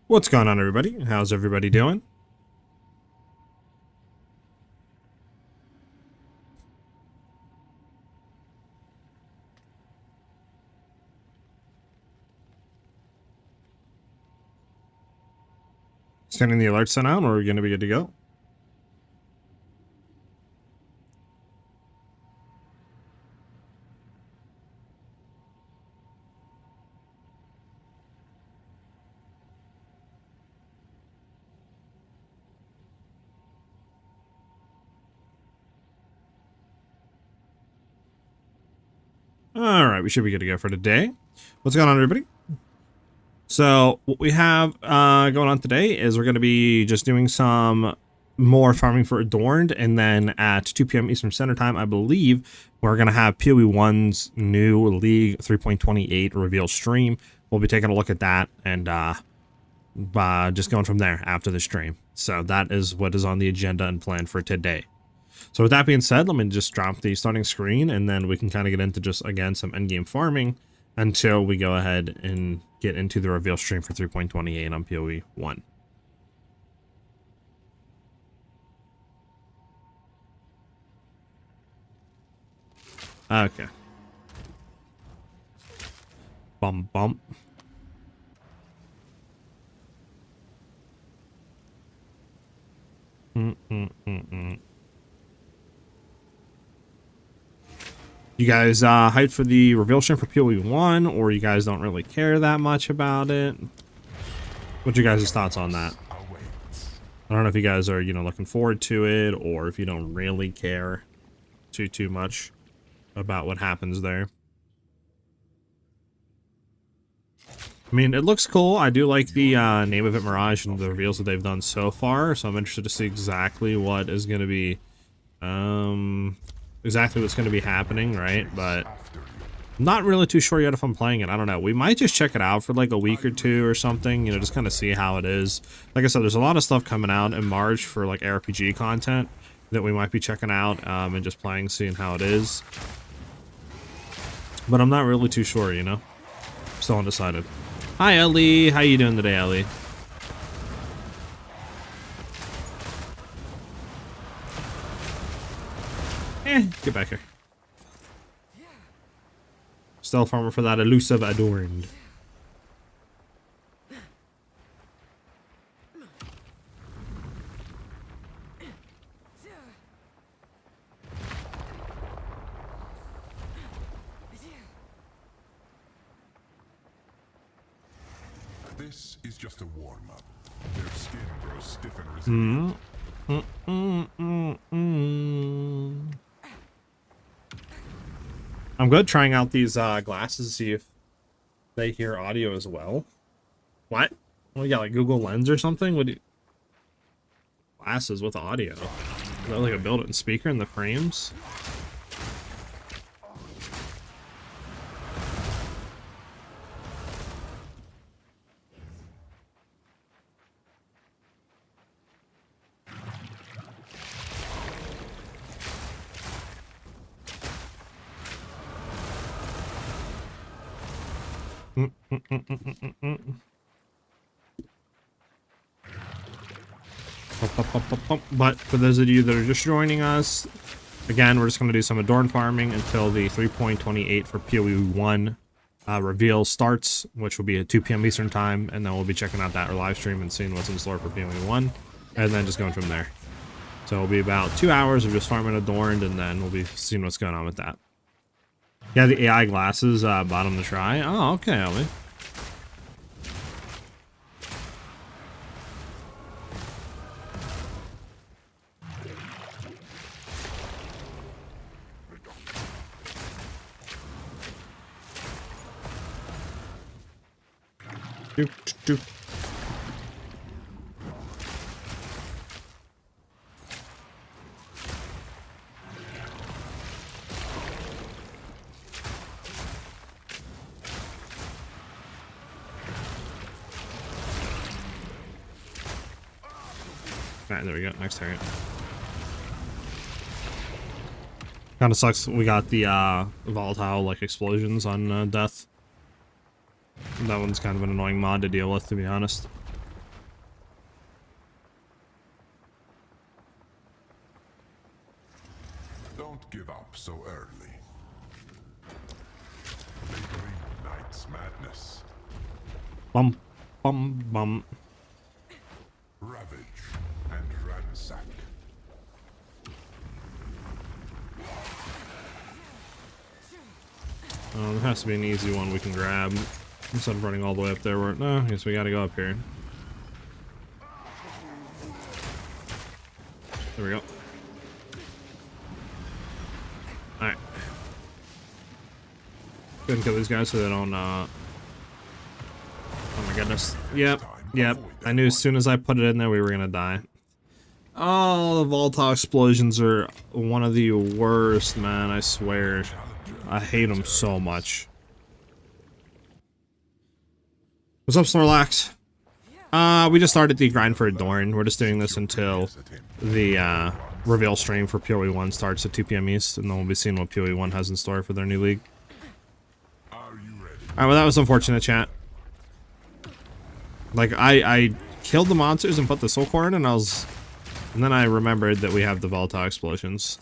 What's going on, everybody? How's everybody doing? Sending the alert sent out, or are we going to be good to go? Alright, we should be good to go for today. What's going on, everybody? So, what we have going on today is we're going to be just doing some more farming for Adorned, and then at 2 p.m. Eastern Standard Time, I believe, we're going to have POE1's new League 3.28 reveal stream. We'll be taking a look at that and just going from there after the stream. So that is what is on the agenda and plan for today. So with that being said, let me just drop the starting screen, and then we can kind of get into just, again, some endgame farming until we go ahead and get into the reveal stream for 3.28 on POE1. Okay. Bum bump. You guys hyped for the reveal stream for POE1, or you guys don't really care that much about it? What's your guys' thoughts on that? I don't know if you guys are, looking forward to it, or if you don't really care too much about what happens there. I mean, it looks cool. I do like the name of it, Mirage, and the reveals that they've done so far, so I'm interested to see exactly what is going to be exactly what's going to be happening, right? But I'm not really too sure yet if I'm playing it. I don't know. We might just check it out for like a week or two or something, just kind of see how it is. Like I said, there's a lot of stuff coming out in March for like RPG content that we might be checking out and just playing, seeing how it is. But I'm not really too sure, Still undecided. Hi, Ellie. How you doing today, Ellie? Get back here. Stealth farmer for that elusive Adorned. This is just a warm-up. Their skin grows stiff and resistant. I'm good trying out these glasses to see if they hear audio as well. What? What, you got like Google Lens or something? What do you... Glasses with audio? Is that like a built-in speaker in the frames? But for those of you that are just joining us, again, we're just going to do some Adorn farming until the 3.28 for POE1 reveal starts, which will be at 2 p.m. Eastern Time, and then we'll be checking out that live stream and seeing what's in store for POE1, and then just going from there. So it'll be about 2 hours of just farming Adorned, and then we'll be seeing what's going on with that. Yeah, the AI glasses, bought them to try. Oh, okay, Ellie. Doop, doop. Alright, there we go. Next target. Kind of sucks. We got the volatile like explosions on death. That one's kind of an annoying mod to deal with, to be honest. so early. They bring night's madness. Bum, bum, bum. Ravage and ransack. There has to be an easy one we can grab instead of running all the way up there. No, I guess we gotta go up here. There we go. Alright. Go ahead and kill these guys so they don't, oh my goodness. Yep, yep. I knew as soon as I put it in there we were gonna die. Oh, the Volta explosions are one of the worst, man, I swear. I hate them so much. What's up, Snorlax? We just started the grind for Adorn. We're just doing this until the reveal stream for POE1 starts at 2 p.m. East, and then we'll be seeing what POE1 has in store for their new league. Alright, well that was unfortunate, chat. Like, I killed the monsters and put the soul core in, and then I remembered that we have the Volta explosions.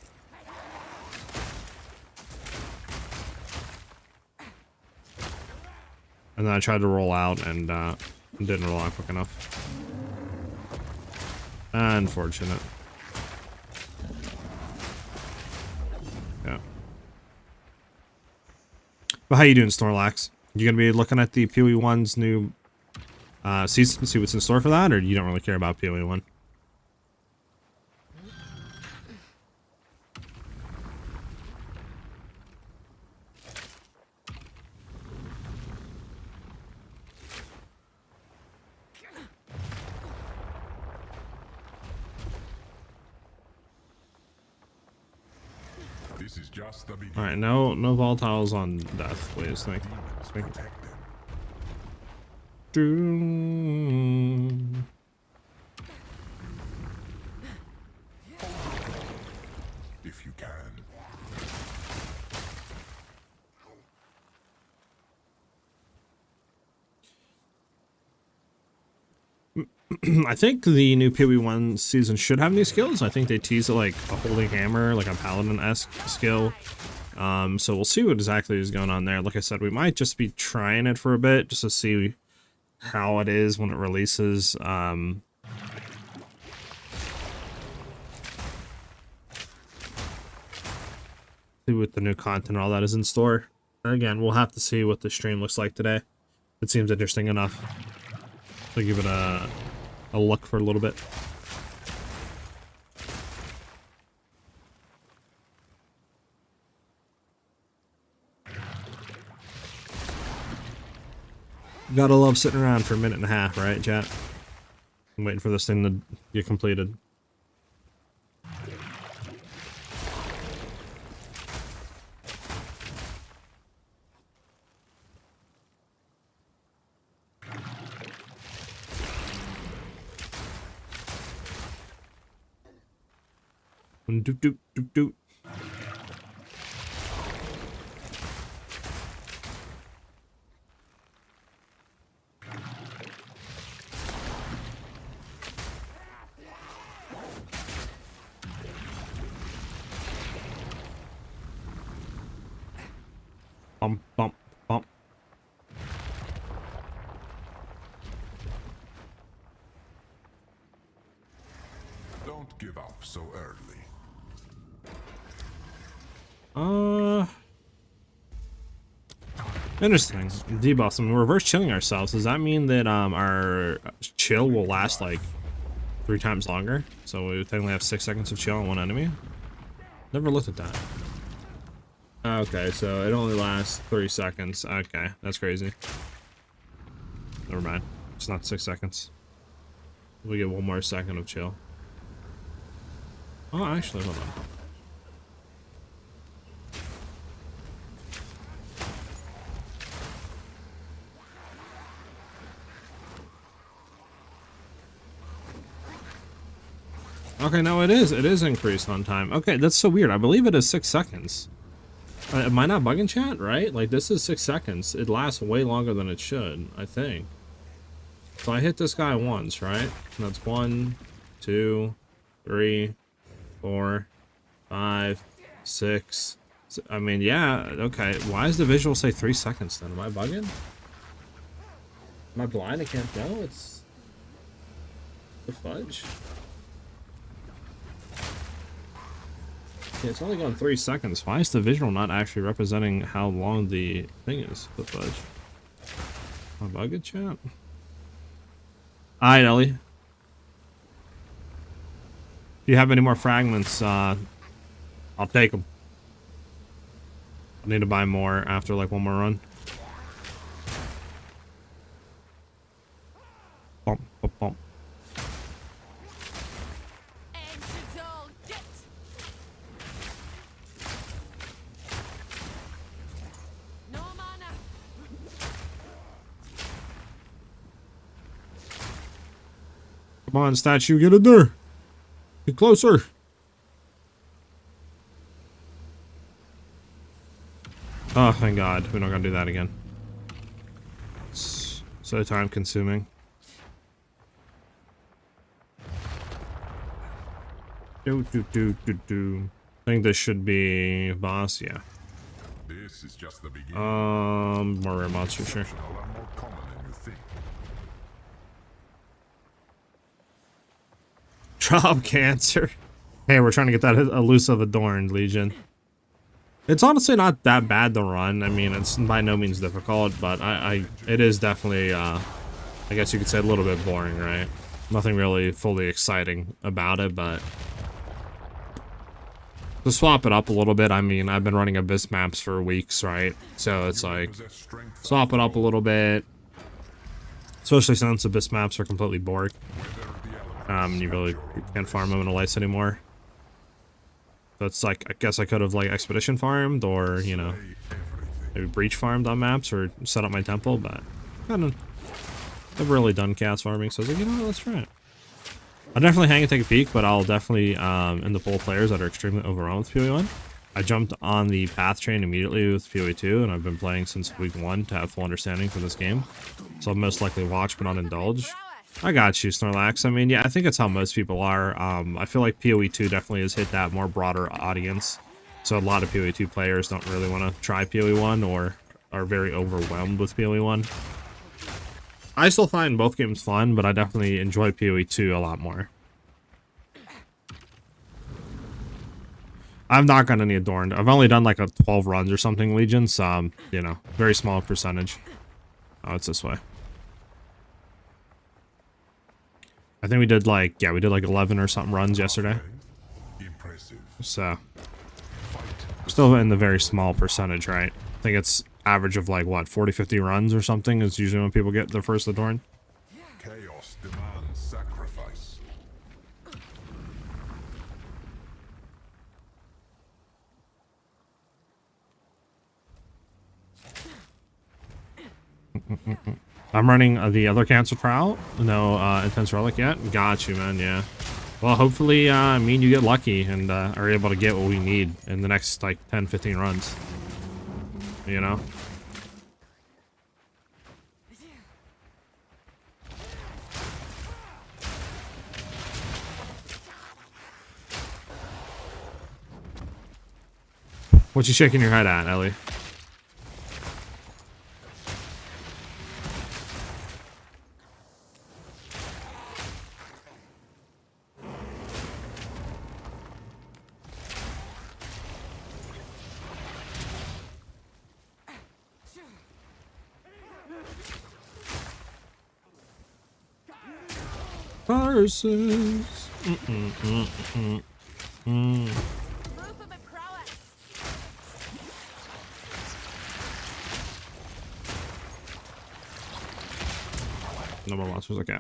And then I tried to roll out and didn't roll out quick enough. Unfortunate. Yeah. But how you doing, Snorlax? You gonna be looking at the POE1's new season, see what's in store for that, or you don't really care about POE1? This is just the beginning. Alright, no volatiles on death, please. Thank you. If you can. I think the new POE1 season should have new skills. I think they tease it like a holding hammer, like a paladin-esque skill. So we'll see what exactly is going on there. Like I said, we might just be trying it for a bit just to see how it is when it releases. See what the new content and all that is in store. Again, we'll have to see what the stream looks like today. It seems interesting enough. So give it a look for a little bit. Gotta love sitting around for a minute and a half, right, chat? I'm waiting for this thing to get completed. Doop doop doop doop. Bump bump bump. Don't give up so early. Interesting. Debuffs. I mean, we're reverse chilling ourselves. Does that mean that our chill will last like 3 times longer? So we technically have 6 seconds of chill on one enemy? Never looked at that. Okay, so it only lasts 3 seconds. Okay, that's crazy. Never mind. It's not 6 seconds. We get 1 more second of chill. Oh, actually, hold on. Okay, no, it is increased on time. Okay, that's so weird. I believe it is 6 seconds. Am I not bugging, chat? Right? Like, this is 6 seconds. It lasts way longer than it should, I think. So I hit this guy once, right? And that's 1, 2, 3, 4, 5, 6, I mean, yeah, okay. Why does the visual say 3 seconds then? Am I bugging? Am I blind? I can't tell. It's the fudge. Yeah, it's only gone 3 seconds. Why is the visual not actually representing how long the thing is? The fudge. Am I bugging, chat? Alright, Ellie. If you have any more fragments, I'll take them. I need to buy more after like one more run. Bump, bump, bump. Come on, statue, get in there. Get closer. Oh, thank God. We're not gonna do that again. It's so time consuming. I think this should be boss, yeah. This is just the beginning. More rare monster, sure. More common than you think. Drop cancer. Hey, we're trying to get that elusive adorned Legion. It's honestly not that bad to run. I mean, it's by no means difficult, but it is definitely, I guess you could say a little bit boring, right? Nothing really fully exciting about it, but to swap it up a little bit, I mean, I've been running Abyss maps for weeks, right? So it's like, swap it up a little bit, especially since Abyss maps are completely boring. You really can't farm them in a lice anymore. So it's like, I guess I could have like expedition farmed, or you know, maybe breach farmed on maps, or set up my temple, but I don't know. I've really done cast farming, so I was like, you know what, let's try it. I'll definitely hang and take a peek, but I'll definitely in the pool players that are extremely overwhelmed with PoE1. I jumped on the path train immediately with PoE2, and I've been playing since week 1 to have full understanding for this game. So I'll most likely watch but not indulge. I got you, Snorlax. I mean, yeah, I think it's how most people are. I feel like PoE2 definitely has hit that more broader audience. So a lot of PoE2 players don't really want to try PoE1 or are very overwhelmed with PoE1. I still find both games fun, but I definitely enjoy PoE2 a lot more. I've not gotten any adorned. I've only done like a 12 runs or something, Legion, so, you know, very small percentage. Oh, it's this way. I think we did like, yeah, we did like 11 or something runs yesterday. So, still in the very small percentage, right? I think it's average of like, what, 40, 50 runs or something is usually when people get their first adorn. Chaos demands sacrifice. I'm running the other Cancer Prowl. No Intense Relic yet. Got you, man, yeah. Well, hopefully, me and you get lucky and are able to get what we need in the next, like, 10, 15 runs. You know? What you shaking your head at, Ellie? Versus. No more monsters, okay.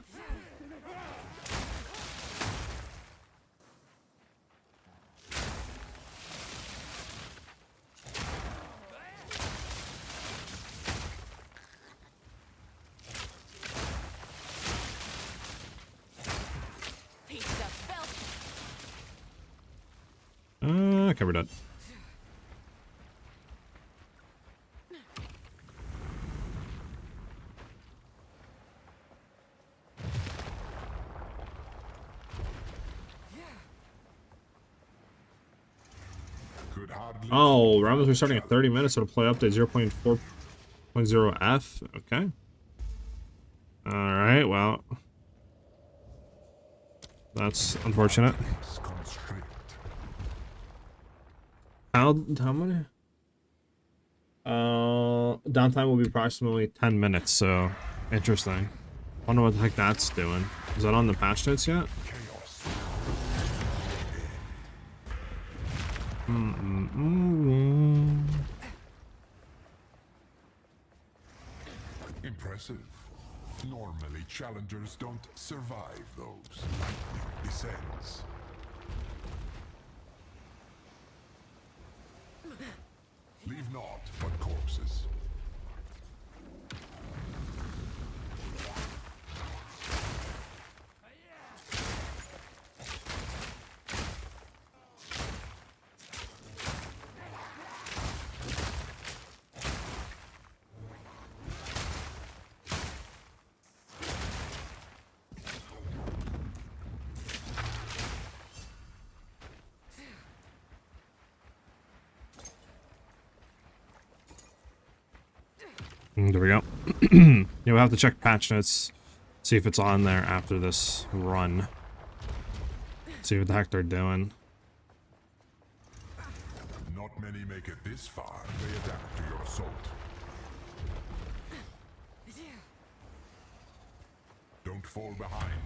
Okay, we're done. hardly Oh, rounds are starting at 30 minutes. It'll play update 0.4.0F. Okay. Alright, well. That's unfortunate. constrict. How many? Downtime will be approximately 10 minutes, so interesting. Wonder what the heck that's doing. Is that on the patch notes yet? Chaos. Impressive. Normally, challengers don't survive those. Descends. Leave naught but corpses. There we go. Yeah, we'll have to check patch notes, see if it's on there after this run. See what the heck they're doing. Not many make it this far. They adapt to your assault. Don't fall behind.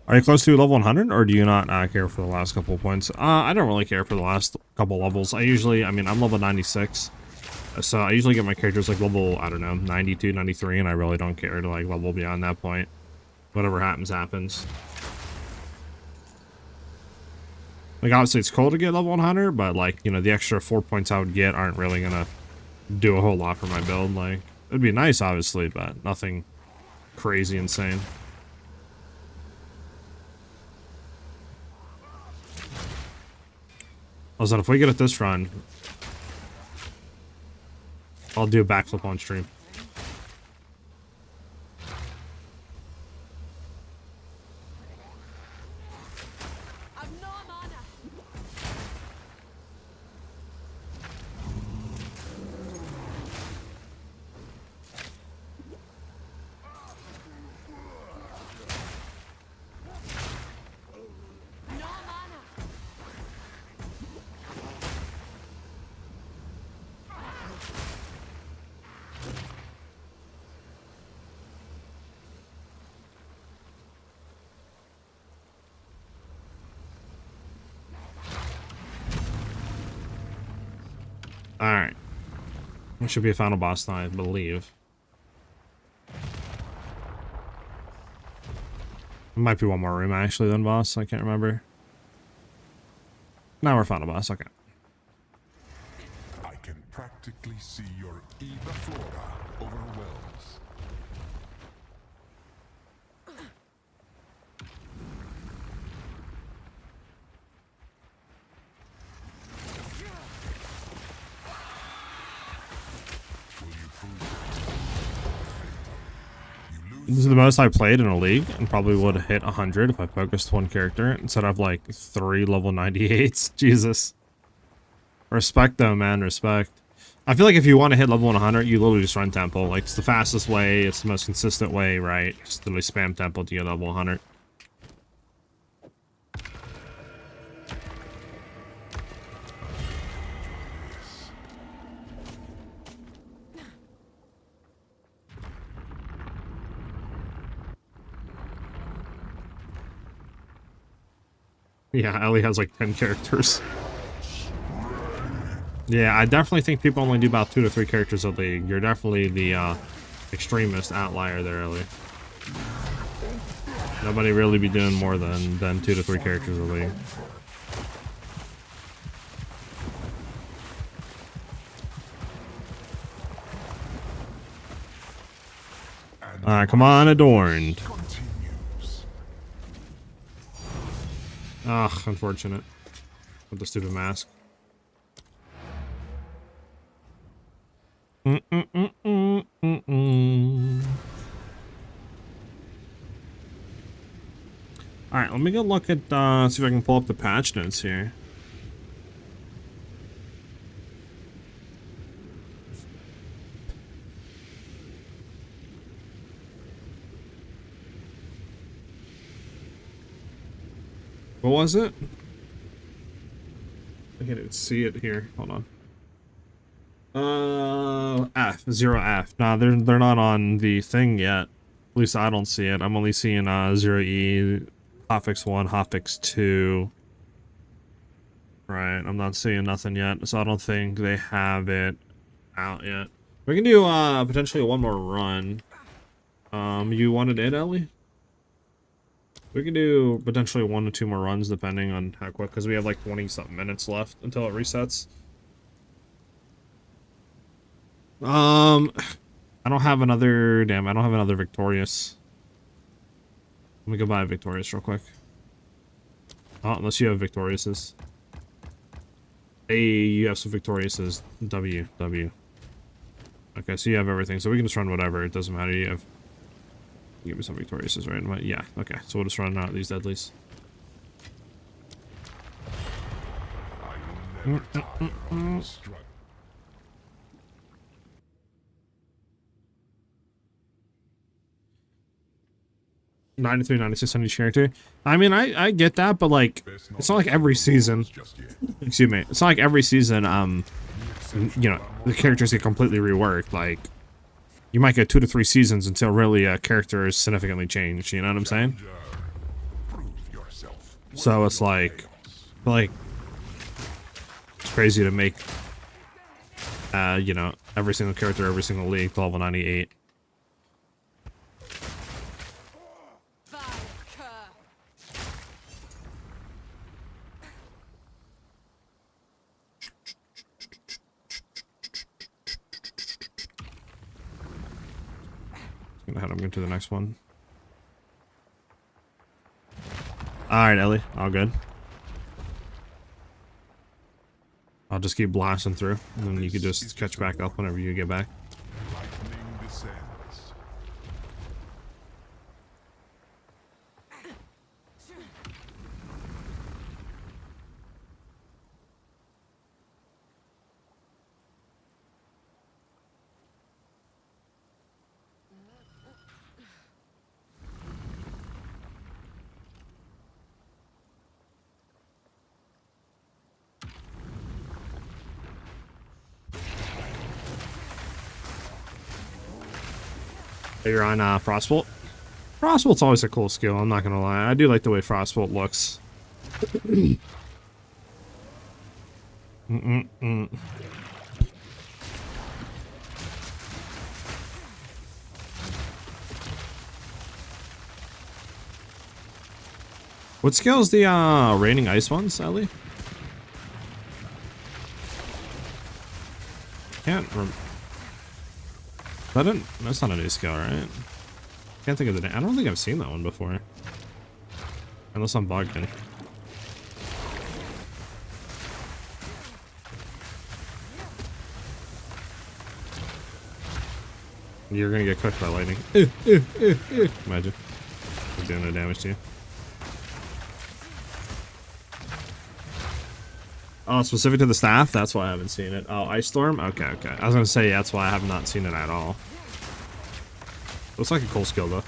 Are you close to level 100, or do you not care for the last couple of points? I don't really care for the last couple levels. I mean, I'm level 96. So I usually get my characters like level, I don't know, 92, 93, and I really don't care to like level beyond that point. Whatever happens, happens. Like, obviously it's cool to get level 100, but like, you know, the extra 4 points I would get aren't really gonna do a whole lot for my build. Like, it'd be nice, obviously, but nothing crazy insane. Also, if we get it this run, I'll do a backflip on stream. Alright. It should be a final boss now, I believe. It might be one more room, actually, than boss. I can't remember. Now we're final boss, okay. I can practically see your Eva Flora overwhelms. This is the most I played in a league, and probably would have hit 100 if I focused one character instead of like 3 level 98s. Jesus. Respect though, man, respect. I feel like if you want to hit level 100, you literally just run temple. Like, it's the fastest way, it's the most consistent way, right? Just literally spam temple to get level 100. Yeah, Ellie has like 10 characters. Yeah, I definitely think people only do about 2 to 3 characters a league. You're definitely the extremist outlier there, Ellie. Nobody really be doing more than 2 to 3 characters a league. Alright, come on, Adorned. Ugh, unfortunate. With the stupid mask. Alright, let me go look at, see if I can pull up the patch notes here. What was it? I can't even see it here. Hold on. F, 0F. Nah, they're not on the thing yet. At least I don't see it. I'm only seeing 0E, hotfix 1, hotfix 2. Right, I'm not seeing nothing yet, so I don't think they have it out yet. We can do potentially one more run. You wanted it, Ellie? We can do potentially 1 to 2 more runs depending on how quick, because we have like 20-something minutes left until it resets. I don't have another, damn, I don't have another Victorious. Let me go buy a Victorious real quick. Oh, unless you have Victoriouses. Hey, you have some Victoriouses. W. Okay, so you have everything, so we can just run whatever, it doesn't matter, you have... Give me some Victoriouses, right? Yeah, okay, so we'll just run out these deadlies. I will never tire of your struggle. 93, 96 on each character. I mean, I get that, but like, it's not like every season. Excuse me. It's not like every season, you know, the characters get completely reworked. Like, you might get 2 to 3 seasons until really a character is significantly changed. You know what I'm saying? So it's like it's crazy to make, you know, every single character, every single league level 98. Gonna head up to the next one. Alright, Ellie. All good. I'll just keep blasting through, and then you can just catch back up whenever you get back. Lightning descends. You're on Frostbolt. Frostbolt's always a cool skill, I'm not gonna lie. I do like the way Frostbolt looks. What skill is the raining ice one, Sally? Can't remember. That's not a new skill, right? Can't think of the name. I don't think I've seen that one before. Unless I'm bugging. You're gonna get cooked by lightning. Imagine. It's doing no damage to you. Oh, specific to the staff? That's why I haven't seen it. Oh, Ice Storm? Okay, okay. I was gonna say, yeah, that's why I have not seen it at all. Looks like a cool skill, though.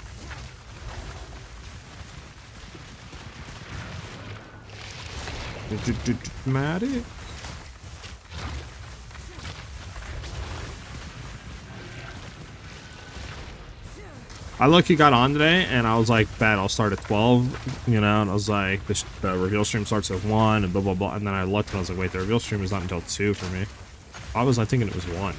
Maddie? I lucky got on today, and I was like, bet I'll start at 12, you know, and I was like, the reveal stream starts at 1, and blah, blah, blah, and then I looked, and I was like, wait, the reveal stream is not until 2 for me. I was thinking it was 1.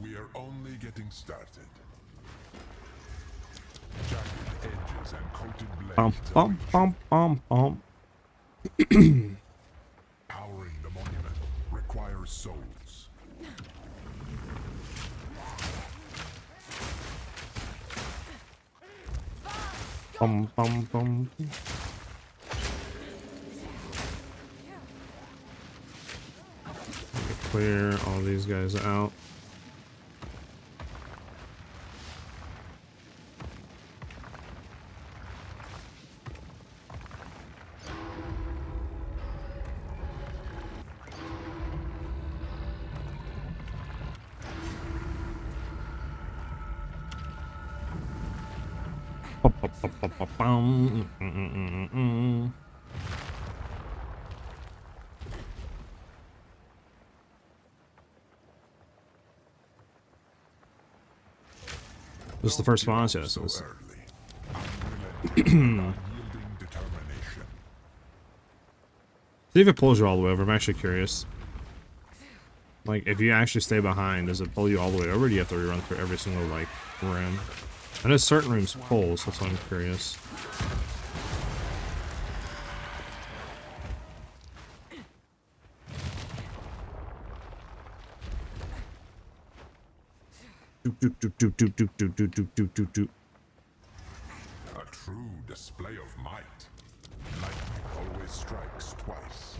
We are only getting started. Jagged edges and coated blades. Powering the monument requires souls. Clear all these guys out. This is the first boss, yes. So early. Unyielding determination. See if it pulls you all the way over. I'm actually curious. Like, if you actually stay behind, does it pull you all the way over, or do you have to rerun through every single, like, room? I know certain rooms pull, so that's why I'm curious. A true display of might. Lightning always strikes twice.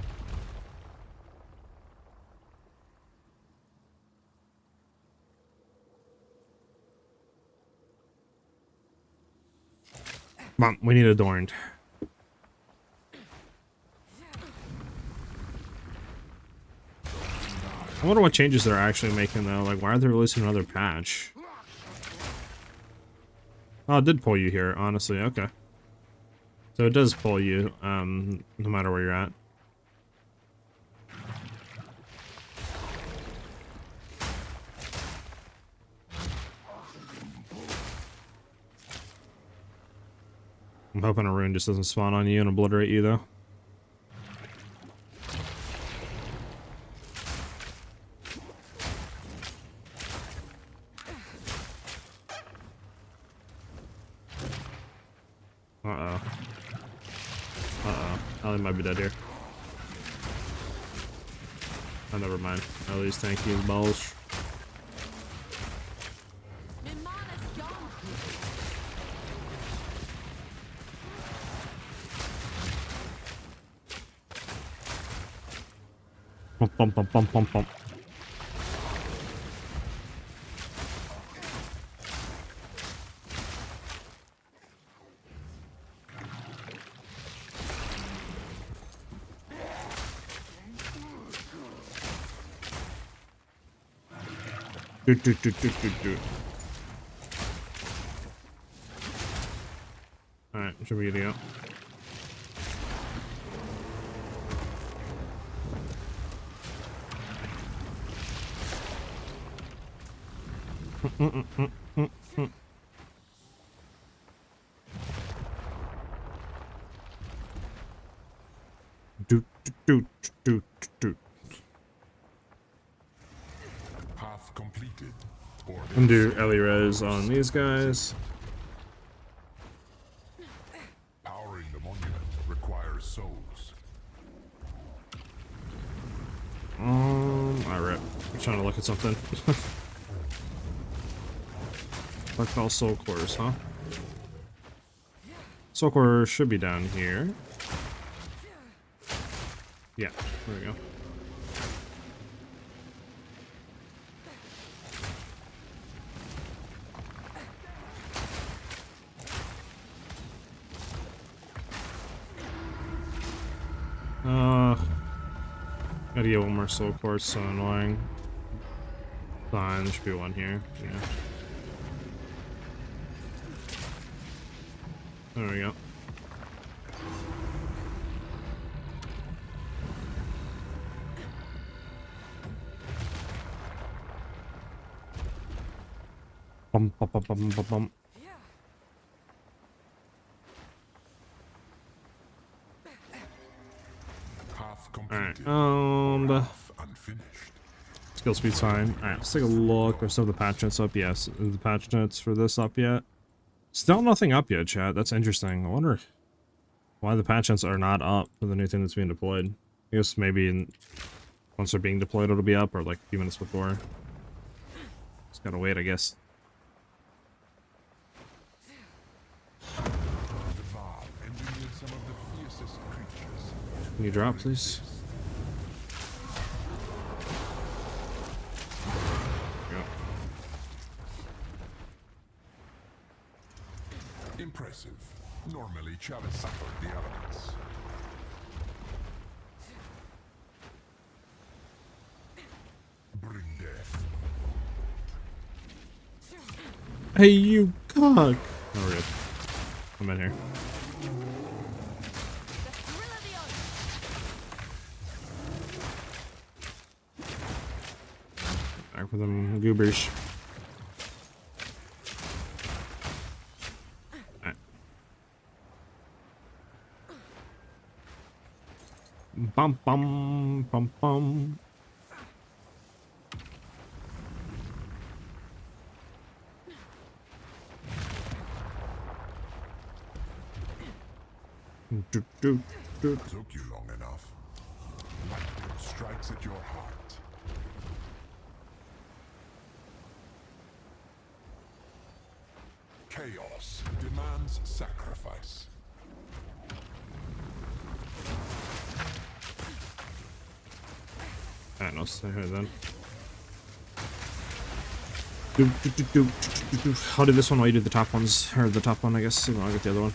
Mom, we need adorned. I wonder what changes they're actually making, though. Like, why are they releasing another patch? Oh, it did pull you here, honestly. Okay. So it does pull you, no matter where you're at. I'm hoping a rune just doesn't spawn on you and obliterate you, though. Uh-oh. Uh-oh. Ellie might be dead here. Oh, never mind. Ellie's tanky as balls. Bump, bump, bump, bump, bump, bump. Do. Alright, should we get it out? Do. Path completed. And do Ellie Res on these guys. Powering the monument requires souls. Alright. I'm trying to look at something. Like all soul cores, huh? Soul core should be down here. Yeah, there we go. Gotta get one more soul core, it's so annoying. Fine, there should be one here. Yeah. There we go. Bum, bum, bum, bum, bum, bum. Path completed. Alright, Path unfinished. skill speed's fine. Alright, let's take a look. Are some of the patch notes up? Yes. Is the patch notes for this up yet? Still nothing up yet, chat. That's interesting. I wonder why the patch notes are not up for the new thing that's being deployed. I guess maybe once they're being deployed it'll be up, or like a few minutes before. Just gotta wait, I guess. Can you drop, please? Impressive. Normally, Chalice suffered the elements. Bring death. Hey, you cock! Oh, we're good. I'm in here. Back for them goobers. Alright. Bum bum bum bum. Took you long enough. Lightning strikes at your heart. Chaos demands sacrifice. Alright, I'll stay here then. I'll do this one while you do the top ones, or the top one, I guess. I'll get the other one.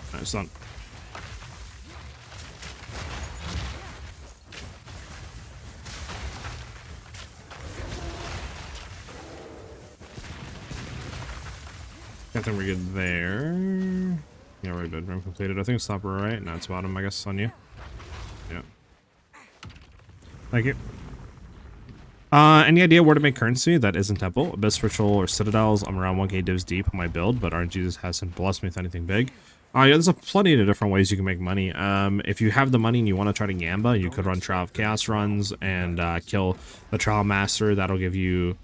Alright, it's done. I think we're good there. Yeah, we're good. Room completed. I think it's top right. No, it's bottom, I guess, on you. Yeah. Thank you. Any idea where to make currency that isn't temple? Abyss Ritual or Citadels? I'm around 1k divs deep on my build, but RNG hasn't blessed me with anything big. Yeah, there's plenty of different ways you can make money. If you have the money and you want to try to gamba, you could run Trial of Chaos runs and kill the Trial Master. That'll give you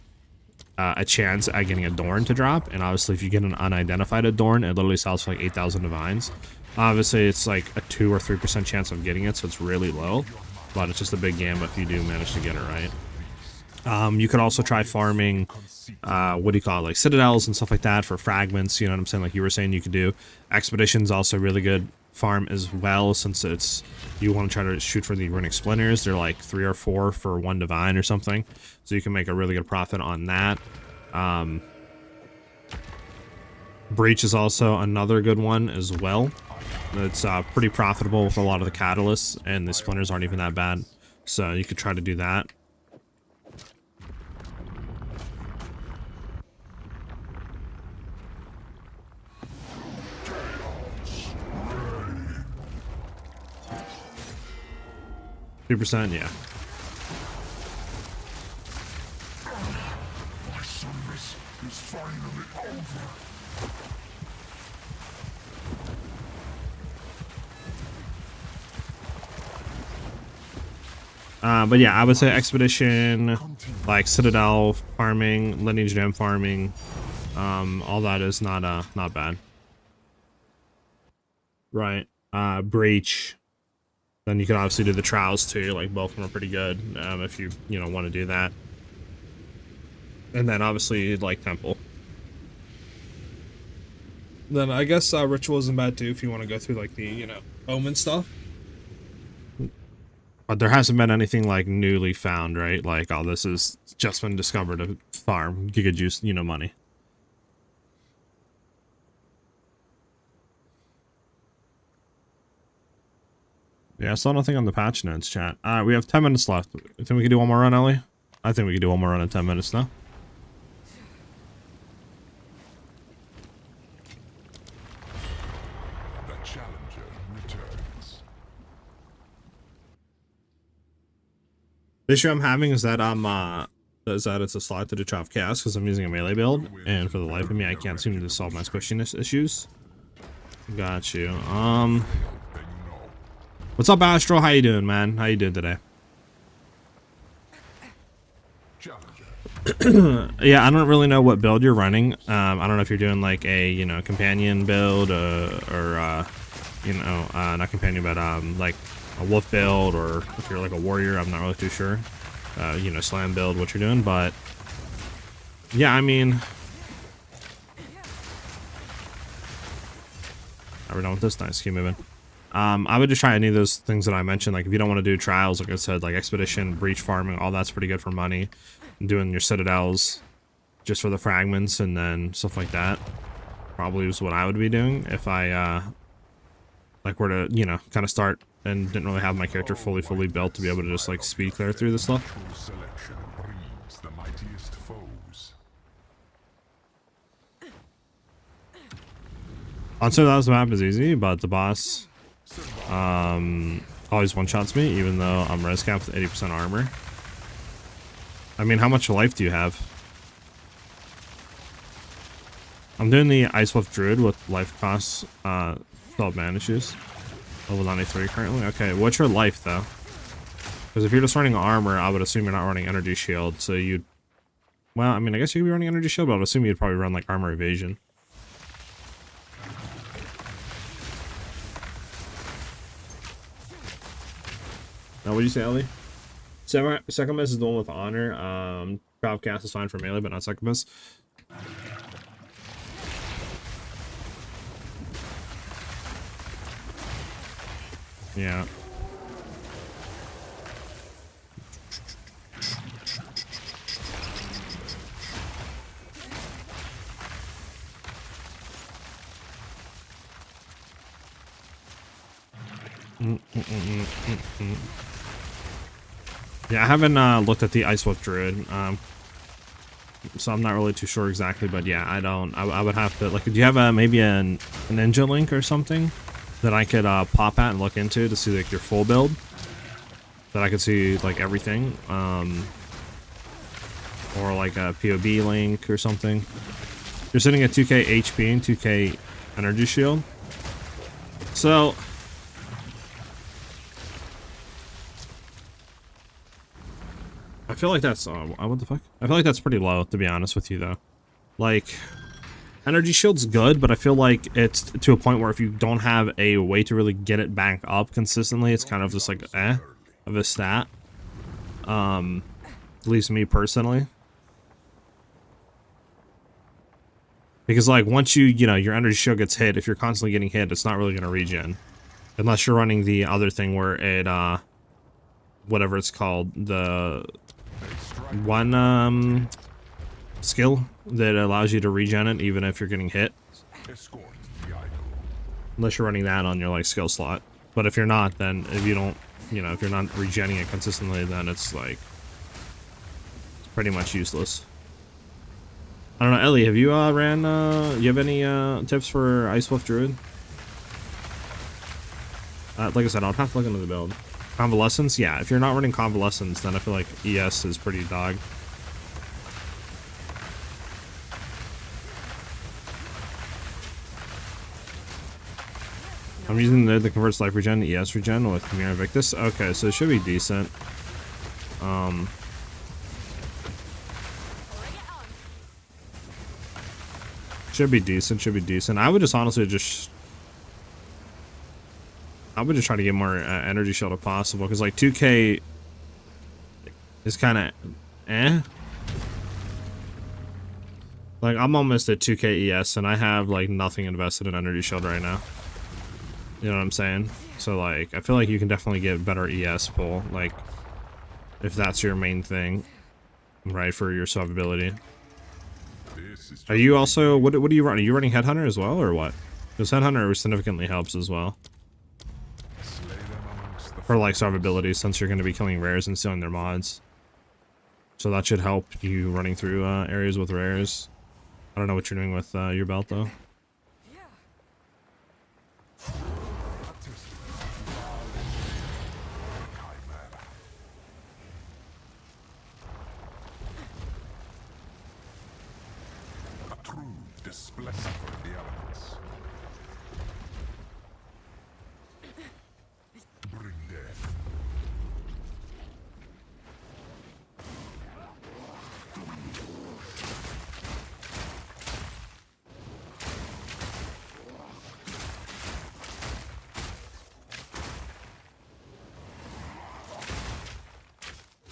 a chance at getting a Dorn to drop, and obviously if you get an unidentified Adorn, it literally sells for like 8,000 divines. Obviously it's like a 2 or 3% chance of getting it, so it's really low, but it's just a big gamble if you do manage to get it right. You could also try farming what do you call it, like Citadels and stuff like that for fragments, you know what I'm saying, like you were saying you could do. Expedition's also really good farm as well, since it's, you want to try to shoot for the runic splinters. They're like 3 or 4 for 1 divine or something, so you can make a really good profit on that. Breach is also another good one as well. It's pretty profitable with a lot of the catalysts, and the splinters aren't even that bad, so you could try to do that. %, yeah. My service is finally over. But yeah, I would say Expedition, like Citadel farming, Lineage Gem farming, all that is not bad. Right. Breach. Then you can obviously do the trials too, like both of them are pretty good, if you want to do that. And then obviously like Temple. Then I guess Ritual isn't bad too if you want to go through like the, Omen stuff. But there hasn't been anything like newly found, right? Like, oh, this is just been discovered to farm Giga Juice, money. Yeah, I saw nothing on the patch notes, chat. Alright, we have 10 minutes left. You think we can do one more run, Ellie? I think we can do one more run in 10 minutes now. The challenger returns. The issue I'm having is that it's a slot to do Trial of Chaos because I'm using a melee build, and for the life of me, I can't seem to solve my squishiness issues. Got you. What's up, Astro? How you doing, man? How you doing today? Yeah, I don't really know what build you're running. I don't know if you're doing like a companion build or not companion, but like a wolf build, or if you're like a warrior. I'm not really too sure. Slam build, what you're doing, but yeah, I mean, we're done with this. Nice, keep moving. I would just try any of those things that I mentioned. Like if you don't want to do trials, like I said, like Expedition, Breach farming, all that's pretty good for money. Doing your Citadels just for the fragments and then stuff like that probably is what I would be doing if I like where to, you know, kind of start, and didn't really have my character fully built to be able to just like speed clear through this stuff. Natural selection breeds the mightiest foes. On certain levels, the map is easy, but the boss always one-shots me, even though I'm res capped with 80% armor. I mean, how much life do you have? I'm doing the Ice Wolf Druid with life costs 12 mana issues. Level 93 currently. Okay, what's your life though? Because if you're just running armor, I would assume you're not running energy shield, so you'd... Well, I mean, I guess you could be running energy shield, but I would assume you'd probably run like armor evasion. Now, what did you say, Ellie? Second miss is the one with honor. Crowd cast is fine for melee, but not second miss. Yeah. Yeah, I haven't looked at the Ice Wolf Druid, so I'm not really too sure exactly, but yeah, I would have to, like, do you have maybe a ninja link or something that I could pop at and look into to see like your full build? That I could see like everything, or like a POB link or something. You're sitting at 2k HP and 2k energy shield, so I feel like that's what the fuck? I feel like that's pretty low, to be honest with you, though. Like, energy shield's good, but I feel like it's to a point where if you don't have a way to really get it back up consistently, it's kind of just like of a stat. At least me personally. Because like once you know, your energy shield gets hit, if you're constantly getting hit, it's not really gonna regen. Unless you're running the other thing where it whatever it's called, the one skill that allows you to regen it even if you're getting hit. Unless you're running that on your like skill slot. But if you're not, then if you don't, you know, if you're not regenning it consistently, then it's like it's pretty much useless. I don't know, Ellie, have you ran you have any tips for Ice Wolf Druid? Like I said, I'll have to look into the build. Convalescence? Yeah, if you're not running Convalescence, then I feel like ES is pretty dog. I'm using the converts life regen to ES regen with Mirage Victus. Okay, so it should be decent. Should be decent. I would just honestly I would just try to get more energy shield if possible, because like 2k is kind of Like I'm almost at 2k ES and I have like nothing invested in energy shield right now. You know what I'm saying? So like I feel like you can definitely get better ES pull, like if that's your main thing, right, for your survivability. Are you also what do you run? Are you running Headhunter as well or what? Because Headhunter significantly helps as well. For like survivability, since you're going to be killing rares and stealing their mods. So that should help you running through areas with rares. I don't know what you're doing with your belt though. A true displacer for the elements. Bring death.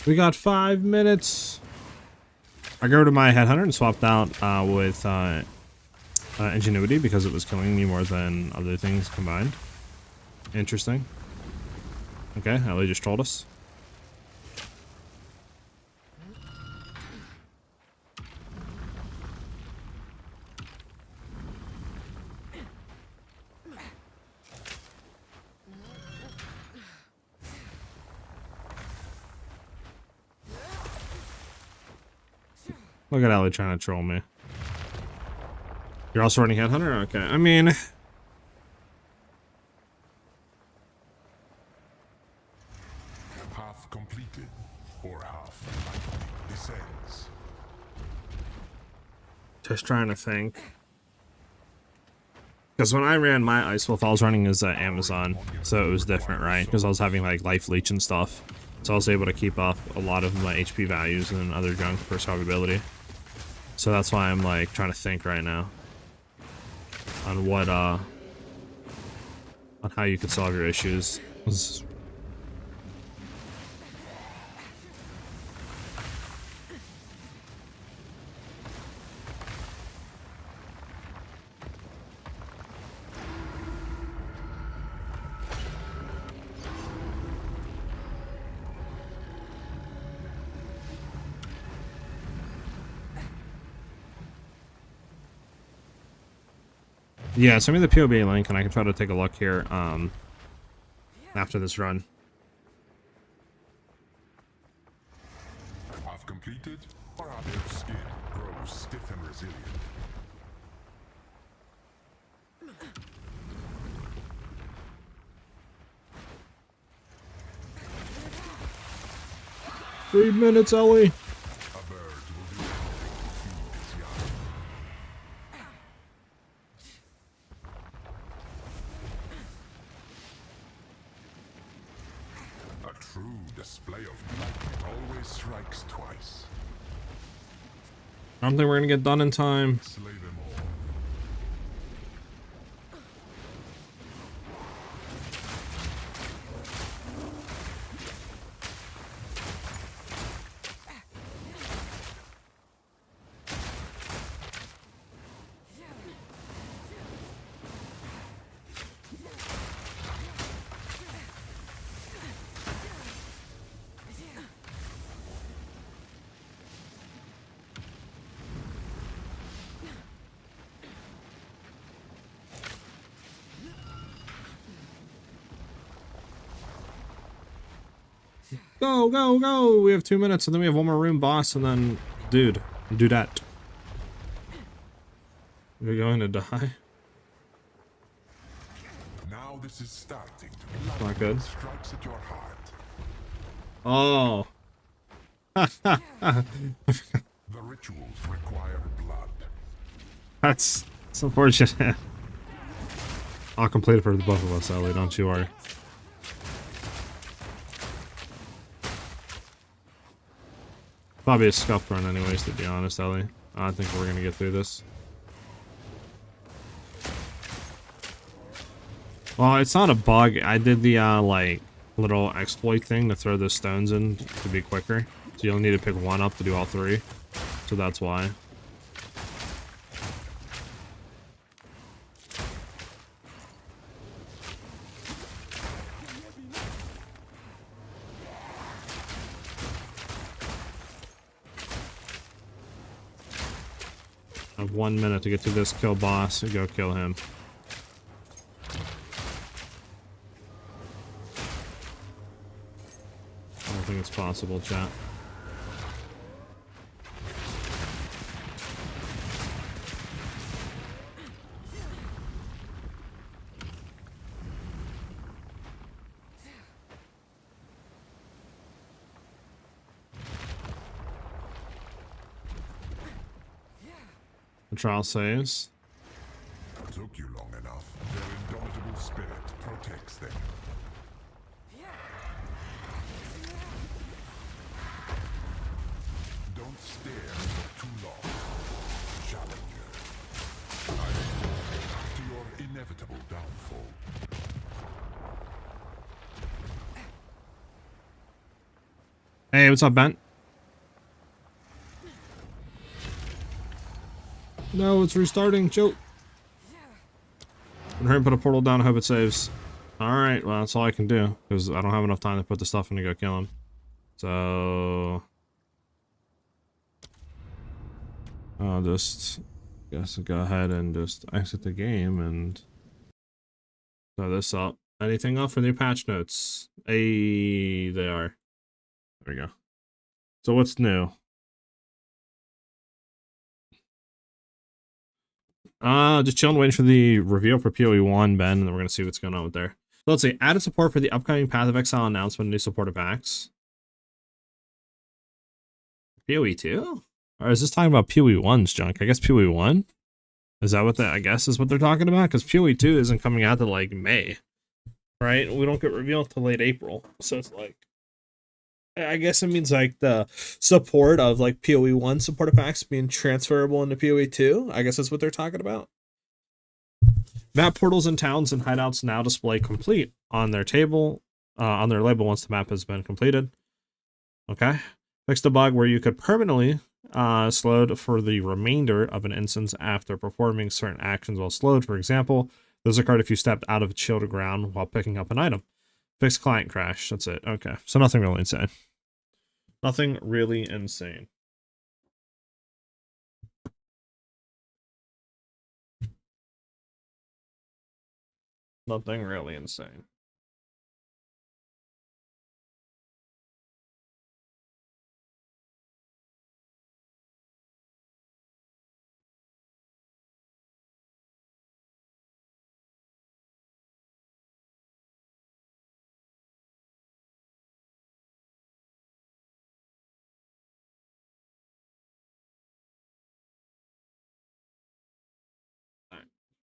We got 5 minutes. I go to my Headhunter and swapped out with Ingenuity because it was killing me more than other things combined. Interesting. Okay, Ellie just trolled us. Look at Ellie trying to troll me. You're also running Headhunter? Okay, I mean... Half completed, or half descends. Just trying to think. Because when I ran my Ice Wolf, I was running as Amazon, so it was different, right? Because I was having like life leech and stuff, so I was able to keep up a lot of my HP values and other junk for survivability. So that's why I'm like trying to think right now on what on how you could solve your issues. Yeah, send me the POE link and I can try to take a look here after this run. Half completed, or their skin grows stiff and resilient. Three minutes, Ellie. A bird will do anything to feed its young. A true display of might always strikes twice. I don't think we're gonna get done in time. Slay them all. Go, go, go! We have 2 minutes and then we have one more room boss and then... Dude, do that. We're going to die? Now this is starting to be Not good. strikes at your heart. Oh. The rituals require blood. That's unfortunate. I'll complete it for the both of us, Ellie, don't you worry. Probably a scuff run anyways, to be honest, Ellie. I think we're gonna get through this. Well, it's not a bug. I did the, like, little exploit thing to throw the stones in to be quicker. So you'll need to pick one up to do all three. So that's why. I have 1 minute to get to this kill boss and go kill him. I don't think it's possible, chat. The trial saves. Took you long enough. Their indomitable spirit protects them. Don't stare for too long. Challenger. I fall to your inevitable downfall. Hey, what's up, Bent? No, it's restarting. Chill. I'm hurry and put a portal down. I hope it saves. Alright, well, that's all I can do. Because I don't have enough time to put the stuff in to go kill him. So... I'll just... guess go ahead and just exit the game and... throw this up. Anything up for new patch notes? Hey, they are. There we go. So what's new? Just chilling, waiting for the reveal for POE1, Ben, and then we're gonna see what's going on with there. So let's see. Added support for the upcoming Path of Exile announcement. New supporter packs. POE2? Or is this talking about POE1's junk? I guess POE1? Is that what that, I guess, is what they're talking about? Because POE2 isn't coming out to like May, right? We don't get revealed till late April. So it's like, I guess it means like the support of like POE1 supporter packs being transferable into POE2. I guess that's what they're talking about. Map portals in towns and hideouts now display complete on their table, on their label once the map has been completed. Okay. Fixed a bug where you could permanently slowed for the remainder of an instance after performing certain actions while slowed. For example, those occurred if you stepped out of a shielded ground while picking up an item. Fixed client crash. That's it. Okay. So nothing really insane. Nothing really insane. Nothing really insane.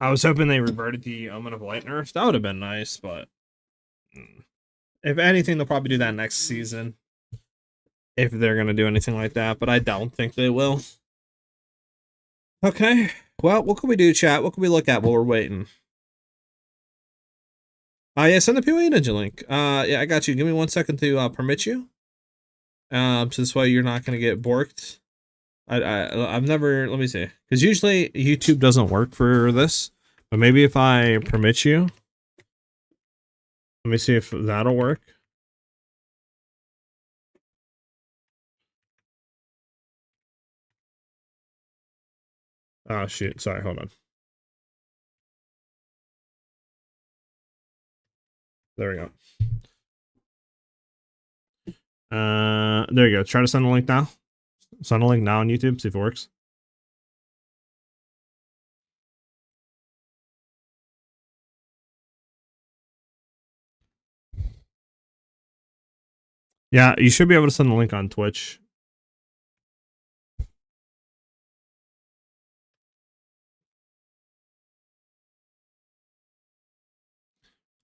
I was hoping they reverted the Omen of Light nerf. That would have been nice, but if anything, they'll probably do that next season. If they're going to do anything like that, but I don't think they will. Okay. Well, what can we do, chat? What can we look at while we're waiting? Yeah, send the PoE Ninja link. Yeah, I got you. Give me 1 second to permit you. So this way you're not going to get borked. I've never, let me see. Because usually YouTube doesn't work for this. But maybe if I permit you. Let me see if that'll work. Oh, shoot. Sorry, hold on. There we go. There you go. Try to send a link now. Send a link now on YouTube. See if it works. Yeah, you should be able to send the link on Twitch.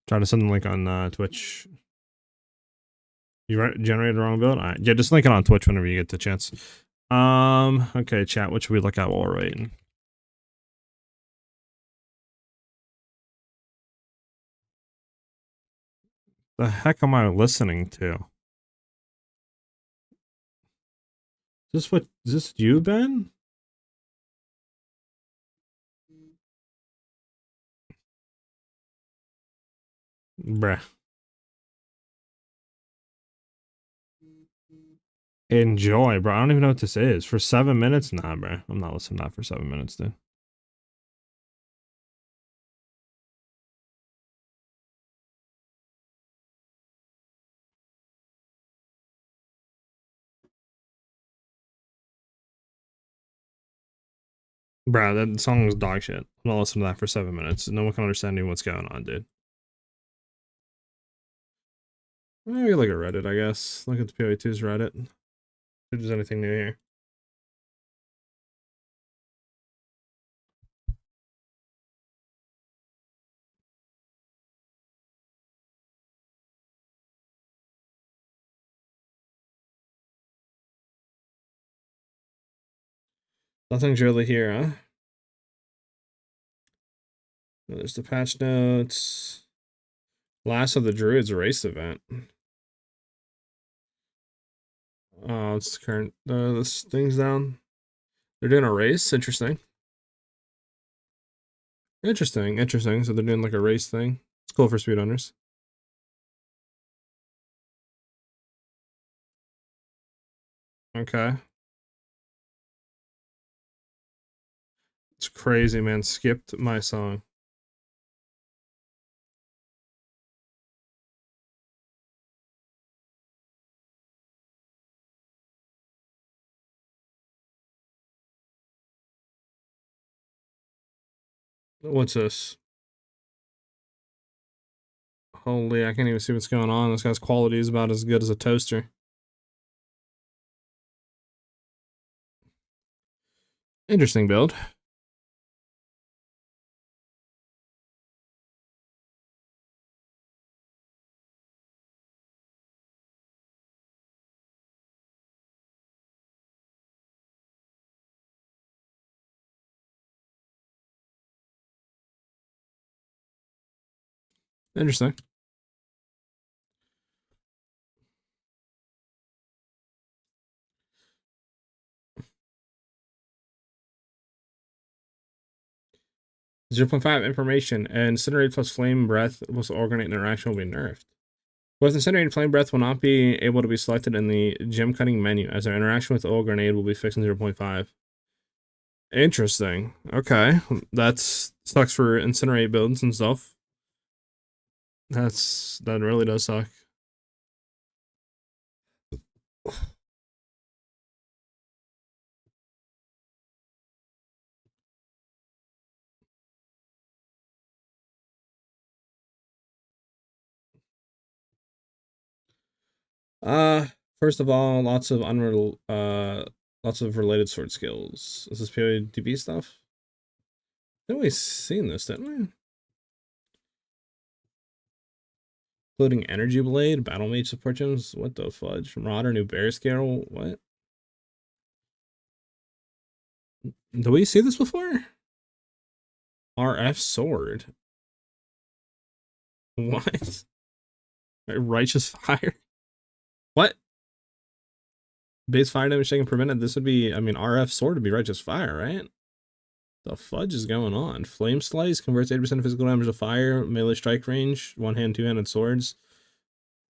Try to send the link on Twitch. You generated the wrong build? All right. Yeah, just link it on Twitch whenever you get the chance. Okay, chat. What should we look at while we're waiting? The heck am I listening to? Is this you, Ben? Bruh. Enjoy, bro. I don't even know what this is. For 7 minutes? Nah, bro. I'm not listening to that for 7 minutes, dude. Bro, that song was dog shit. I'm not listening to that for 7 minutes. No one can understand what's going on, dude. Maybe look at Reddit, I guess. Look at the POE2's Reddit. If there's anything new here. Nothing's really here, huh? There's the patch notes. Last of the Druids race event. Oh, it's current. This thing's down. They're doing a race. Interesting. Interesting. So they're doing like a race thing. It's cool for speedrunners. Okay. It's crazy, man. Skipped my song. What's this? Holy, I can't even see what's going on. This guy's quality is about as good as a toaster. Interesting build. Interesting. Zero 0.5 information. Incinerate plus flame breath plus organic interaction will be nerfed. Both incinerate and flame breath will not be able to be selected in the gem cutting menu, as their interaction with oil grenade will be fixed in 0.5. Interesting. Okay. That's sucks for incinerate builds and stuff. That really does suck. Uh, First of all, lots of related sword skills. Is this PoE DB stuff? Didn't we seen this, didn't we? Including Energy Blade, Battle Mage support gems. What the fudge? Marauder, new bear scale. What? Do we see this before? RF sword. What? Righteous fire. What? Base fire damage taken per minute. This would be, I mean, RF sword would be righteous fire, right? The fudge is going on? Flame slice converts 80% of physical damage to fire. Melee strike range. One hand, two-handed swords.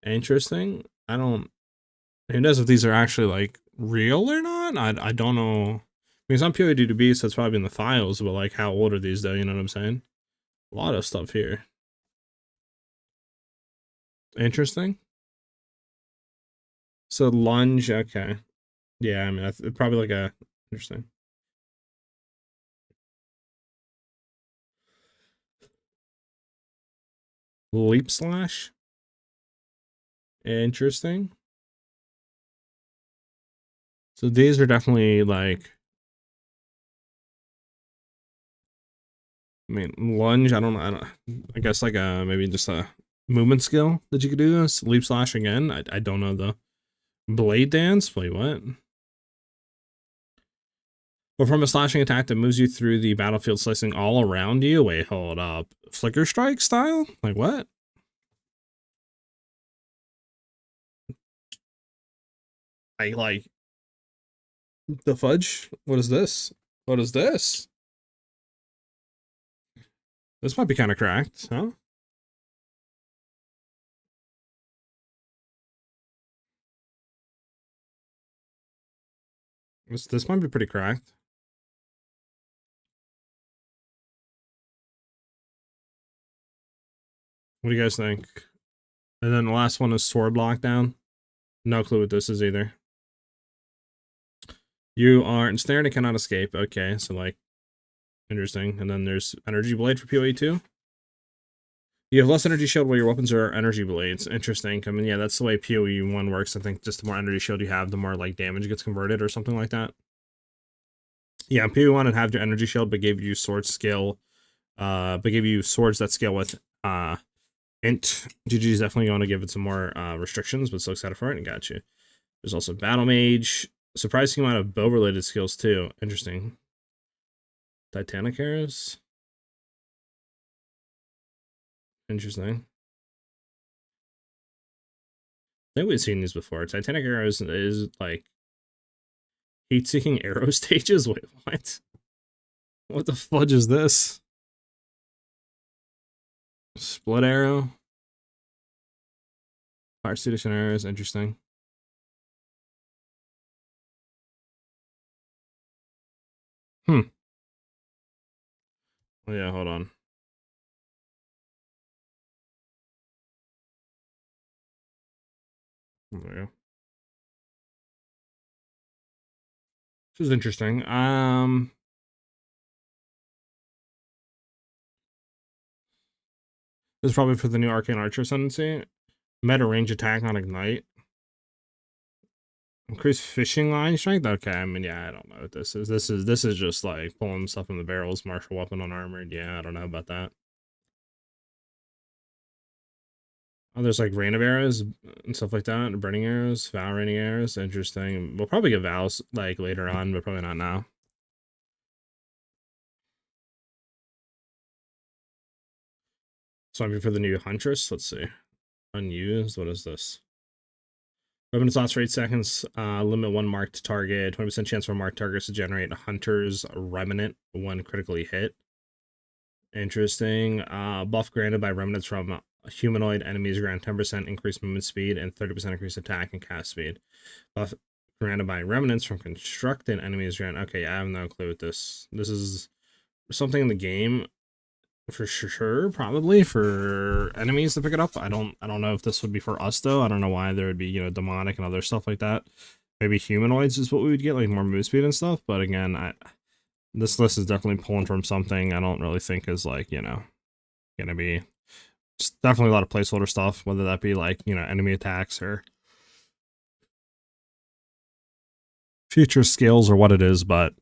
Interesting. I don't. Who knows if these are actually like real or not? I don't know. Because I'm PoE DB, so it's probably in the files, but like how old are these though? You know what I'm saying? A lot of stuff here. Interesting. So lunge, okay. Yeah, I mean that's probably like a interesting. Leap slash. Interesting. So these are definitely like, I mean, lunge. I don't know. I guess like a maybe just a movement skill that you could do. Leap slash again. I don't know though. Blade dance. Wait, what? Perform a slashing attack that moves you through the battlefield, slicing all around you. Wait, hold up. Flicker strike style? Like what? I like the fudge. What is this? What is this? This might be kind of cracked, huh? This might be pretty cracked. What do you guys think? And then the last one is sword lockdown. No clue what this is either. You are ensnared and cannot escape. Okay, so like, interesting. And then there's energy blade for PoE2. You have less energy shield while your weapons are energy blades. Interesting. I mean, yeah, that's the way PoE1 works. I think just the more energy shield you have, the more like damage gets converted or something like that. Yeah, PoE1 would have your energy shield, but gave you sword skill. But gave you swords that scale with int. GG is definitely going to give it some more restrictions, but so excited for it and got you. There's also Battle Mage. Surprising amount of bow related skills too. Interesting. Titanic arrows. Interesting. I think we've seen these before. Titanic arrows is like heat-seeking arrow stages. Wait, what? What the fudge is this? Split arrow. Fire Studition arrows. Interesting. Hmm. Oh, yeah, hold on. There we go. This is interesting. This is probably for the new Arcane Archer ascendancy. Meta range attack on Ignite. Increased fishing line strength? Okay, I mean, yeah, I don't know what this is. This is just like pulling stuff in the barrels, martial weapon on armored. Yeah, I don't know about that. Oh, there's like rain of arrows and stuff like that. Burning arrows, Vow raining arrows. Interesting. We'll probably get Vows like later on, but probably not now. So I'm for the new Huntress. Let's see. Unused. What is this? Weapon slots for 8 seconds. Limit one marked target. 20% chance for marked targets to generate Hunter's Remnant when critically hit. Interesting. Buff granted by remnants from humanoid enemies grant 10% increased movement speed and 30% increased attack and cast speed. Buff granted by remnants from constructed enemies grant. Okay, I have no clue with this. This is something in the game for sure, probably for enemies to pick it up. I don't know if this would be for us though. I don't know why there would be, you know, demonic and other stuff like that. Maybe humanoids is what we would get, like more move speed and stuff. But again, this list is definitely pulling from something I don't really think is like, you know, gonna be. It's definitely a lot of placeholder stuff, whether that be like, you know, enemy attacks or future skills or what it is, but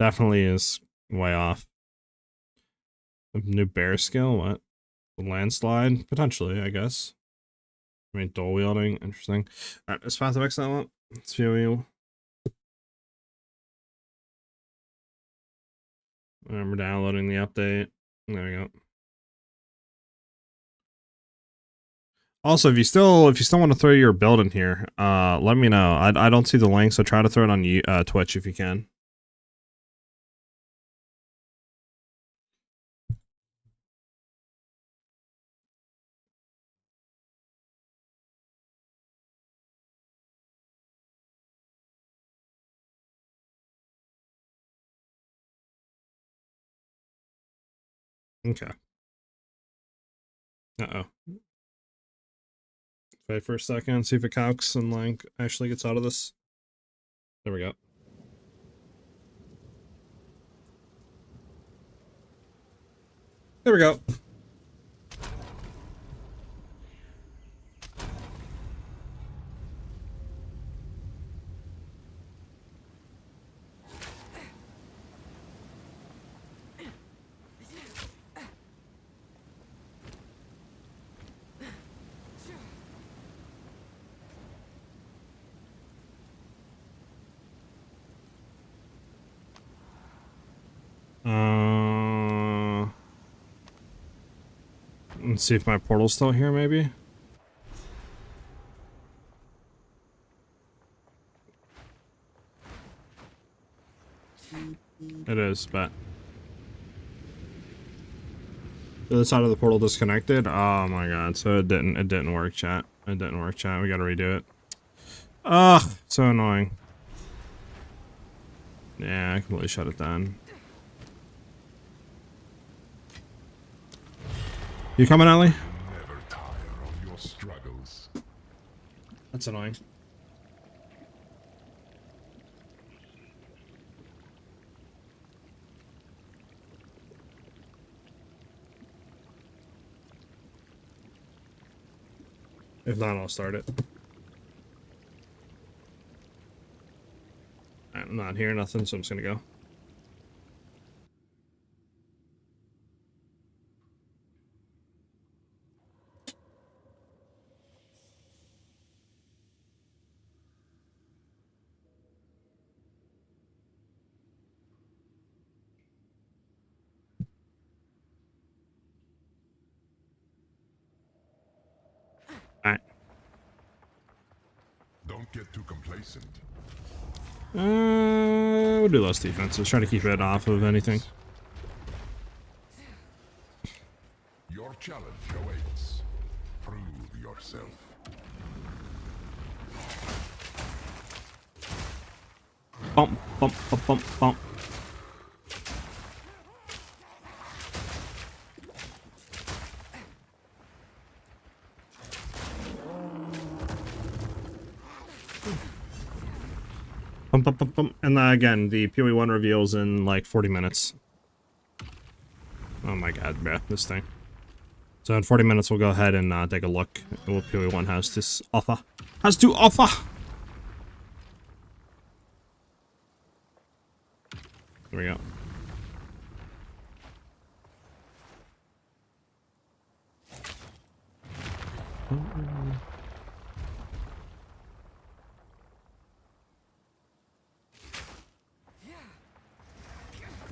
definitely is way off. A new bear skill, what? Landslide? Potentially, I guess. I mean, dual wielding, interesting. Alright, let's Path of Exile up. Let's view. We're downloading the update. There we go. Also, if you still want to throw your build in here, let me know. I don't see the link, so try to throw it on Twitch if you can. Okay. Uh-oh. Wait for a second, see if it calcs and like actually gets out of this. There we go. There we go. Let's see if my portal's still here, maybe. It is, but the other side of the portal disconnected. Oh my god! So it didn't work, chat. It didn't work, chat. We gotta redo it. Ugh, so annoying. Yeah, I completely shut it down. You coming, Ellie? Never tire of your struggles. That's annoying. If not, I'll start it. I'm not hearing nothing, so I'm just gonna go. Alright. Don't get too complacent. We'll do less defenses. Try to keep it off of anything. Your challenge awaits. Prove yourself. Bump, bump, bump, bump, bump. Bump, bump, bump, bump. And again, the POE1 reveals in like 40 minutes. Oh my god, bruh, this thing. So in 40 minutes, we'll go ahead and take a look at what PoE1 has to offer. Has to offer! There we go.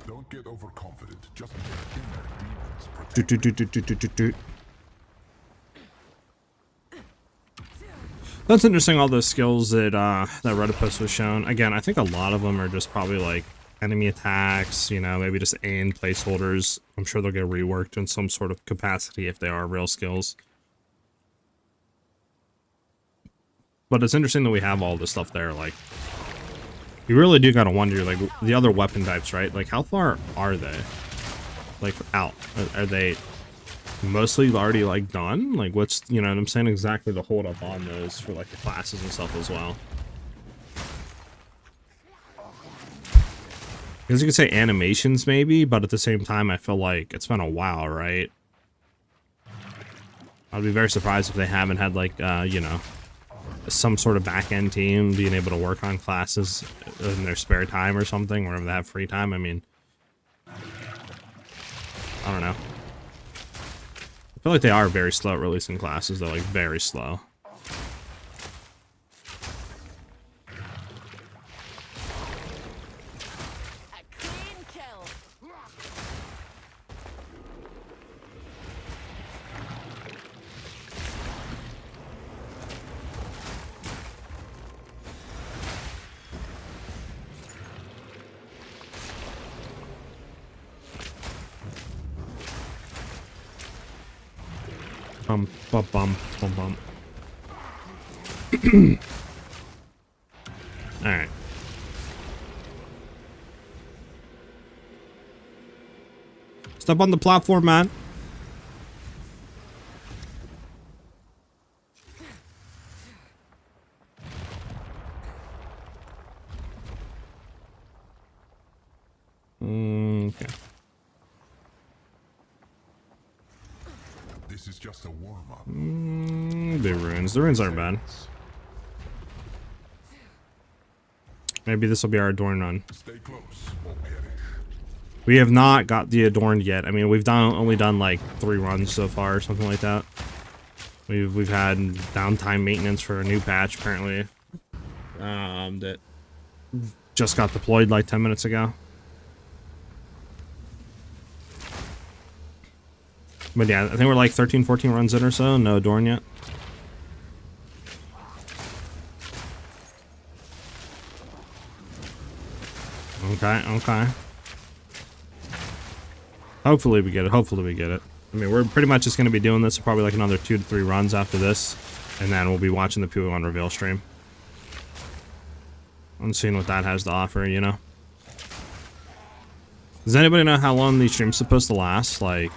Don't get overconfident. Just let inner demons protect. Doot, doot, doot, doot, doot, doot, doot, doot. That's interesting, all those skills that that Reddit post was shown. Again, I think a lot of them are just probably like enemy attacks, you know, maybe just AN placeholders. I'm sure they'll get reworked in some sort of capacity if they are real skills. But it's interesting that we have all this stuff there. Like, you really do gotta wonder, like, the other weapon types, right? Like, how far are they? Like, out? Are they mostly already, like, done? Like, what's, you know what I'm saying? Exactly the hold up on those for, like, the classes and stuff as well. Because you could say animations, maybe, but at the same time, I feel like it's been a while, right? I'd be very surprised if they haven't had, like, you know, some sort of back-end team being able to work on classes in their spare time or something, whenever they have free time. I mean, I don't know. I feel like they are very slow at releasing classes. They're, like, very slow. Bum, bum, bum, bum, bum. Alright. Step on the platform, man. Okay. This is just a warm-up. The ruins. The ruins aren't bad. Maybe this will be our Adorn run. Stay close or perish. We have not got the Adorned yet. I mean, we've only done like 3 runs so far, or something like that. We've had downtime maintenance for a new patch apparently. That just got deployed like 10 minutes ago. But yeah, I think we're like 13, 14 runs in or so. No Adorn yet. Okay, okay. Hopefully we get it. Hopefully we get it. I mean, we're pretty much just going to be doing this for probably like another 2 to 3 runs after this. And then we'll be watching the PoE1 reveal stream. And seeing what that has to offer, you know. Does anybody know how long these streams supposed to last? Like,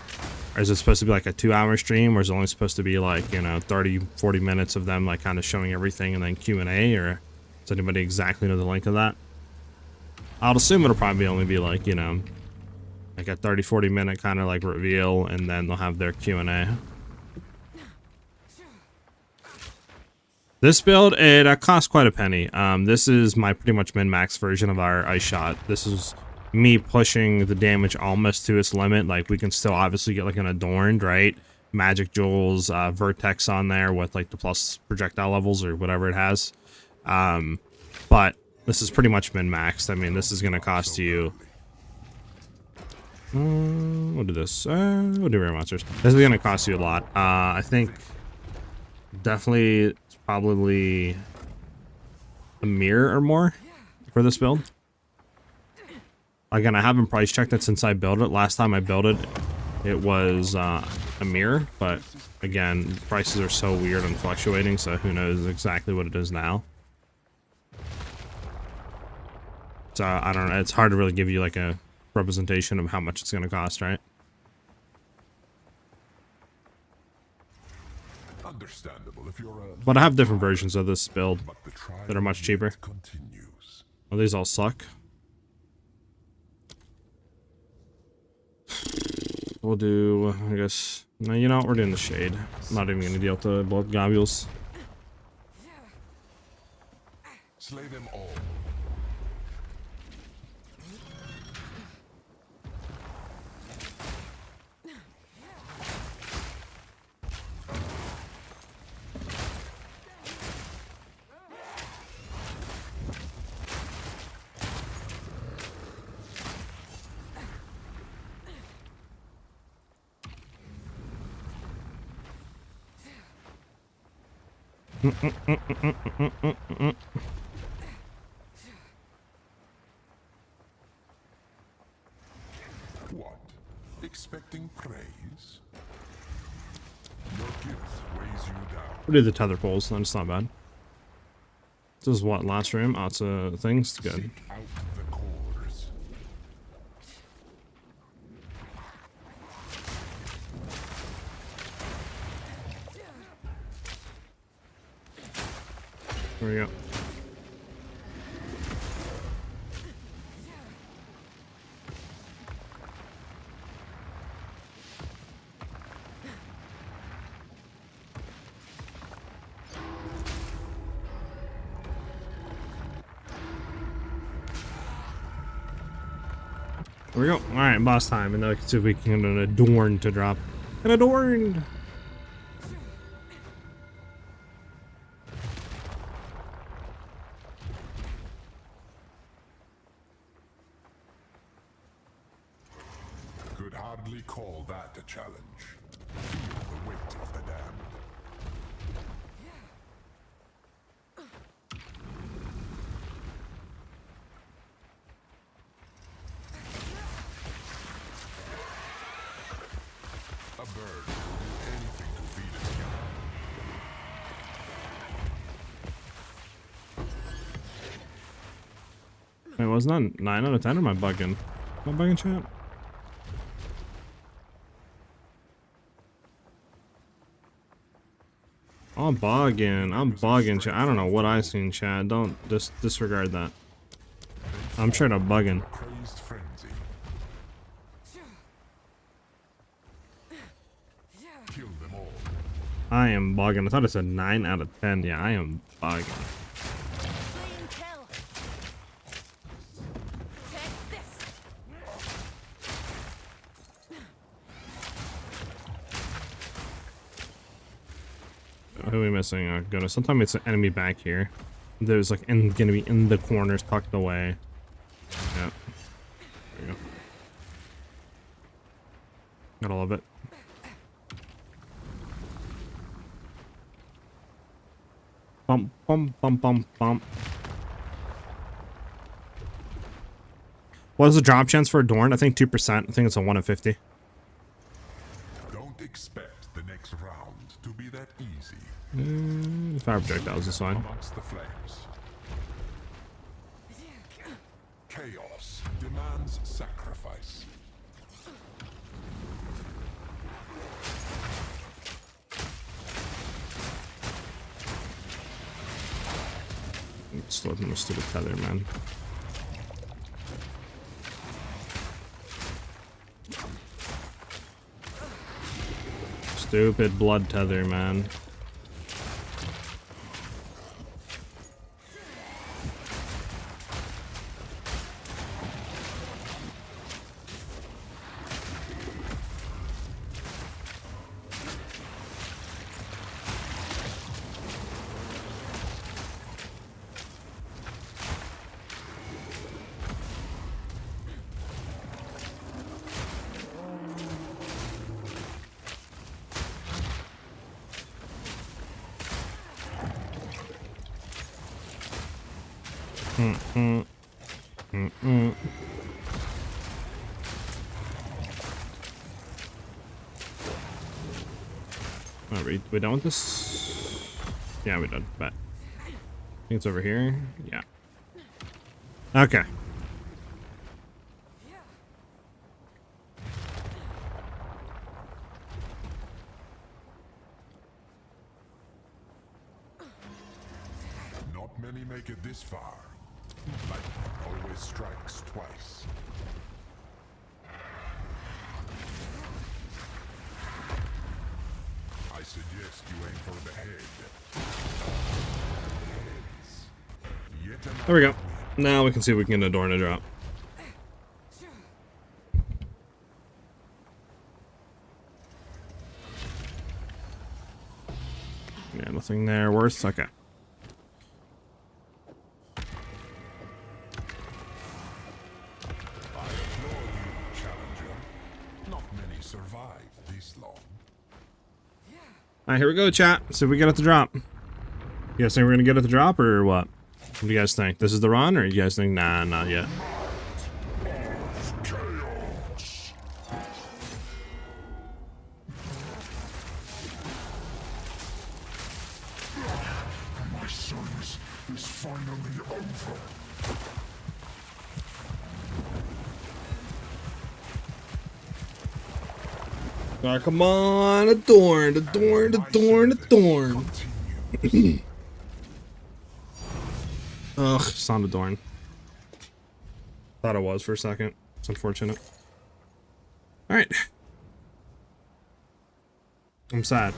or is it supposed to be like a 2-hour stream, or is it only supposed to be like, you know, 30, 40 minutes of them like kind of showing everything and then Q&A, or does anybody exactly know the length of that? I'll assume it'll probably only be like, you know, like a 30, 40 minute kind of like reveal, and then they'll have their Q&A. This build, it costs quite a penny. This is my pretty much min-max version of our ice shot. This is me pushing the damage almost to its limit. Like, we can still obviously get like an Adorned, right? Magic jewels, vertex on there with like the plus projectile levels or whatever it has. But this is pretty much min-maxed. I mean, this is gonna cost you. We'll do this. We'll do rare monsters. This is gonna cost you a lot. I think definitely it's probably a mirror or more for this build. Again, I haven't price checked it since I built it. Last time I built it, it was a mirror, but again, prices are so weird and fluctuating, so who knows exactly what it is now. So I don't know, it's hard to really give you like a representation of how much it's going to cost, right? Understandable if you're a... But I have different versions of this build that are much cheaper. Continues. Well, these all suck. We'll do, I guess. No, you know what? We're doing the shade. I'm not even gonna deal with the blood globules. Slay them all. What? Expecting praise? Your gift weighs you down. We'll do the tether poles, that's not bad. This is what, last room? Oh, it's a thing? It's good. Seek out the cores. There we go. There we go. Alright, boss time. And now we can see if we can get an adorn to drop. An adorned! Could hardly call that a challenge. Feel the weight of the damned. A bird will do anything to feed its young. Wait, wasn't that 9 out of 10 or am I bugging? Am I bugging, chat? I'm bugging, chat. I don't know what I seen, chat. Don't disregard that. I'm straight up bugging. Crazed frenzy. Kill them all. I am bugging. I thought it said 9 out of 10. Yeah, I am bugging. Clean kill. Take this. Who are we missing? Oh goodness. Sometimes it's an enemy back here. There's like gonna be in the corners, tucked away. Yeah. There we go. Gotta love it. Bump, bump, bump, bump, bump. What is the drop chance for Adorn? I think 2%. I think it's a 1 in 50. Don't expect the next round to be that easy. Fire projectiles is fine. Amongst the flames. Chaos demands sacrifice. Slow from the stupid tether, man. Stupid blood tether, man. Alright, we done with this? Yeah, we done. Bet. I think it's over here. Yeah. Okay. Not many make it this far. Lightning always strikes twice. There we go. Now we can see if we can get a door and a drop. Yeah, nothing there worth. Okay. I applaud you, challenger. Not many survive this long. Alright, here we go, chat. See if we get at the drop. You guys think we're gonna get at the drop or what? What do you guys think? This is the run, or you guys think, nah, not yet? My service is finally over. Oh, come on, a thorn, a thorn, a thorn, a thorn. Ugh, it's not a thorn. Thought it was for a second. It's unfortunate. Alright. I'm sad.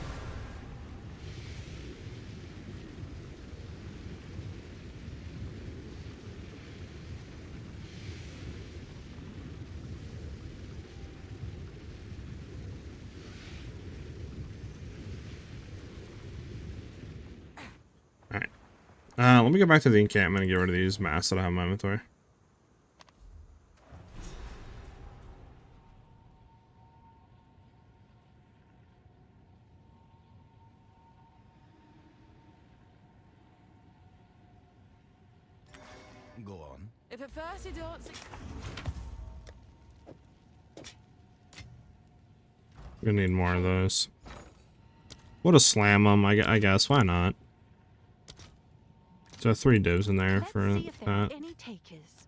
Alright. Let me go back to the encampment and get rid of these masks that I have in my inventory. Go on. If at first you don't see We're gonna need more of those. What a slam them, I guess. Why not? So 3 divs in there let's for see if there are that. any takers.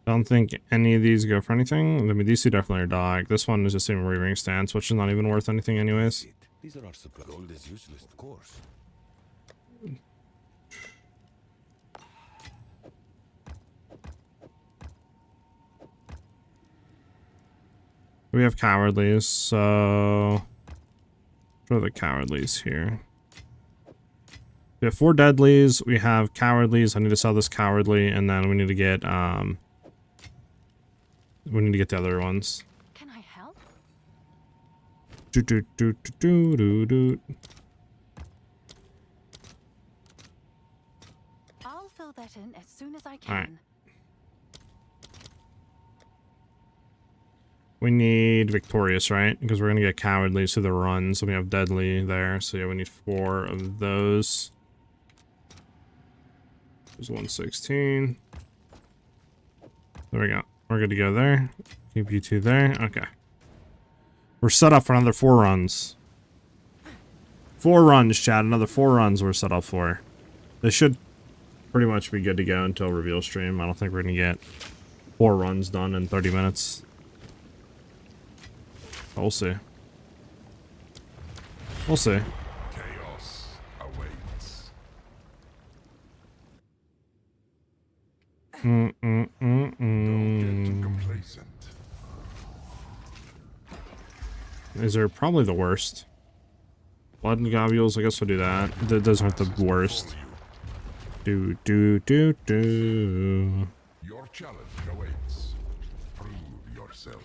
Don't think any of these go for anything. I mean, these two definitely are dog. This one is just even rearing stance, which is not even worth anything anyways. These are our supply. Gold is useless, of course. We have cowardlies, so what are the cowardlies here? We have 4 deadlies, we have cowardlies. I need to sell this cowardly, and then we need to get the other ones. Can I help? Do do do do do do. I'll fill that in as soon as I can. Alright. We need victorious, right? Because we're gonna get cowardly to the run, so we have deadly there. So yeah, we need 4 of those. There's 116. There we go. We're good to go there. Keep you 2 there. Okay. We're set up for another 4 runs. 4 runs, Chad. Another 4 runs we're set up for. This should pretty much be good to go until reveal stream. I don't think we're gonna get 4 runs done in 30 minutes. We'll see. We'll see. Chaos awaits. Don't get too complacent. Is there probably the worst? Blood and globules, I guess we'll do that. Those aren't the worst. Do. Your challenge awaits. Prove yourself.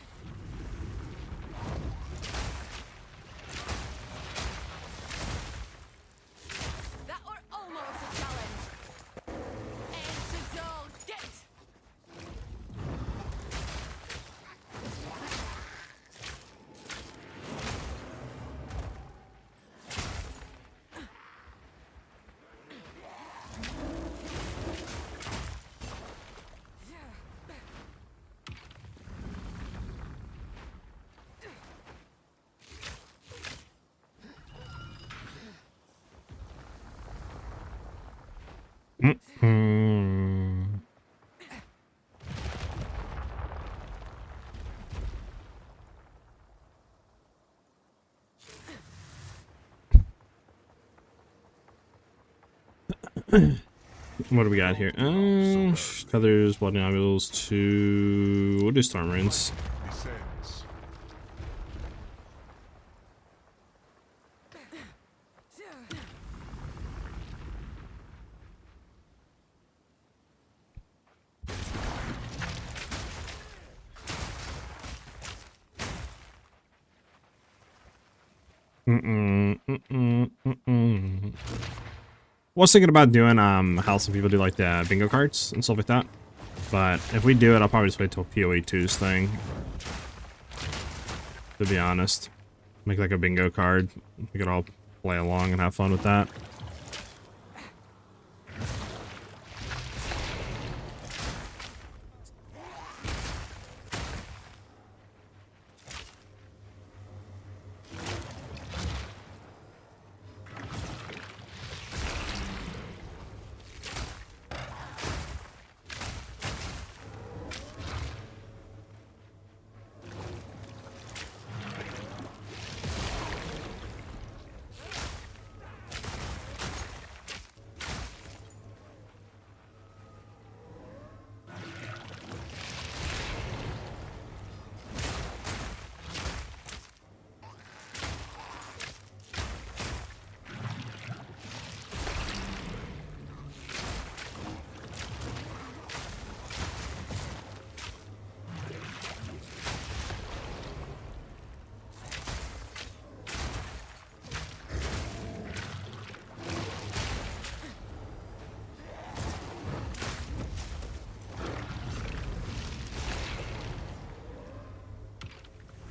That were almost a challenge. Exile, get! What do we got here? Feathers, blood nodules, 2. What is storm runes? Descends. Was thinking about doing how some people do like the bingo cards and stuff like that, but if we do it, I'll probably just wait till PoE2's thing. To be honest, make like a bingo card. We could all play along and have fun with that.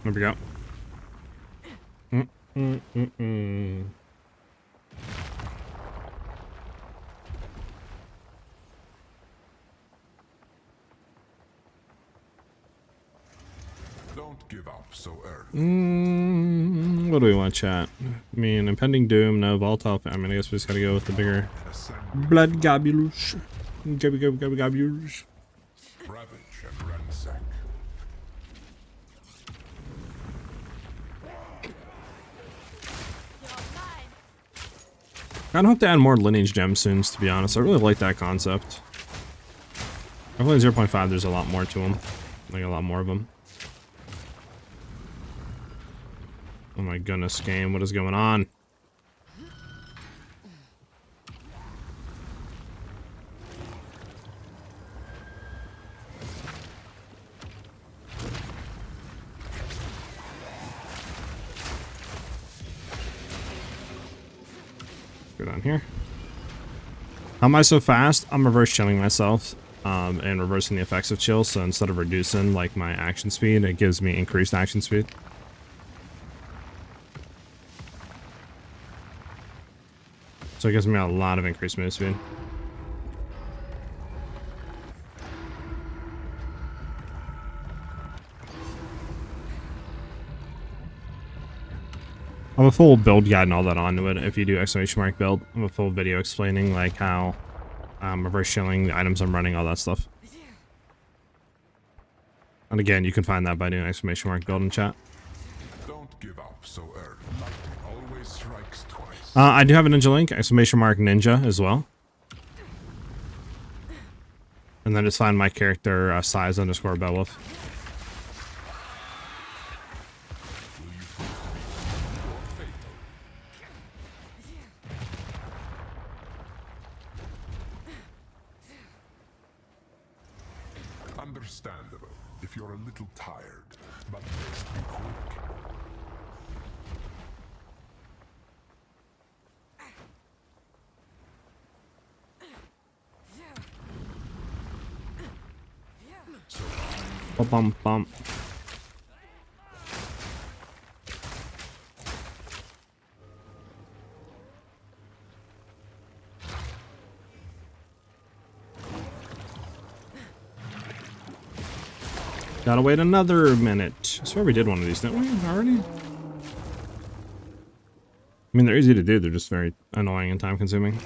There we go. Don't give up so early. What do we want, chat? I mean, impending doom, no volatile. I mean, I guess we just gotta go with the bigger Ascend. blood globules. Globules. Ravage and ransack. You're mine. I hope to add more lineage gems soon, to be honest. I really like that concept. I feel like 0.5, there's a lot more to them. Like, a lot more of them. Oh my goodness, game, what is going on? Go down here. How am I so fast? I'm reverse chilling myself and reversing the effects of chill, so instead of reducing like my action speed, it gives me increased action speed. So it gives me a lot of increased move speed. I have a full build guide and all that onto it. If you do exclamation mark build, I have a full video explaining like how reverse shilling, the items I'm running, all that stuff. And again, you can find that by doing exclamation mark build in chat. Don't give up so early. Lightning always strikes twice. I do have a ninja link, exclamation mark ninja as well. And then just find my character, SiahZ _ Beowulf. Understandable if you're a little tired, but best be quick. Bum bum bum. Gotta wait another minute. I swear we did one of these, didn't we, already? I mean, they're easy to do, they're just very annoying and time consuming.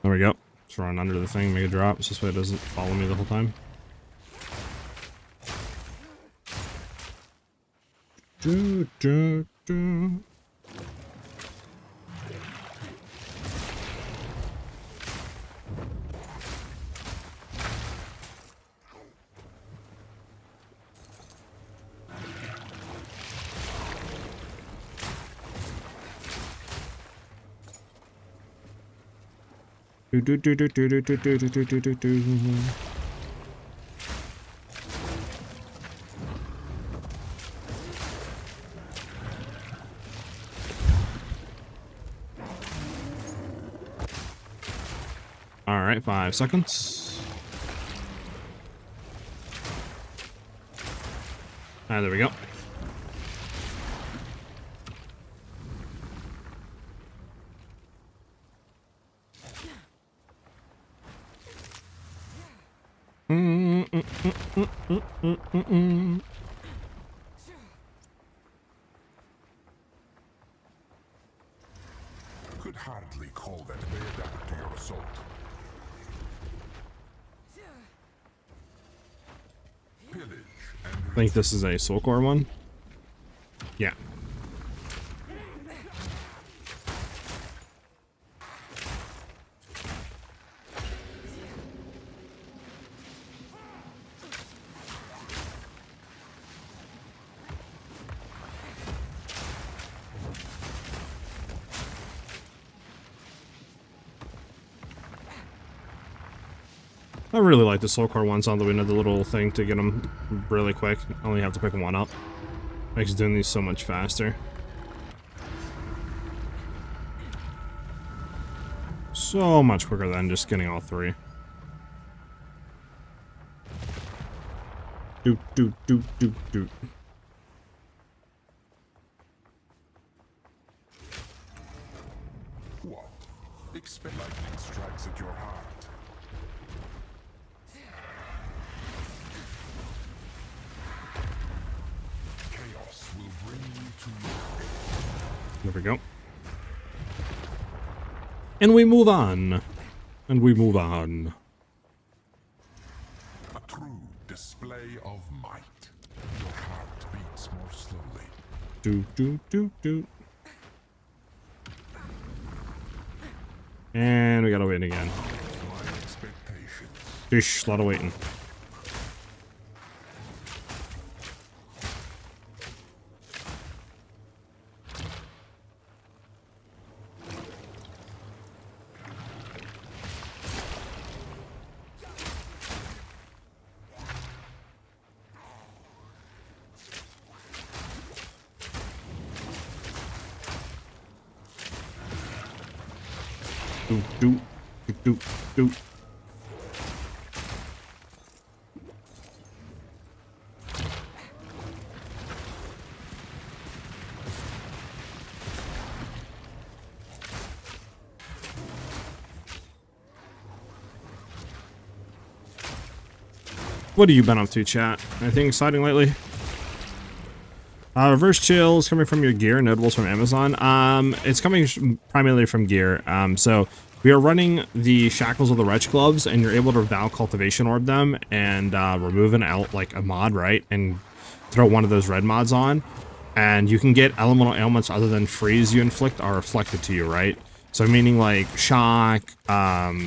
There we go. Just run under the thing, make a drop, so this way it doesn't follow me the whole time. Do, do, do. Do, do, do, do, do, do, do, do, do, do, do. All right, 5 seconds. Ah, there we go. Could hardly call that bayonet to your assault. Pillage and I think this is a soul core one. Yeah. I really like the soul core ones on the window, the little thing to get them really quick. I only have to pick one up. Makes doing these so much faster. So much quicker than just getting all 3. Doot, doot, doot, doot, doot. what? Expect lightning strikes at your heart. Chaos will bring you to your There we go. And we move on. And we move on. a true display of might. Your heart beats more slowly. Doot, doot, doot, doot. And we gotta wait again. My expectations. Sheesh, a lot of waiting. Doot, doot, doot, doot, doot. What have you been up to, chat? Anything exciting lately? Reverse chill is coming from your gear, notables from Amazon. It's coming primarily from gear. So we are running the Shackles of the Wretch gloves, and you're able to Vow Cultivation Orb them and remove an like a mod, right? And throw one of those red mods on, and you can get elemental ailments other than freeze you inflict are reflected to you, right? So meaning like shock,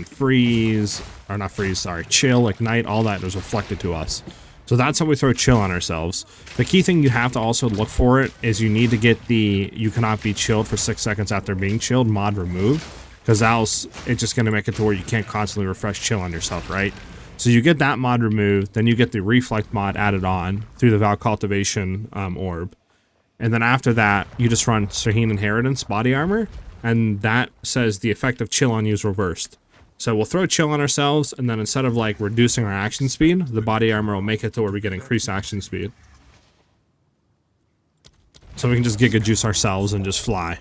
freeze, or not freeze, sorry, chill, ignite, all that is reflected to us. So that's how we throw chill on ourselves. The key thing you have to also look for it is you need to get the you cannot be chilled for 6 seconds after being chilled mod removed, because else it's just going to make it to where you can't constantly refresh chill on yourself, right? So you get that mod removed, then you get the reflect mod added on through the Vow Cultivation orb. And then after that, you just run Serene Inheritance body armor, and that says the effect of chill on you is reversed. So we'll throw chill on ourselves, and then instead of like reducing our action speed, the body armor will make it to where we get increased action speed. So we can just Giga Juice ourselves and just fly.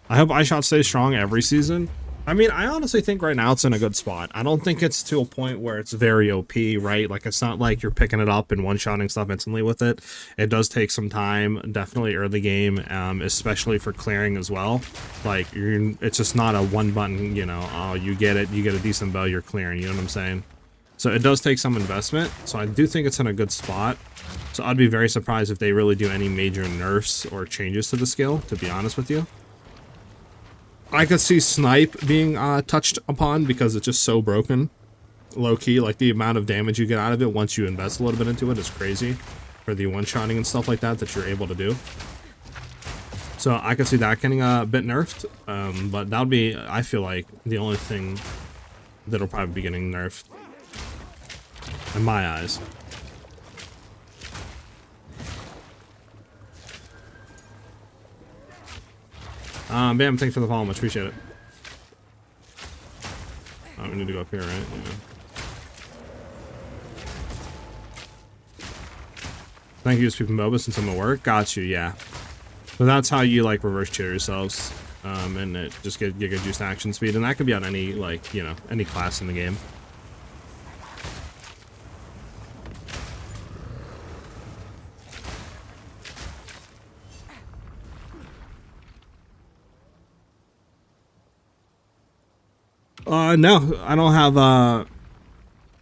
I hope iShot stays strong every season. I mean, I honestly think right now it's in a good spot. I don't think it's to a point where it's very OP, right? Like, it's not like you're picking it up and one-shotting stuff instantly with it. It does take some time, definitely early game, especially for clearing as well. Like, it's just not a one-button, you know, oh, you get it, you get a decent bow, you're clearing, you know what I'm saying? So it does take some investment, so I do think it's in a good spot. So I'd be very surprised if they really do any major nerfs or changes to the skill, to be honest with you. I could see Snipe being touched upon because it's just so broken. Low-key, like the amount of damage you get out of it once you invest a little bit into it is crazy. For the one-shotting and stuff like that you're able to do. So I could see that getting a bit nerfed. But that would be, I feel like, the only thing that'll probably be getting nerfed. In my eyes. Bam, thanks for the follow, much appreciate it. Oh, we need to go up here, right? Yeah. Thank you, Speaking Boba, since I'm at work. Got you, yeah. So that's how you, like, reverse cheer yourselves. And it just get good juiced action speed. And that could be on any, like, you know, any class in the game. No, I don't have, I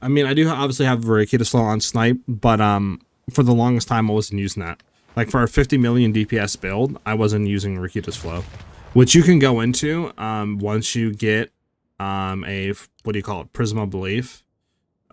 mean, I do obviously have Rakita slow on Snipe, but, for the longest time, I wasn't using that. Like, for a 50 million DPS build, I wasn't using Rakita's flow, which you can go into, once you get, a, what do you call it, Prism of Belief,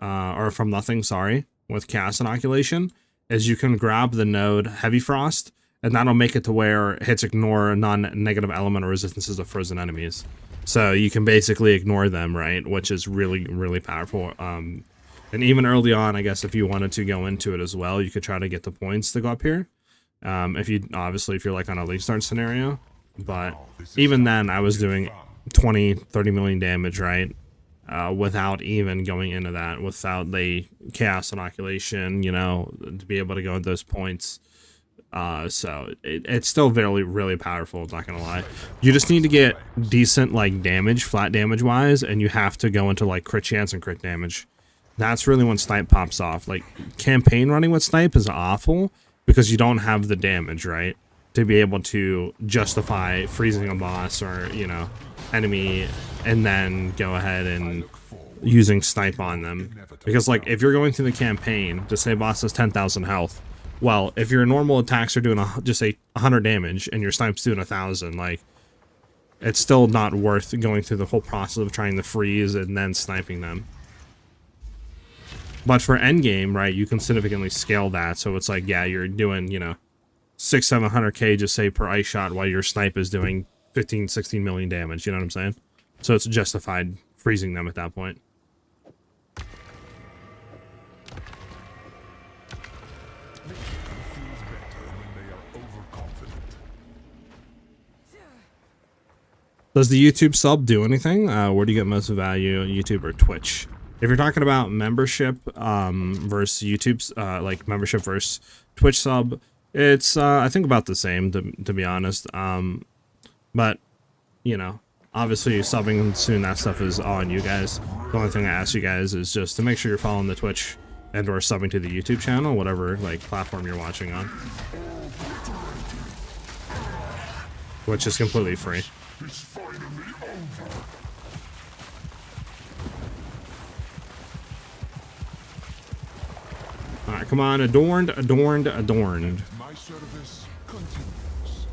or From Nothing, sorry, with Cast Inoculation, is you can grab the node Heavy Frost, and that'll make it to where hits ignore non-negative element or resistances of frozen enemies. So you can basically ignore them, right? Which is really, really powerful. And even early on, I guess if you wanted to go into it as well, you could try to get the points to go up here. If you're like on a league start scenario. But even then, I was doing 20, 30 million damage, right? Without even going into that, without the chaos inoculation, you know, to be able to go at those points. So it's still really powerful, I'm not gonna lie. You just need to get decent, like, damage, flat damage wise, and you have to go into, like, crit chance and crit damage. That's really when Snipe pops off. Like, campaign running with Snipe is awful because you don't have the damage, right? To be able to justify freezing a boss or, you know, enemy, and then go ahead and using Snipe on them. Because, like, if you're going through the campaign to say boss has 10,000 health, well, if your normal attacks are doing just say 100 damage and your Snipe's doing 1,000, like, it's still not worth going through the whole process of trying to freeze and then sniping them. But for endgame, right, you can significantly scale that, so it's like, yeah, you're doing, you know, 600-700k just say per ice shot while your Snipe is doing 15-16 million damage, you know what I'm saying? So it's justified freezing them at that point. Does the YouTube sub do anything? Where do you get most value, YouTube or Twitch? If you're talking about membership versus YouTube's, like membership versus Twitch sub, it's I think about the same, to be honest. But you know, obviously subbing soon, that stuff is all on you guys. The only thing I ask you guys is just to make sure you're following the Twitch and or subbing to the YouTube channel, whatever like platform you're watching on, which is completely free. Alright, come on, adorned. My service continues.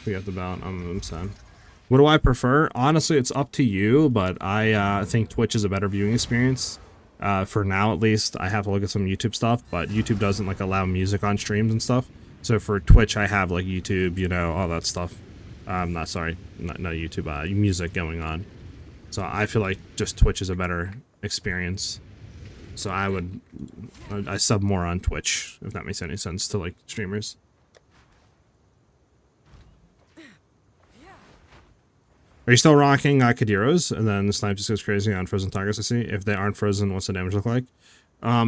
We got the bout. I'm sad. What do I prefer? Honestly, it's up to you, but I think Twitch is a better viewing experience. For now, at least. I have to look at some YouTube stuff, but YouTube doesn't like allow music on streams and stuff. So for Twitch, I have like YouTube, you know, all that stuff. Not YouTube, music going on. So I feel like just Twitch is a better experience. So I sub more on Twitch, if that makes any sense to like streamers. Are you still rocking Kadiros? And then the snipe just goes crazy on frozen targets, I see. If they aren't frozen, what's the damage look like?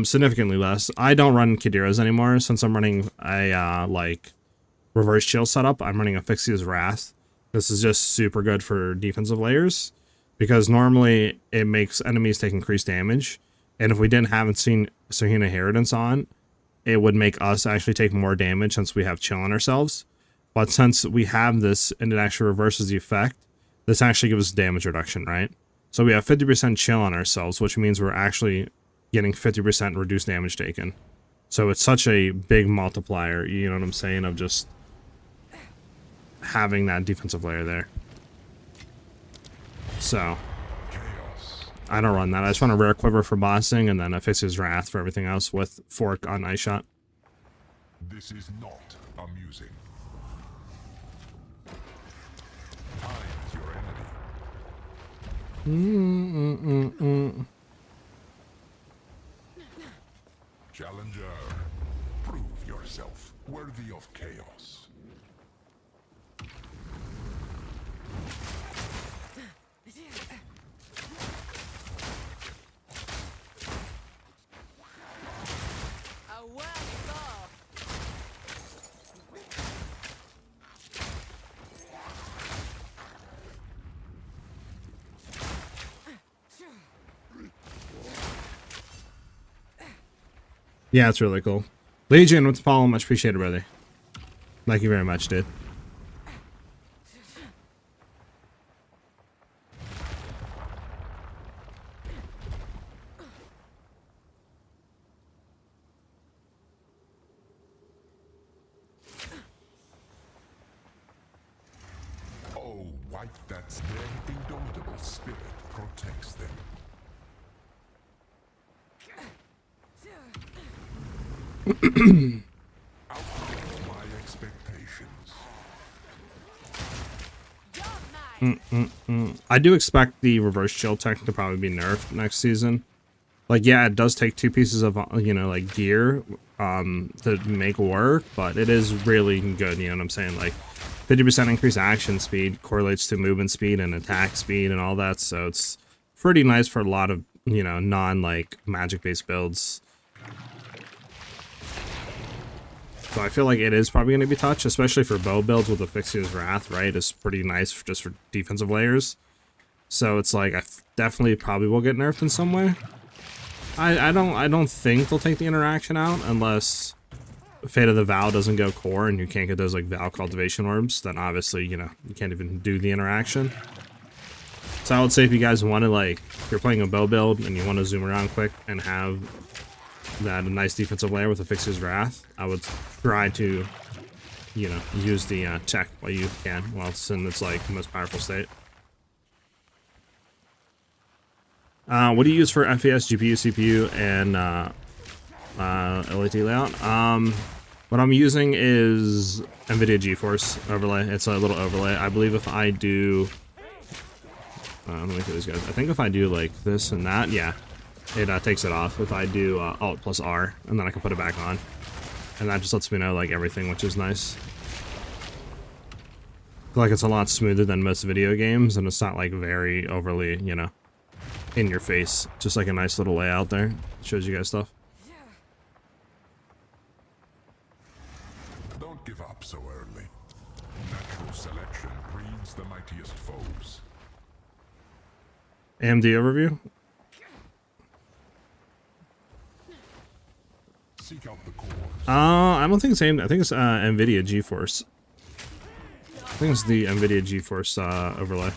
Significantly less. I don't run Kadiros anymore since I'm running a like reverse chill setup. I'm running a Fixia's Wrath. This is just super good for defensive layers, because normally it makes enemies take increased damage, and if we haven't seen Serene Inheritance on, it would make us actually take more damage since we have chill on ourselves. But since we have this and it actually reverses the effect, this actually gives us damage reduction, right? So we have 50% chill on ourselves, which means we're actually getting 50% reduced damage taken. So it's such a big multiplier, you know what I'm saying, of just having that defensive layer there. So I don't run that. I just want a rare quiver for bossing and then a Fix's Wrath for everything else with fork on Ice Shot. This is not amusing. I am your enemy. Challenger, prove yourself worthy of chaos. Yeah, it's really cool. Legion with the follow, much appreciated, brother. Thank you very much, dude. Oh, wipe that their indomitable spirit protects them. Outlive my expectations. I do expect the reverse chill tech to probably be nerfed next season. Like, yeah, it does take 2 pieces of, you know, like gear to make work, but it is really good, you know what I'm saying? Like, 50% increased action speed correlates to movement speed and attack speed and all that, so it's pretty nice for a lot of, you know, non-like magic-based builds. So I feel like it is probably going to be touched, especially for bow builds with the Fixier's Wrath, right? It's pretty nice just for defensive layers. So it's like, I definitely probably will get nerfed in some way. I don't think they'll take the interaction out unless Fate of the Vow doesn't go core and you can't get those like Vow Cultivation Orbs. Then obviously, you know, you can't even do the interaction. So I would say if you guys want to, like, if you're playing a bow build and you want to zoom around quick and have that a nice defensive layer with a Fixer's Wrath, I would try to, you know, use the tech while you can, while it's in its like most powerful state. What do you use for FPS, GPU, CPU, and LAT layout? What I'm using is NVIDIA GeForce overlay. It's a little overlay. I believe if I do, let me look at these guys. I think if I do like this and that, yeah, it takes it off. If I do Alt plus R, and then I can put it back on. And that just lets me know like everything, which is nice. I feel like it's a lot smoother than most video games, and it's not like very overly, you know, in your face. Just like a nice little layout there. Shows you guys stuff. Don't give up so early. Natural selection breeds the mightiest foes. AMD overview. Seek out the cores. I don't think it's AMD. I think it's NVIDIA GeForce. I think it's the NVIDIA GeForce overlay.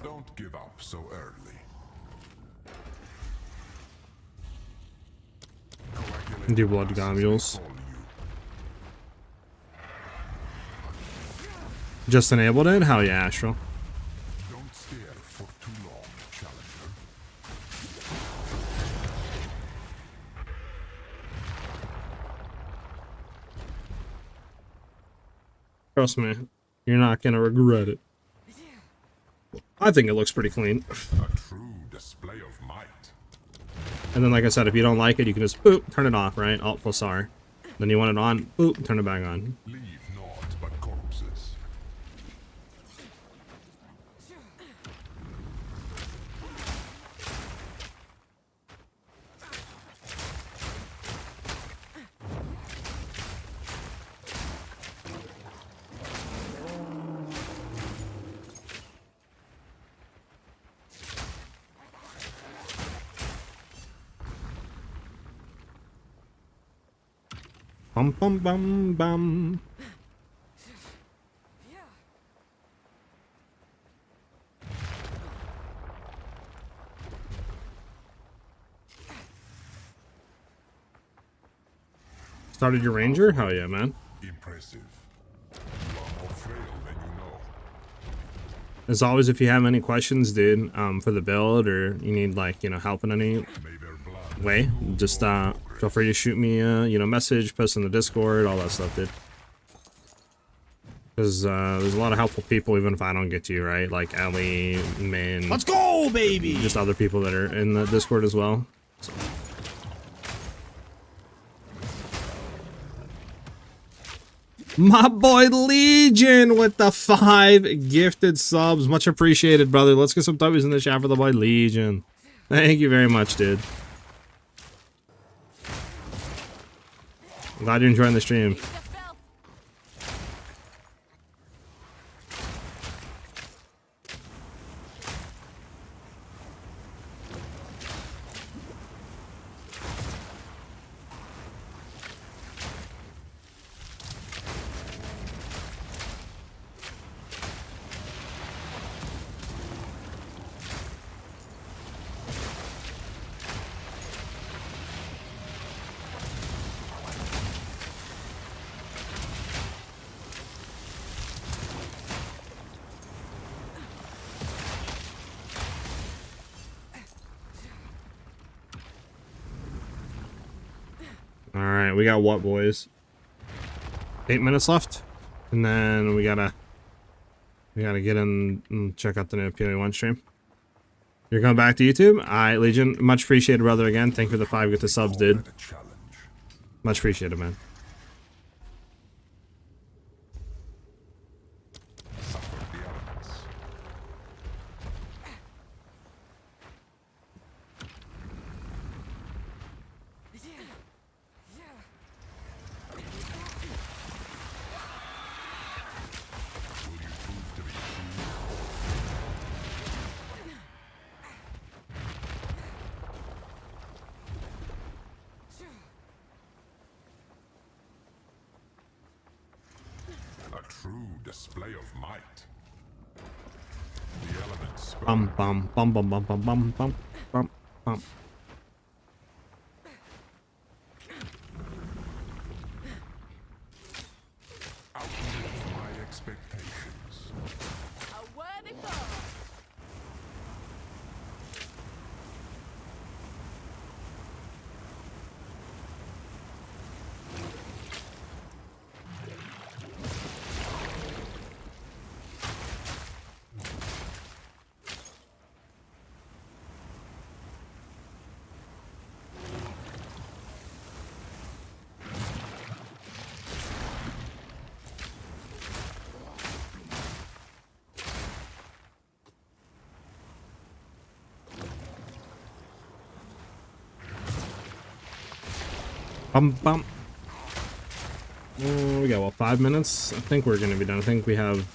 Don't give up so early. Do blood globules. Just enabled it? Hell yeah, Astral. Don't stare for too long, challenger. Trust me, you're not gonna regret it. I think it looks pretty clean. A true display of might. And then, like I said, if you don't like it, you can just boop, turn it off, right? Alt plus R. Then you want it on, boop, turn it back on. Leave naught but corpses. Bum bum bum bum. Started your ranger? Hell yeah, man. Impressive. You are more frail than you know. As always, if you have any questions, dude, for the build, or you need, like, you know, help in any May their blood way, just feel free to shoot me a, you know, message, post in the Discord, all that stuff, dude. Because there's a lot of helpful people, even if I don't get to you, right? Like Ellie, Min, Let's go, baby! just other people that are in the Discord as well. So. My boy Legion with the 5 gifted subs. Much appreciated, brother. Let's get some W's in the chat for the boy Legion. Thank you very much, dude. Glad you're enjoying the stream. Alright, we got what, boys? 8 minutes left? And then we gotta get in and check out the new POE1 stream. You're coming back to YouTube? Alright, Legion. Much appreciated, brother, again. Thank you for the 5 get the subs, dude. a challenge. Much appreciated, man. Suffer the elements. Will you prove to be true? A true display of might. The elements Bum bum bum bum bum bum bum bum bum bum. outlive my expectations. A worthy foe. Bum bum. We got, what, 5 minutes? I think we're gonna be done. I think we have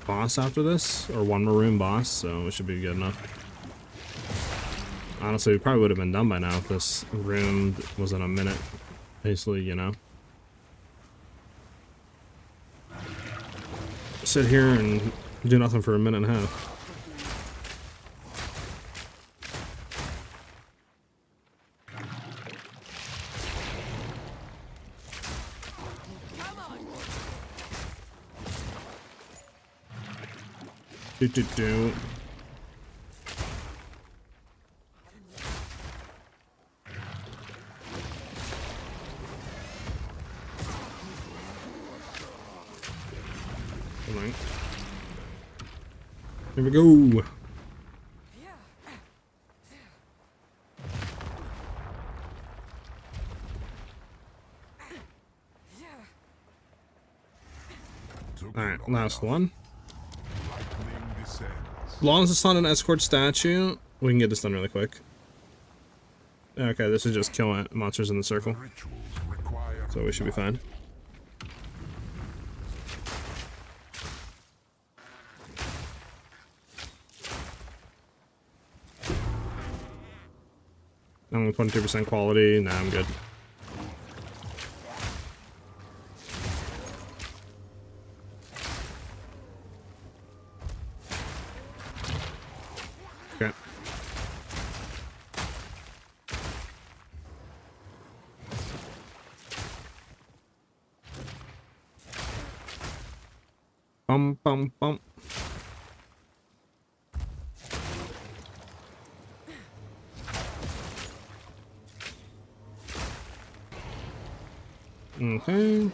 boss after this, or one more room boss, so it should be good enough. Honestly, we probably would have been done by now if this room wasn't a minute. Basically, you know. Sit here and do nothing for a minute and a half. Come on. Do, do, do. Come on. Here we go. Alright, last one. Lightning descends. As long as it's not an escort statue, we can get this done really quick. Okay, this is just killing monsters in the circle, Rituals require so we should be fine. Only 22% quality. Nah, I'm good. Okay. Bum bum bum. Okay.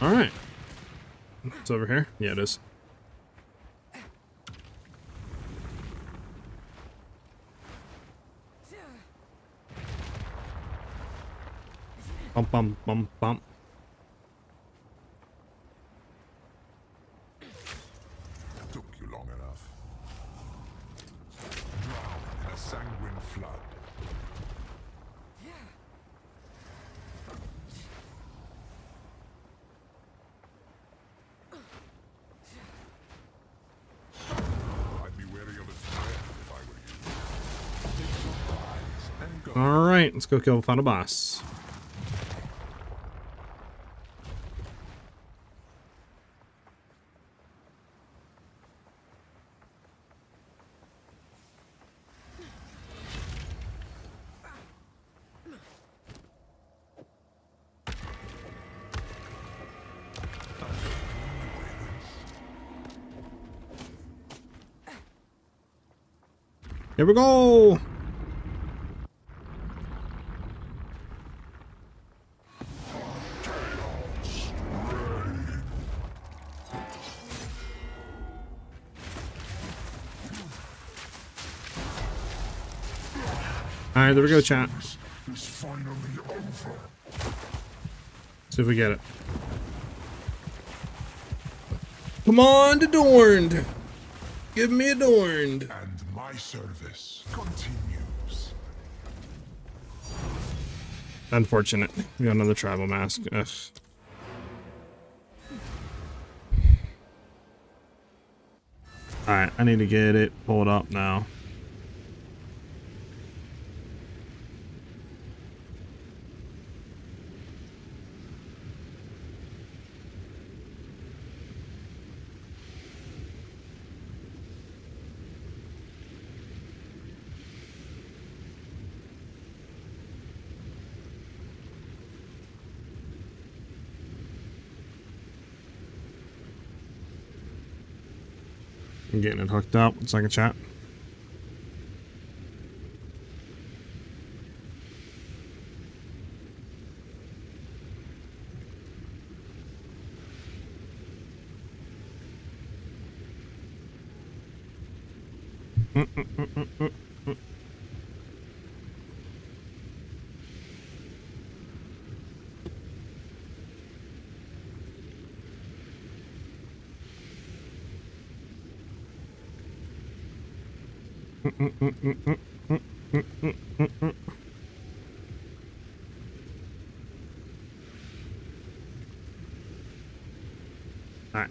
All right. It's over here. Yeah, it is. Bum bum bum bum. Took you long enough. Drown in a sanguine flood. I'd be wary of its breath if I were you. Take your prize and go. All right, let's go kill the final boss. Here we go. All right, there we go, chat. Is finally over. See if we get it. Come on, Adorned. Give me Adorned. And my service continues. Unfortunate. We got another tribal mask. Ugh. Alright, I need to get it pulled up now. I'm getting it hooked up. One second, chat. Alright.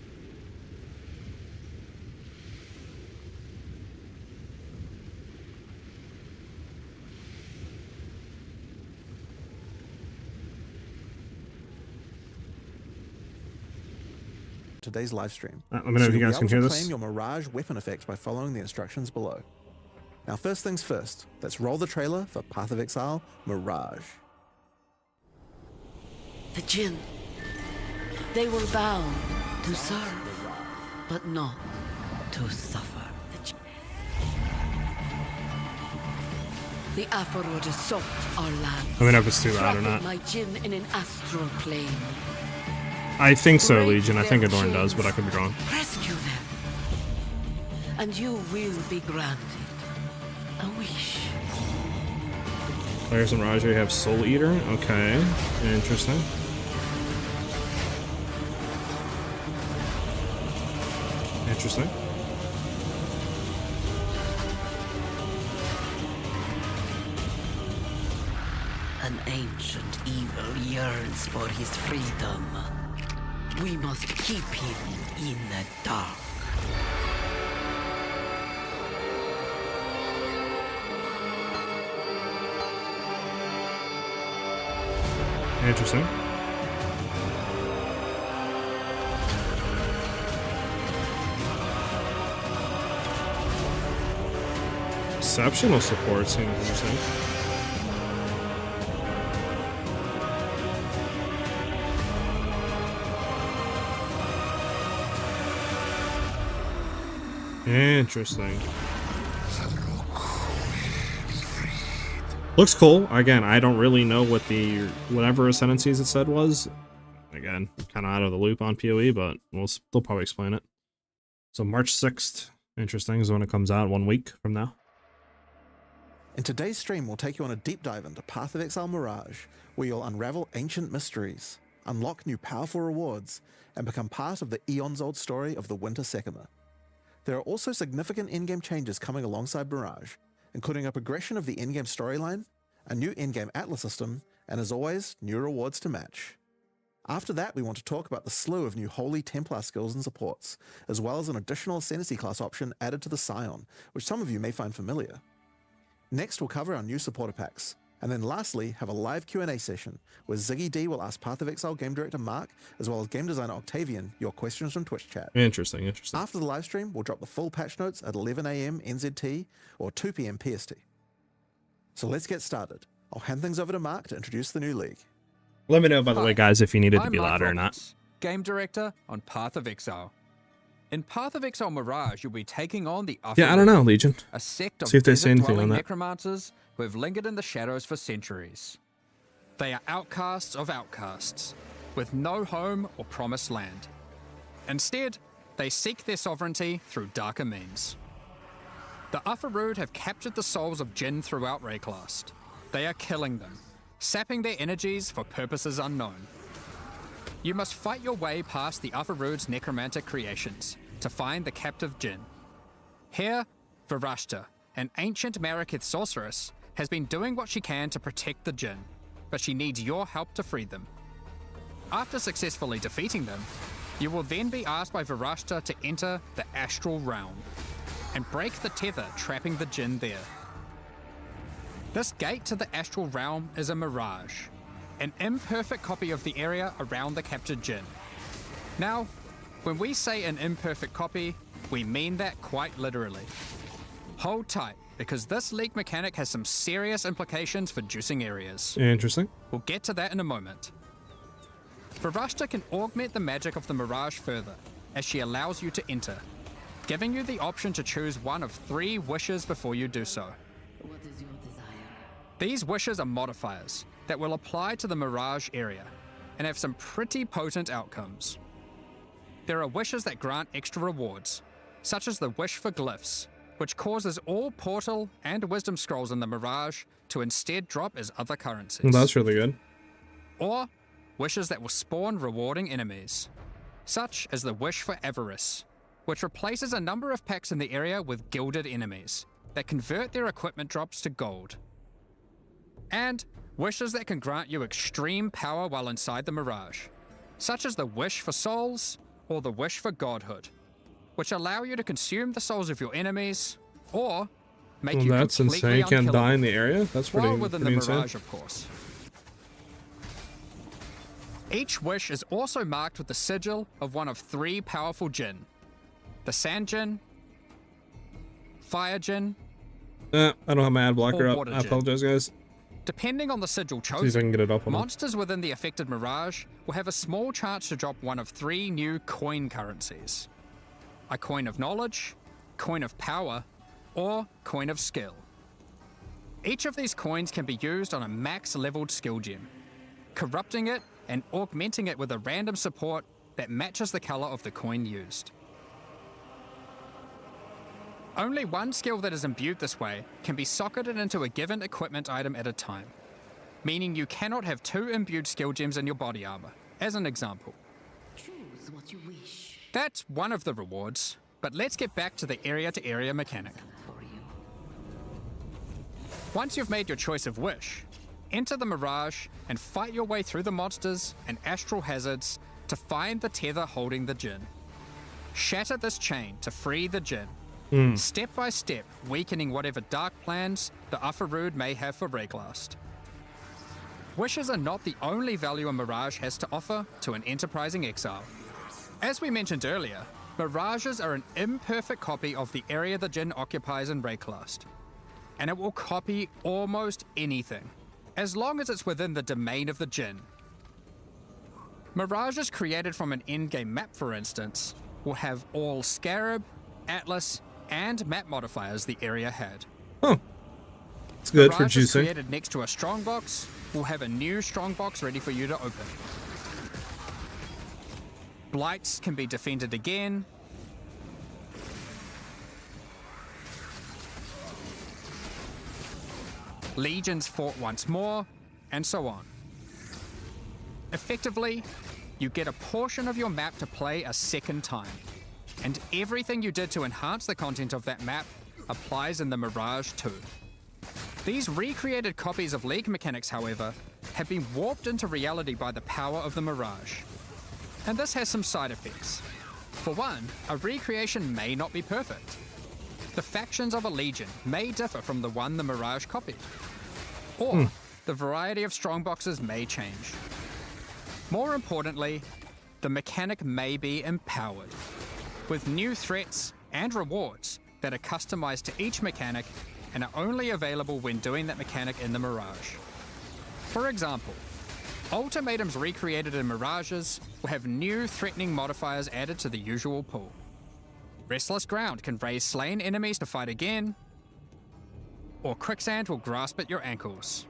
today's live stream. Let me know if you you'll guys be can able hear to this. claim your Mirage weapon effect by following the instructions below. Now, first things first, let's roll the trailer for Path of Exile Mirage. The Jinn. They were bound to serve, but not to suffer. The Afarod assault our land. Let me know if it's too loud or not. My Jinn in an astral plane. I think so, Break Legion. I think their Adorn does, but I chains. could be wrong. Rescue them, and you will be granted a wish. Players in Mirage have Soul Eater. Okay, interesting. Interesting. An ancient evil yearns for his freedom. We must keep him in the dark. Interesting. Exceptional support seems interesting. Interesting. Looks cool. Again, I don't really know what the whatever ascendancies it said was. Again, kind of out of the loop on PoE, but they'll probably explain it. So March 6th, interesting, is when it comes out 1 week from now. In today's stream, we'll take you on a deep dive into Path of Exile Mirage, where you'll unravel ancient mysteries, unlock new powerful rewards, and become part of the eons-old story of the Winter Sekima. There are also significant in-game changes coming alongside Mirage, including a progression of the in-game storyline, a new in-game atlas system, and as always, new rewards to match. After that, we want to talk about the slew of new Holy Templar skills and supports, as well as an additional Ascendancy class option added to the Scion, which some of you may find familiar. Next, we'll cover our new supporter packs, and then lastly, have a live Q&A session, where Ziggy D will ask Path of Exile game director Mark, as well as game designer Octavian, your questions from Twitch chat. Interesting, interesting. After the live stream, we'll drop the full patch notes at 11 AM NZT or 2 PM PST. So let's get started. I'll hand things over to Mark to introduce the new league. Let me know, by the way, guys, if you need it to I'm be Mark louder or not. Roberts, game director on Path of Exile. In Path of Exile Mirage, you'll be taking on the Yeah, I don't know, Legion. a sect of See if they say anything on desert-dwelling that. necromancers who have lingered in the shadows for centuries. They are outcasts of outcasts, with no home or promised land. Instead, they seek their sovereignty through darker means. The Afarud have captured the souls of Jinn throughout Rayclast. They are killing them, sapping their energies for purposes unknown. You must fight your way past the Afarud's necromantic creations to find the captive Jinn. Here, Virashta, an ancient Marikith sorceress, has been doing what she can to protect the Jinn, but she needs your help to free them. After successfully defeating them, you will then be asked by Virashta to enter the Astral Realm and break the tether trapping the Jinn there. This gate to the Astral Realm is a mirage, an imperfect copy of the area around the captured Jinn. Now, when we say an imperfect copy, we mean that quite literally. Hold tight, because this leak mechanic has some serious implications for juicing areas. Interesting. We'll get to that in a moment. Virashta can augment the magic of the Mirage further, as she allows you to enter, giving you the option to choose one of 3 wishes before you do so. What is your desire? These wishes are modifiers that will apply to the Mirage area, and have some pretty potent outcomes. There are wishes that grant extra rewards, such as the wish for glyphs, which causes all portal and wisdom scrolls in the Mirage to instead drop as other currencies. Well, that's really good. Or wishes that will spawn rewarding enemies, such as the wish for avarice, which replaces a number of packs in the area with gilded enemies that convert their equipment drops to gold. And wishes that can grant you extreme power while inside the Mirage, such as the wish for souls or the wish for godhood, which allow you to consume the souls of your enemies, or make Well, you that's completely insane. You can't unkillable. die in the area? That's pretty, While within pretty the insane. Mirage, of course. Each wish is also marked with the sigil of one of 3 powerful Jinn. The Sand Jinn, Fire Jinn, I don't have my ad blocker Or up. water I gem. apologize, guys. Depending on the sigil See if I can chosen, get it up on them. monsters within the affected Mirage will have a small chance to drop one of 3 new coin currencies. A coin of knowledge, coin of power, or coin of skill. Each of these coins can be used on a max leveled skill gem, corrupting it and augmenting it with a random support that matches the color of the coin used. Only one skill that is imbued this way can be socketed into a given equipment item at a time, meaning you cannot have 2 imbued skill gems in your body armor, as an example. Choose what you wish That's one of the rewards, but let's get back to the area-to-area mechanic. for you. Once you've made your choice of wish, enter the Mirage and fight your way through the monsters and astral hazards to find the tether holding the Jinn. Shatter this chain to free the Jinn, step by step weakening whatever dark plans the Ufarood may have for Rayglast. Wishes are not the only value a Mirage has to offer to an enterprising exile. As we mentioned earlier, Mirages are an imperfect copy of the area the Jinn occupies in Rayglast, and it will copy almost anything, as long as it's within the domain of the Jinn. Mirages created from an endgame map, for instance, will have all Scarab, Atlas, and map modifiers the area had. It's good for Mirages juicing. created next to a strongbox will have a new strongbox ready for you to open. Blights can be defended again. Legions fought once more, and so on. Effectively, you get a portion of your map to play a second time, and everything you did to enhance the content of that map applies in the Mirage too. These recreated copies of League mechanics, however, have been warped into reality by the power of the Mirage. And this has some side effects. For one, a recreation may not be perfect. The factions of a Legion may differ from the one the Mirage copied. Or, the variety of strongboxes may change. More importantly, the mechanic may be empowered, with new threats and rewards that are customized to each mechanic and are only available when doing that mechanic in the Mirage. For example, ultimatums recreated in Mirages will have new threatening modifiers added to the usual pool. Restless Ground can raise slain enemies to fight again, or Quicksand will grasp at your ankles.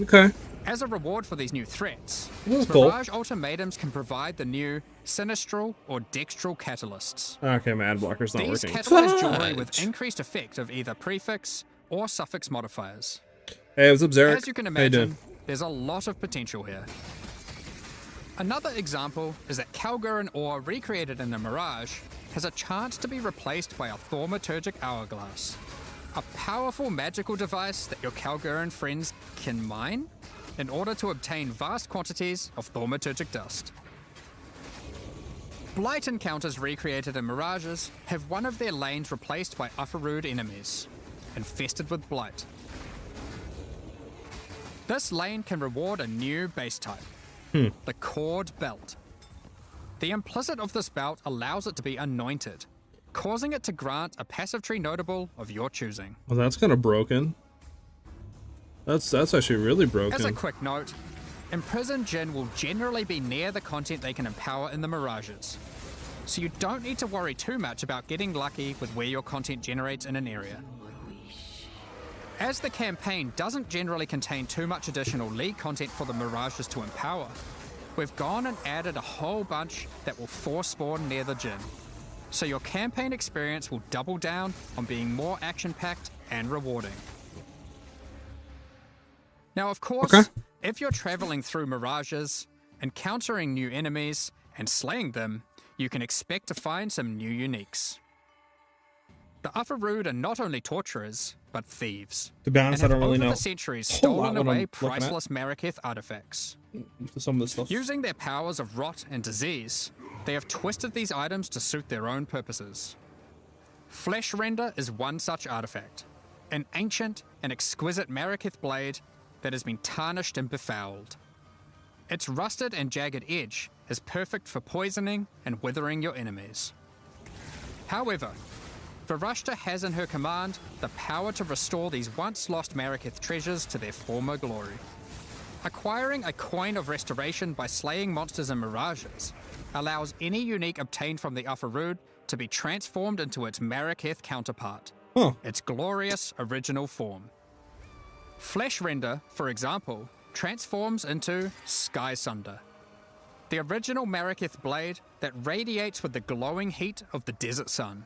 Okay. As a reward for these new threats, That's cool. Mirage ultimatums can provide the new Sinistral or Dextral catalysts. Okay, my ad blocker's not These working. catalyze jewelry with Fudge. increased effect of either prefix or suffix modifiers. Hey, what's up, Zarek? As you can How you doing? imagine, there's a lot of potential here. Another example is that Kalgurin ore recreated in the Mirage has a chance to be replaced by a Thaumaturgic Hourglass, a powerful magical device that your Kalgurin friends can mine in order to obtain vast quantities of Thaumaturgic dust. Blight encounters recreated in Mirages have one of their lanes replaced by Ufarood enemies, infested with Blight. This lane can reward a new base type, the Cord Belt. The implicit of this belt allows it to be anointed, causing it to grant a passive tree notable of your choosing. Well, that's kind of broken. That's actually really broken. As a quick note, Imprisoned Jinn will generally be near the content they can empower in the Mirages, so you don't need to worry too much about getting lucky with where your content generates in an area. As the campaign doesn't generally contain too much additional League content for the Mirages to empower, we've gone and added a whole bunch that will force spawn near the Jinn, so your campaign experience will double down on being more action-packed and rewarding. Now, of course, Okay. if you're traveling through Mirages, encountering new enemies, and slaying them, you can expect to find some new uniques. The Ufarood are not only torturers, but thieves. To be honest, I and have don't really over know the centuries a whole lot stolen what I'm away looking at. priceless Maraketh artifacts. some of this stuff. Using their powers of rot and disease, they have twisted these items to suit their own purposes. Flesh Render is one such artifact, an ancient and exquisite Maraketh blade that has been tarnished and befouled. Its rusted and jagged edge is perfect for poisoning and withering your enemies. However, Varashta has in her command the power to restore these once lost Maraketh treasures to their former glory. Acquiring a coin of restoration by slaying monsters in Mirages allows any unique obtained from the Afarud to be transformed into its Maraketh counterpart, its glorious original form. Flesh Render, for example, transforms into Sky Sunder, the original Maraketh blade that radiates with the glowing heat of the desert sun.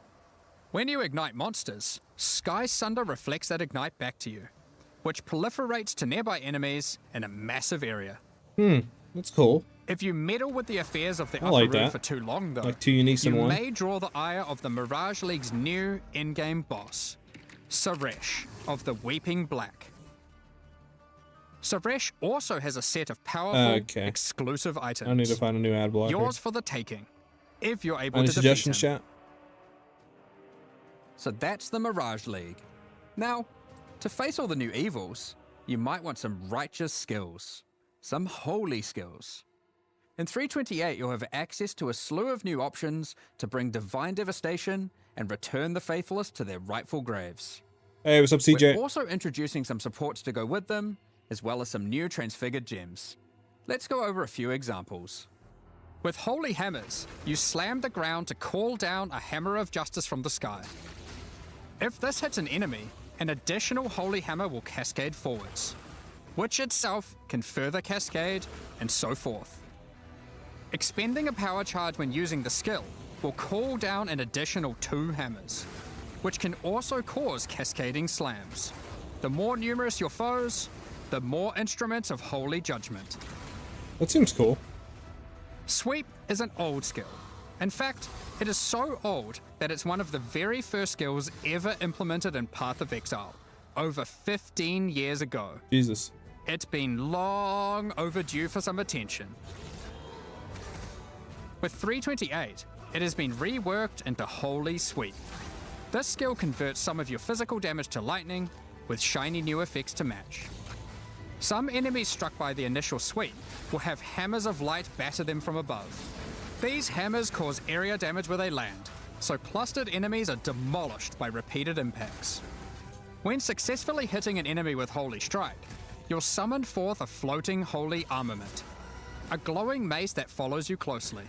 When you ignite monsters, Sky Sunder reflects that ignite back to you, which proliferates to nearby enemies in a massive area. That's cool. If you meddle with the affairs of the I like Afarud that. for too long, though, Like 2 uniques in you one. may draw the ire of the Mirage League's new endgame boss, Suresh of the Weeping Black. Suresh also has a set of powerful, Okay. exclusive items. I need to find a new ad blocker. Yours for the taking, if you're able Any to defeat him. suggestions, chat? So that's the Mirage League. Now, to face all the new evils, you might want some righteous skills, some holy skills. In 328, you'll have access to a slew of new options to bring divine devastation and return the faithless to their rightful graves. Hey, what's up, CJ? We're also introducing some supports to go with them, as well as some new transfigured gems. Let's go over a few examples. With Holy Hammers, you slam the ground to call down a Hammer of Justice from the sky. If this hits an enemy, an additional Holy Hammer will cascade forwards, which itself can further cascade, and so forth. Expending a power charge when using the skill will call down an additional 2 hammers, which can also cause cascading slams. The more numerous your foes, the more instruments of holy judgment. That seems cool. Sweep is an old skill. In fact, it is so old that it's one of the very first skills ever implemented in Path of Exile, over 15 years ago. Jesus. It's been long overdue for some attention. With 328, it has been reworked into Holy Sweep. This skill converts some of your physical damage to lightning, with shiny new effects to match. Some enemies struck by the initial sweep will have hammers of light batter them from above. These hammers cause area damage where they land, so clustered enemies are demolished by repeated impacts. When successfully hitting an enemy with Holy Strike, you'll summon forth a floating holy armament, a glowing mace that follows you closely.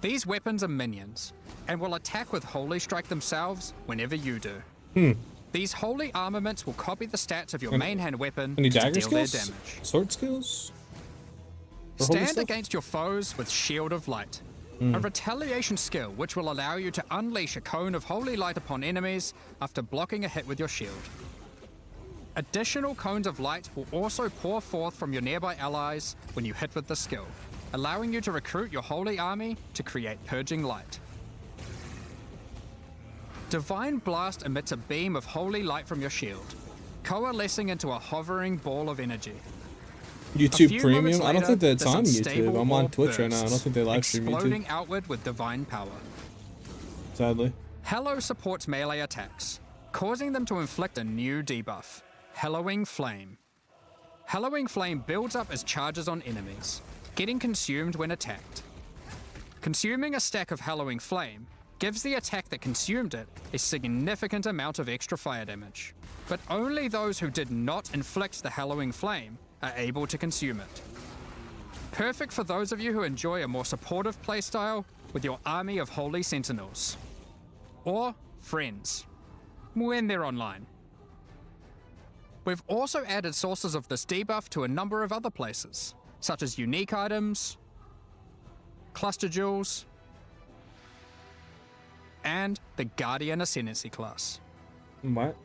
These weapons are minions, and will attack with Holy Strike themselves whenever you do. These holy armaments will copy the stats of your main hand weapon Any to dagger deal their skills? damage. Sword skills? For holy Stand stuff? against your foes with Shield of Light, a retaliation skill which will allow you to unleash a cone of holy light upon enemies after blocking a hit with your shield. Additional cones of light will also pour forth from your nearby allies when you hit with the skill, allowing you to recruit your holy army to create purging light. Divine Blast emits a beam of holy light from your shield, coalescing into a hovering ball of energy. A YouTube few Premium? moments I don't later, think that's this on unstable YouTube. I'm on orb Twitch right now. I don't bursts, think they live stream exploding YouTube, outward with divine power. sadly. Hello supports melee attacks, causing them to inflict a new debuff, Hellowing Flame. Hellowing Flame builds up as charges on enemies, getting consumed when attacked. Consuming a stack of Hellowing Flame gives the attack that consumed it a significant amount of extra fire damage, but only those who did not inflict the Hellowing Flame are able to consume it. Perfect for those of you who enjoy a more supportive playstyle with your army of holy sentinels. Or friends, when they're online. We've also added sources of this debuff to a number of other places, such as unique items, cluster jewels, and the Guardian Ascendancy class. What?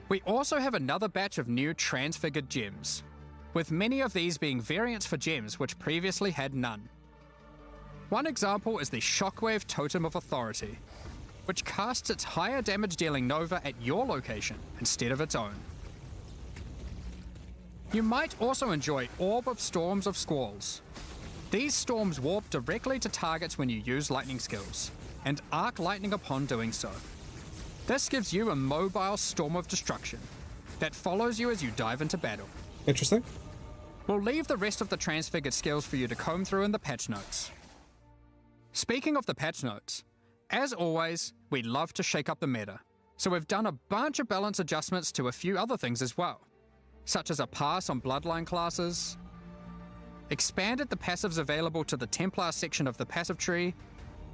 We also have another batch of new transfigured gems, with many of these being variants for gems which previously had none. One example is the Shockwave Totem of Authority, which casts its higher damage dealing Nova at your location instead of its own. You might also enjoy Orb of Storms of Squalls. These storms warp directly to targets when you use lightning skills, and arc lightning upon doing so. This gives you a mobile storm of destruction, that follows you as you dive into battle. Interesting. We'll leave the rest of the transfigured skills for you to comb through in the patch notes. Speaking of the patch notes, as always, we love to shake up the meta, so we've done a bunch of balance adjustments to a few other things as well, such as a pass on bloodline classes, expanded the passives available to the Templar section of the passive tree,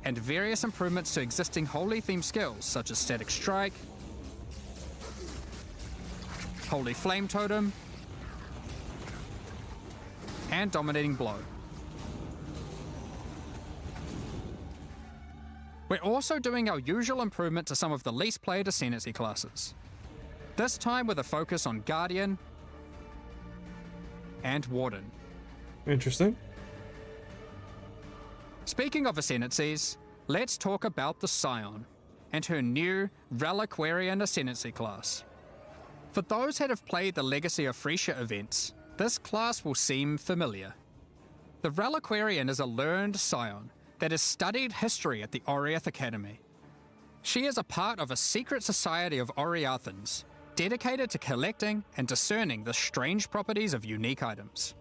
and various improvements to existing holy theme skills such as Static Strike, Holy Flame Totem, and Dominating Blow. We're also doing our usual improvement to some of the least played Ascendancy classes, this time with a focus on Guardian and Warden. Interesting. Speaking of Ascendancies, let's talk about the Scion and her new Reliquarian Ascendancy class. For those that have played the Legacy of Frisia events, this class will seem familiar. The Reliquarian is a learned Scion that has studied history at the Oriath Academy. She is a part of a secret society of Oriathans, dedicated to collecting and discerning the strange properties of unique items.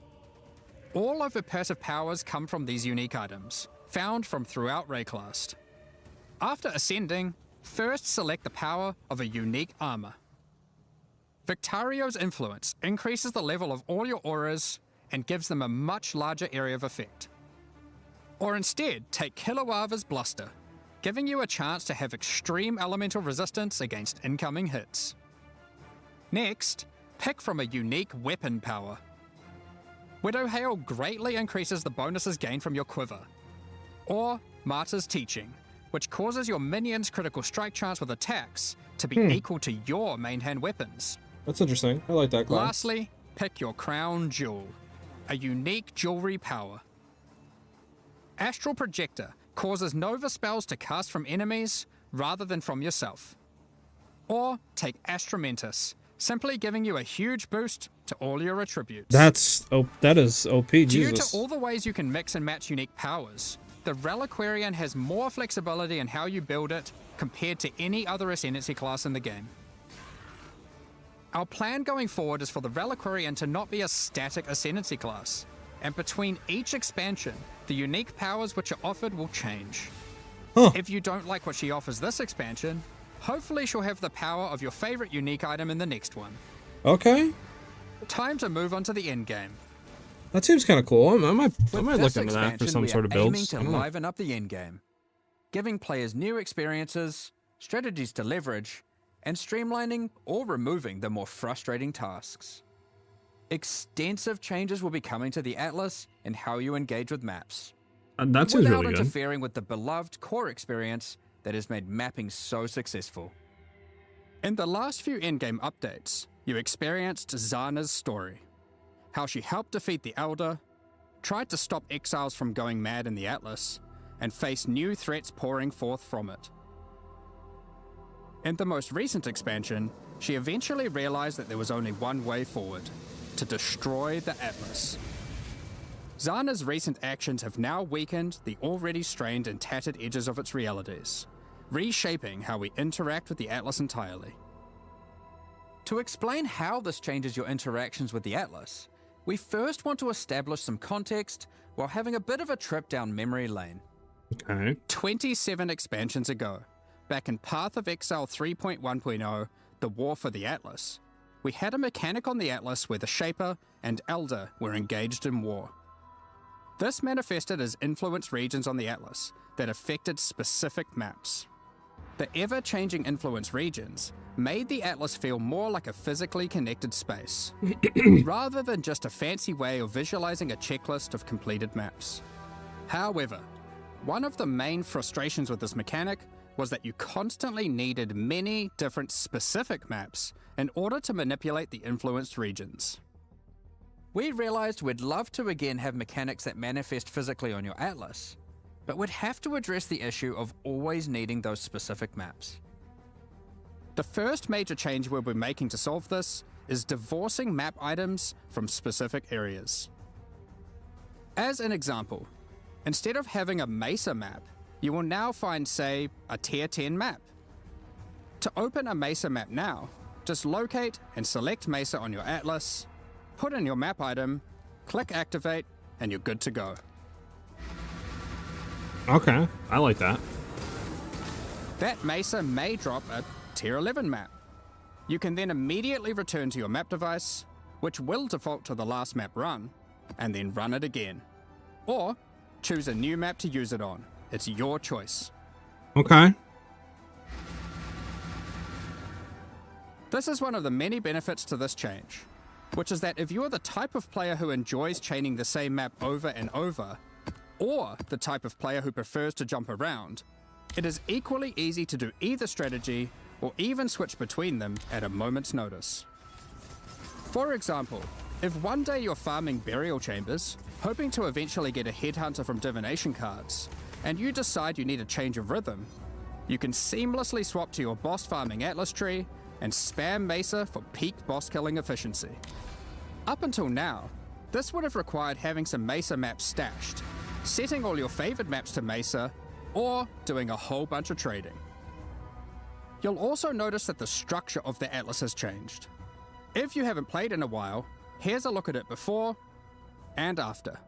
All of her passive powers come from these unique items, found from throughout Rayclast. After ascending, first select the power of a unique armor. Victario's influence increases the level of all your auras and gives them a much larger area of effect. Or instead, take Kilowava's Bluster, giving you a chance to have extreme elemental resistance against incoming hits. Next, pick from a unique weapon power. Widowhail greatly increases the bonuses gained from your quiver. Or Martyr's Teaching, which causes your minions' critical strike chance with attacks to be equal to your main hand weapons. That's interesting. I like that class. Lastly, pick your Crown Jewel, a unique jewelry power. Astral Projector causes Nova spells to cast from enemies rather than from yourself. Or take Astramentus, simply giving you a huge boost to all your attributes. That is OP, Due Jesus. to all the ways you can mix and match unique powers, the Reliquarian has more flexibility in how you build it compared to any other Ascendancy class in the game. Our plan going forward is for the Reliquarian to not be a static Ascendancy class, and between each expansion, the unique powers which are offered will change. If you don't like what she offers this expansion, hopefully she'll have the power of your favorite unique item in the next one. Okay. Time to move on to the endgame. That seems kind of cool. I might With look this into that for expansion, some we sort of are aiming builds. to liven up the endgame, giving players new experiences, strategies to leverage, and streamlining or removing the more frustrating tasks. Extensive changes will be coming to the Atlas and how you engage with maps, That seems without really good. interfering with the beloved core experience that has made mapping so successful. In the last few endgame updates, you experienced Zana's story, how she helped defeat the Elder, tried to stop exiles from going mad in the Atlas, and faced new threats pouring forth from it. In the most recent expansion, she eventually realized that there was only one way forward: to destroy the Atlas. Zana's recent actions have now weakened the already strained and tattered edges of its realities, reshaping how we interact with the Atlas entirely. To explain how this changes your interactions with the Atlas, we first want to establish some context while having a bit of a trip down memory lane. Okay. 27 expansions ago, back in Path of Exile 3.1.0, The War for the Atlas, we had a mechanic on the Atlas where the Shaper and Elder were engaged in war. This manifested as influence regions on the Atlas that affected specific maps. The ever-changing influence regions made the Atlas feel more like a physically connected space, rather than just a fancy way of visualizing a checklist of completed maps. However, one of the main frustrations with this mechanic was that you constantly needed many different specific maps in order to manipulate the influenced regions. We realized we'd love to again have mechanics that manifest physically on your Atlas, but we'd have to address the issue of always needing those specific maps. The first major change we'll be making to solve this is divorcing map items from specific areas. As an example, instead of having a Mesa map, you will now find, say, a Tier 10 map. To open a Mesa map now, Just locate and select Mesa on your atlas, put in your map item, click activate, and you're good to go. Okay, I like that. That Mesa may drop a tier 11 map. You can then immediately return to your map device, which will default to the last map run, and then run it again. Or choose a new map to use it on. It's your choice. Okay. This is one of the many benefits to this change, which is that if you're the type of player who enjoys chaining the same map over and over, or the type of player who prefers to jump around, it is equally easy to do either strategy or even switch between them at a moment's notice. For example, if one day you're farming burial chambers, hoping to eventually get a headhunter from divination cards, and you decide you need a change of rhythm, you can seamlessly swap to your boss farming atlas tree and spam Mesa for peak boss killing efficiency. Up until now, this would have required having some Mesa maps stashed, setting all your favored maps to Mesa, or doing a whole bunch of trading. You'll also notice that the structure of the atlas has changed. If you haven't played in a while, here's a look at it before and after.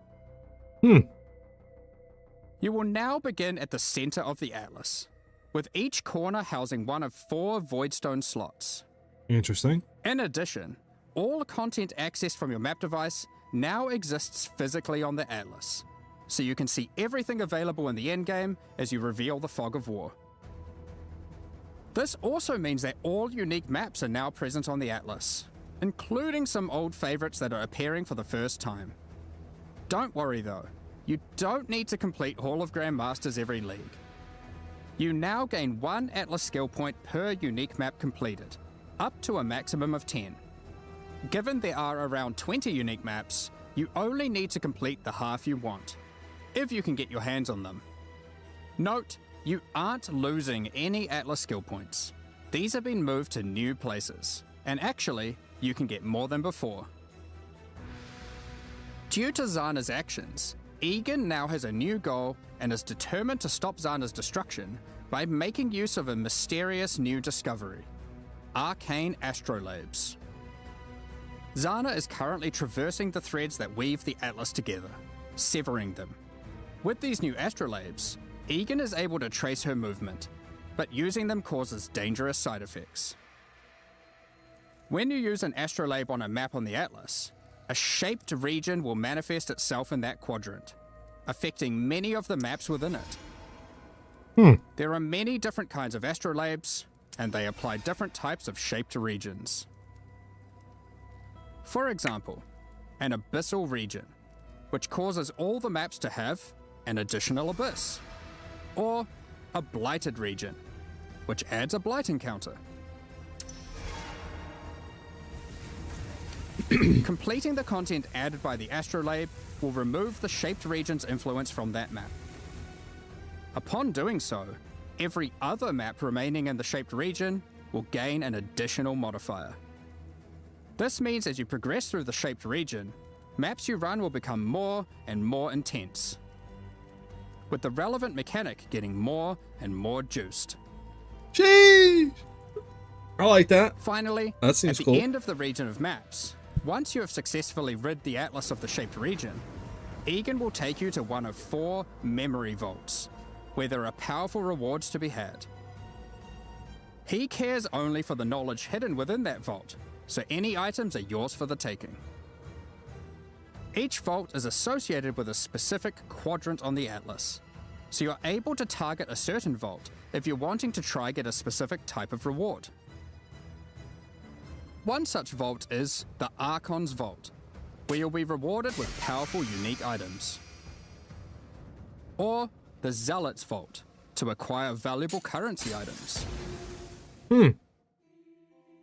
You will now begin at the center of the atlas, with each corner housing one of 4 voidstone slots. Interesting. In addition, all content accessed from your map device now exists physically on the atlas, so you can see everything available in the endgame as you reveal the Fog of War. This also means that all unique maps are now present on the atlas, including some old favorites that are appearing for the first time. Don't worry though, you don't need to complete Hall of Grandmasters every league. You now gain 1 atlas skill point per unique map completed, up to a maximum of 10. Given there are around 20 unique maps, you only need to complete the half you want, if you can get your hands on them. Note, you aren't losing any atlas skill points. These have been moved to new places, and actually, you can get more than before. Due to Zana's actions, Egan now has a new goal and is determined to stop Zana's destruction by making use of a mysterious new discovery: arcane astrolabes. Zana is currently traversing the threads that weave the atlas together, severing them. With these new astrolabes, Egan is able to trace her movement, but using them causes dangerous side effects. When you use an astrolabe on a map on the atlas, a shaped region will manifest itself in that quadrant, affecting many of the maps within it. There are many different kinds of astrolabes, and they apply different types of shaped regions. For example, an abyssal region, which causes all the maps to have an additional abyss. Or a blighted region, which adds a blight encounter. Completing the content added by the astrolabe will remove the shaped region's influence from that map. Upon doing so, every other map remaining in the shaped region will gain an additional modifier. This means as you progress through the shaped region, maps you run will become more and more intense, with the relevant mechanic getting more and more juiced. Jeez! I like that. Finally, That at seems the cool. end of the region of maps, once you have successfully rid the atlas of the shaped region, Egan will take you to one of 4 memory vaults, where there are powerful rewards to be had. He cares only for the knowledge hidden within that vault, so any items are yours for the taking. Each vault is associated with a specific quadrant on the atlas, so you're able to target a certain vault if you're wanting to try get a specific type of reward. One such vault is the Archon's Vault, where you'll be rewarded with powerful unique items. Or the Zealot's Vault, to acquire valuable currency items.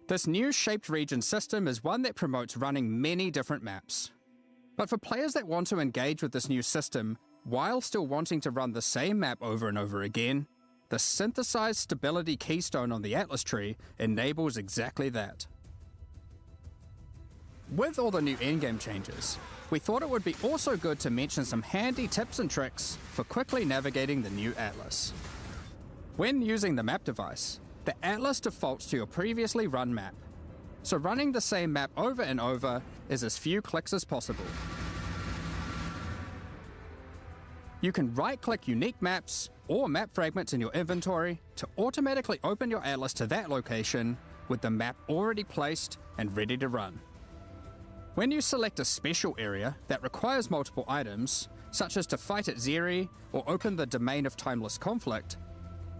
This new shaped region system is one that promotes running many different maps. But for players that want to engage with this new system while still wanting to run the same map over and over again, the synthesized stability keystone on the Atlas tree enables exactly that. With all the new endgame changes, we thought it would be also good to mention some handy tips and tricks for quickly navigating the new Atlas. When using the map device, the Atlas defaults to your previously run map, so running the same map over and over is as few clicks as possible. You can right-click unique maps or map fragments in your inventory to automatically open your atlas to that location with the map already placed and ready to run. When you select a special area that requires multiple items, such as to fight at Zeri or open the Domain of Timeless Conflict,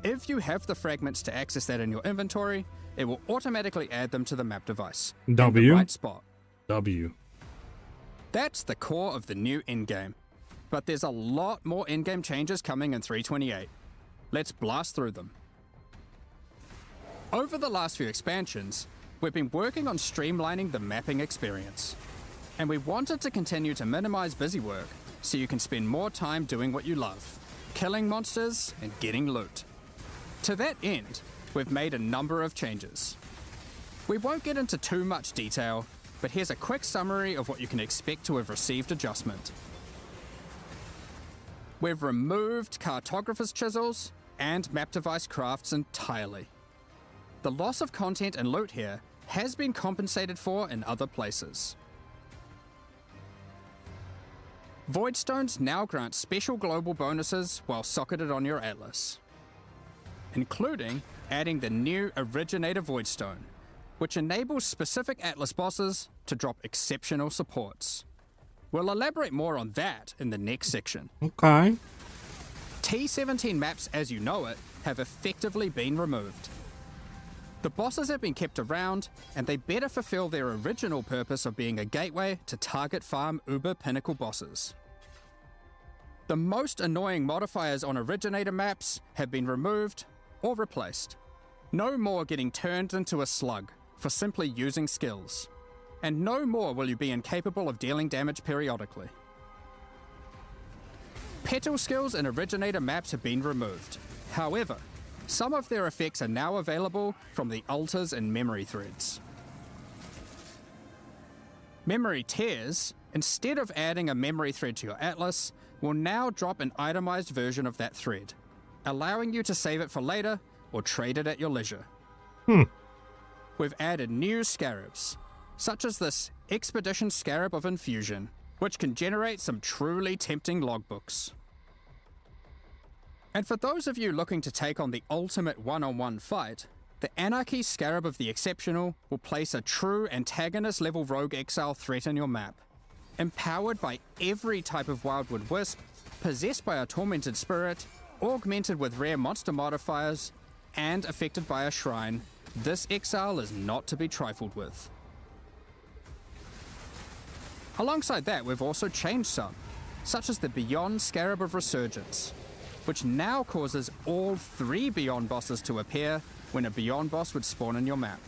if you have the fragments to access that in your inventory, it will automatically add them to the map device in the right spot. W. That's the core of the new endgame. But there's a lot more endgame changes coming in 3.28. Let's blast through them. Over the last few expansions, we've been working on streamlining the mapping experience. And we wanted to continue to minimize busy work so you can spend more time doing what you love, killing monsters and getting loot. To that end, we've made a number of changes. We won't get into too much detail, but here's a quick summary of what you can expect to have received adjustment. We've removed cartographer's chisels and map device crafts entirely. The loss of content and loot here has been compensated for in other places. Voidstones now grant special global bonuses while socketed on your atlas, including adding the new Originator Voidstone, which enables specific atlas bosses to drop exceptional supports. We'll elaborate more on that in the next section. Okay. T17 maps as you know it have effectively been removed. The bosses have been kept around, and they better fulfill their original purpose of being a gateway to target farm uber pinnacle bosses. The most annoying modifiers on Originator maps have been removed or replaced. No more getting turned into a slug for simply using skills. And no more will you be incapable of dealing damage periodically. Petal skills in Originator maps have been removed. However, some of their effects are now available from the altars and memory threads. Memory tears, instead of adding a memory thread to your atlas, will now drop an itemized version of that thread, allowing you to save it for later or trade it at your leisure. We've added new scarabs, such as this Expedition Scarab of Infusion, which can generate some truly tempting logbooks. And for those of you looking to take on the ultimate one-on-one fight, the Anarchy Scarab of the Exceptional will place a true antagonist-level rogue exile threat in your map, empowered by every type of Wildwood Wisp, possessed by a tormented spirit, augmented with rare monster modifiers, and affected by a shrine. This exile is not to be trifled with. Alongside that, we've also changed some, such as the Beyond Scarab of Resurgence, which now causes all 3 Beyond bosses to appear when a Beyond boss would spawn in your map.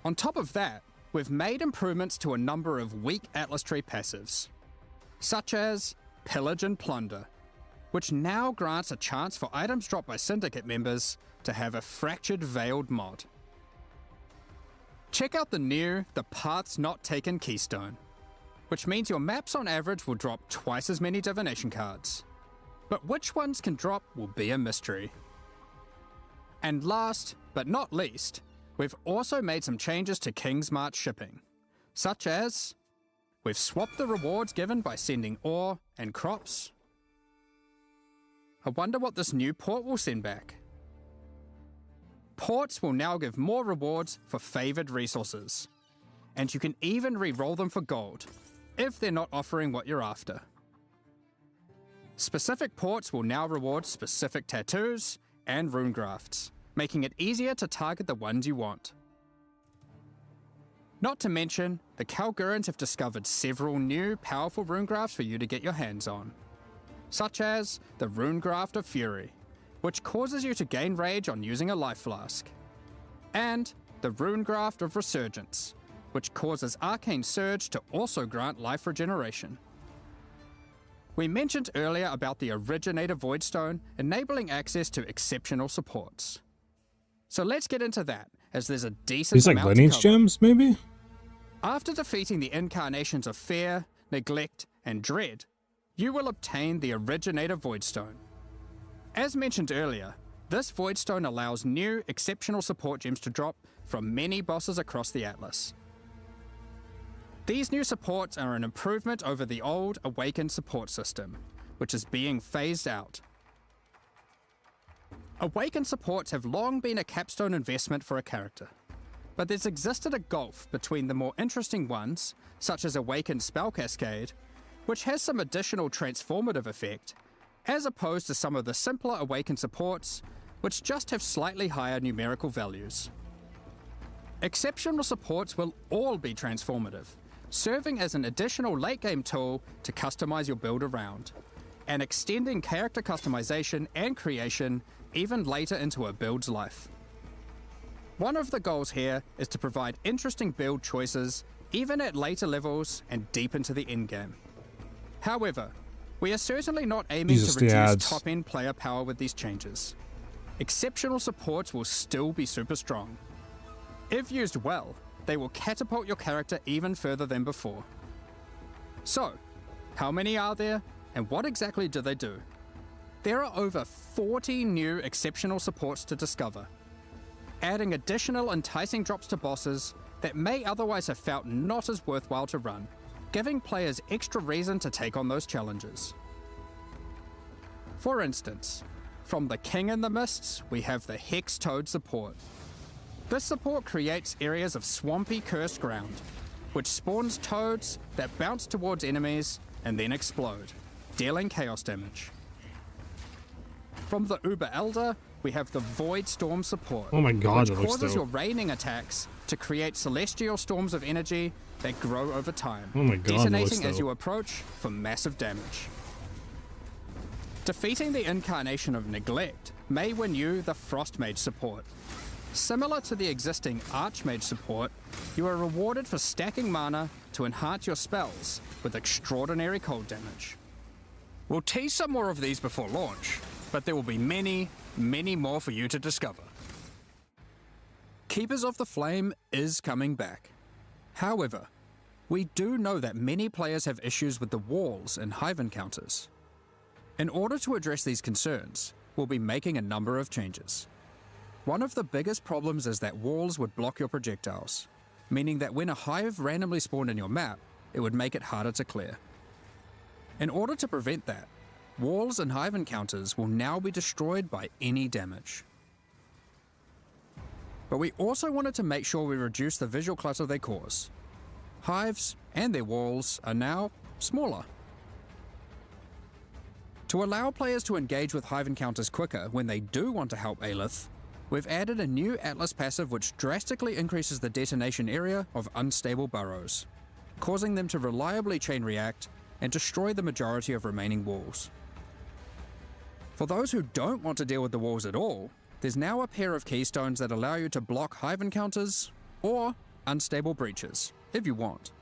On top of that, we've made improvements to a number of weak Atlas Tree passives, such as Pillage and Plunder, which now grants a chance for items dropped by Syndicate members to have a Fractured Veiled mod. Check out the new The Paths Not Taken keystone, which means your maps on average will drop twice as many divination cards. But which ones can drop will be a mystery. And last, but not least, we've also made some changes to King's March shipping, such as we've swapped the rewards given by sending ore and crops. I wonder what this new port will send back. Ports will now give more rewards for favoured resources, and you can even re-roll them for gold, if they're not offering what you're after. Specific ports will now reward specific tattoos and rune grafts, making it easier to target the ones you want. Not to mention, the Kalgurans have discovered several new powerful rune grafts for you to get your hands on, such as the Rune Graft of Fury, which causes you to gain rage on using a life flask, and the Rune Graft of Resurgence, which causes Arcane Surge to also grant life regeneration. We mentioned earlier about the Originator Voidstone enabling access to exceptional supports. So let's get into that, as there's a decent These like amount lineage to cover. gems, maybe? After defeating the incarnations of Fear, Neglect, and Dread, you will obtain the Originator Voidstone. As mentioned earlier, This Voidstone allows new, exceptional support gems to drop from many bosses across the Atlas. These new supports are an improvement over the old Awakened support system, which is being phased out. Awakened supports have long been a capstone investment for a character, but there's existed a gulf between the more interesting ones, such as Awakened Spell Cascade, which has some additional transformative effect, as opposed to some of the simpler Awakened supports, which just have slightly higher numerical values. Exceptional supports will all be transformative, serving as an additional late-game tool to customize your build around, and extending character customization and creation even later into a build's life. One of the goals here is to provide interesting build choices even at later levels and deep into the endgame. However, we are certainly not aiming to reduce top-end player power with these changes. Exceptional supports will still be super strong. If used well, they will catapult your character even further than before. So, how many are there, and what exactly do they do? There are over 40 new exceptional supports to discover, adding additional enticing drops to bosses that may otherwise have felt not as worthwhile to run, giving players extra reason to take on those challenges. For instance, from the King in the Mists, we have the Hex Toad support. This support creates areas of swampy cursed ground, which spawns toads that bounce towards enemies and then explode, dealing chaos damage. From the Uber Elder, we have the Void Storm support, Oh my god, which that looks causes your dope. raining attacks to create celestial storms of energy that grow over time, Oh my god, that looks detonating as dope. you approach for massive damage. Defeating the incarnation of Neglect may win you the Frost Mage support. Similar to the existing Archmage support, you are rewarded for stacking mana to enhance your spells with extraordinary cold damage. We'll tease some more of these before launch, but there will be many, many more for you to discover. Keepers of the Flame is coming back. However, we do know that many players have issues with the walls in Hive encounters. In order to address these concerns, we'll be making a number of changes. One of the biggest problems is that walls would block your projectiles, meaning that when a hive randomly spawned in your map, it would make it harder to clear. In order to prevent that, walls and hive encounters will now be destroyed by any damage. But we also wanted to make sure we reduce the visual clutter they cause. Hives and their walls are now smaller. To allow players to engage with hive encounters quicker when they do want to help Aelith, we've added a new Atlas passive which drastically increases the detonation area of unstable burrows, causing them to reliably chain react and destroy the majority of remaining walls. For those who don't want to deal with the walls at all, there's now a pair of keystones that allow you to block hive encounters or unstable breaches, if you want.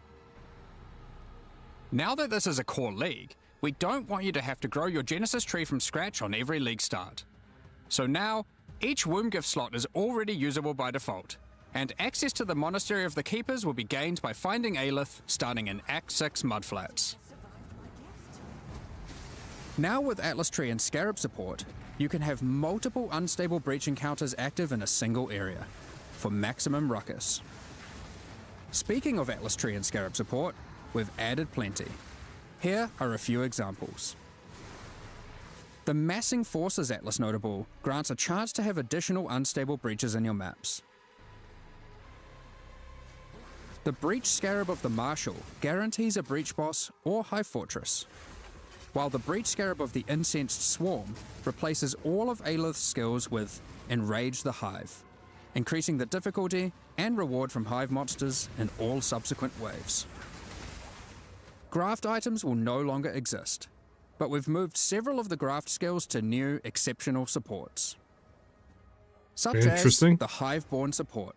Now that this is a core league, we don't want you to have to grow your Genesis tree from scratch on every league start. So now, each womb gift slot is already usable by default, and access to the Monastery of the Keepers will be gained by finding Aelith starting in Act 6 Mudflats. Now with Atlas Tree and Scarab support, you can have multiple unstable breach encounters active in a single area, for maximum ruckus. Speaking of Atlas Tree and Scarab support, we've added plenty. Here are a few examples. The Massing Forces Atlas notable grants a chance to have additional unstable breaches in your maps. The Breach Scarab of the Marshal guarantees a breach boss or hive fortress, while the Breach Scarab of the Incensed Swarm replaces all of Aelith's skills with Enrage the Hive, increasing the difficulty and reward from hive monsters in all subsequent waves. Graft items will no longer exist, but we've moved several of the graft skills to new exceptional supports, such as Interesting. the Hiveborn support,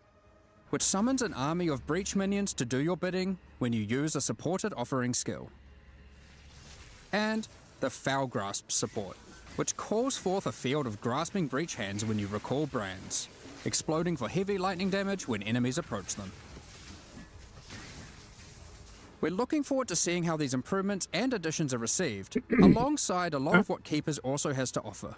which summons an army of breach minions to do your bidding when you use a supported offering skill, and the Foul Grasp support, which calls forth a field of grasping breach hands when you recall brands, exploding for heavy lightning damage when enemies approach them. We're looking forward to seeing how these improvements and additions are received, alongside a lot of what Keepers also has to offer.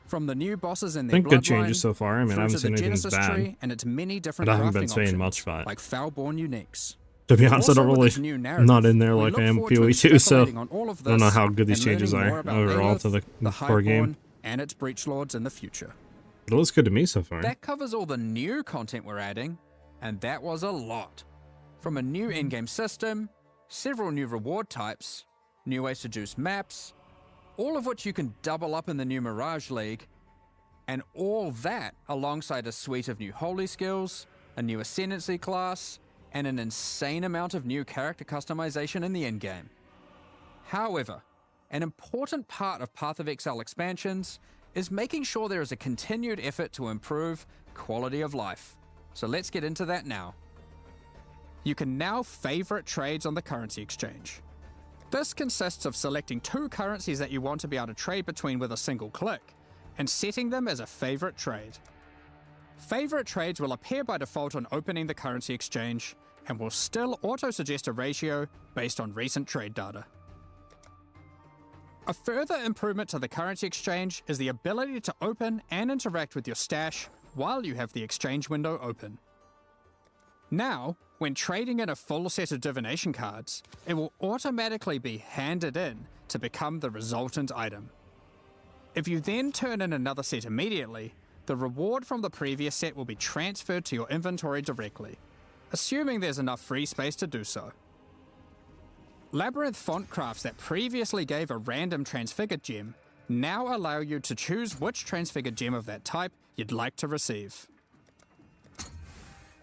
From the new bosses in I their think good bloodline, changes so far. I mean, I through haven't to seen the anything Genesis bad. tree and its many different But I haven't been crafting saying options, much about it. like Foulborn Uniques. To be honest, I Also, don't with really, its new narrative, not in there we like look I am forward to PoE 2, so extrapolating on all of I don't know this how good these and changes learning are more about overall to Lilith, the core game. Highborn, and its Breach Lords in the future. But it looks good to me so far. That covers all the new content we're adding, and that was a lot. From a new in-game system, several new reward types, new ways to juice maps, all of which you can double up in the new Mirage League, and all that alongside a suite of new holy skills, a new ascendancy class, and an insane amount of new character customization in the endgame. However, an important part of Path of Exile expansions is making sure there is a continued effort to improve quality of life. So let's get into that now. You can now favorite trades on the currency exchange. This consists of selecting 2 currencies that you want to be able to trade between with a single click, and setting them as a favorite trade. Favorite trades will appear by default on opening the currency exchange, and will still auto-suggest a ratio based on recent trade data. A further improvement to the currency exchange is the ability to open and interact with your stash while you have the exchange window open. Now, when trading in a full set of divination cards, it will automatically be handed in to become the resultant item. If you then turn in another set immediately, the reward from the previous set will be transferred to your inventory directly, assuming there's enough free space to do so. Labyrinth font crafts that previously gave a random transfigured gem now allow you to choose which transfigured gem of that type you'd like to receive.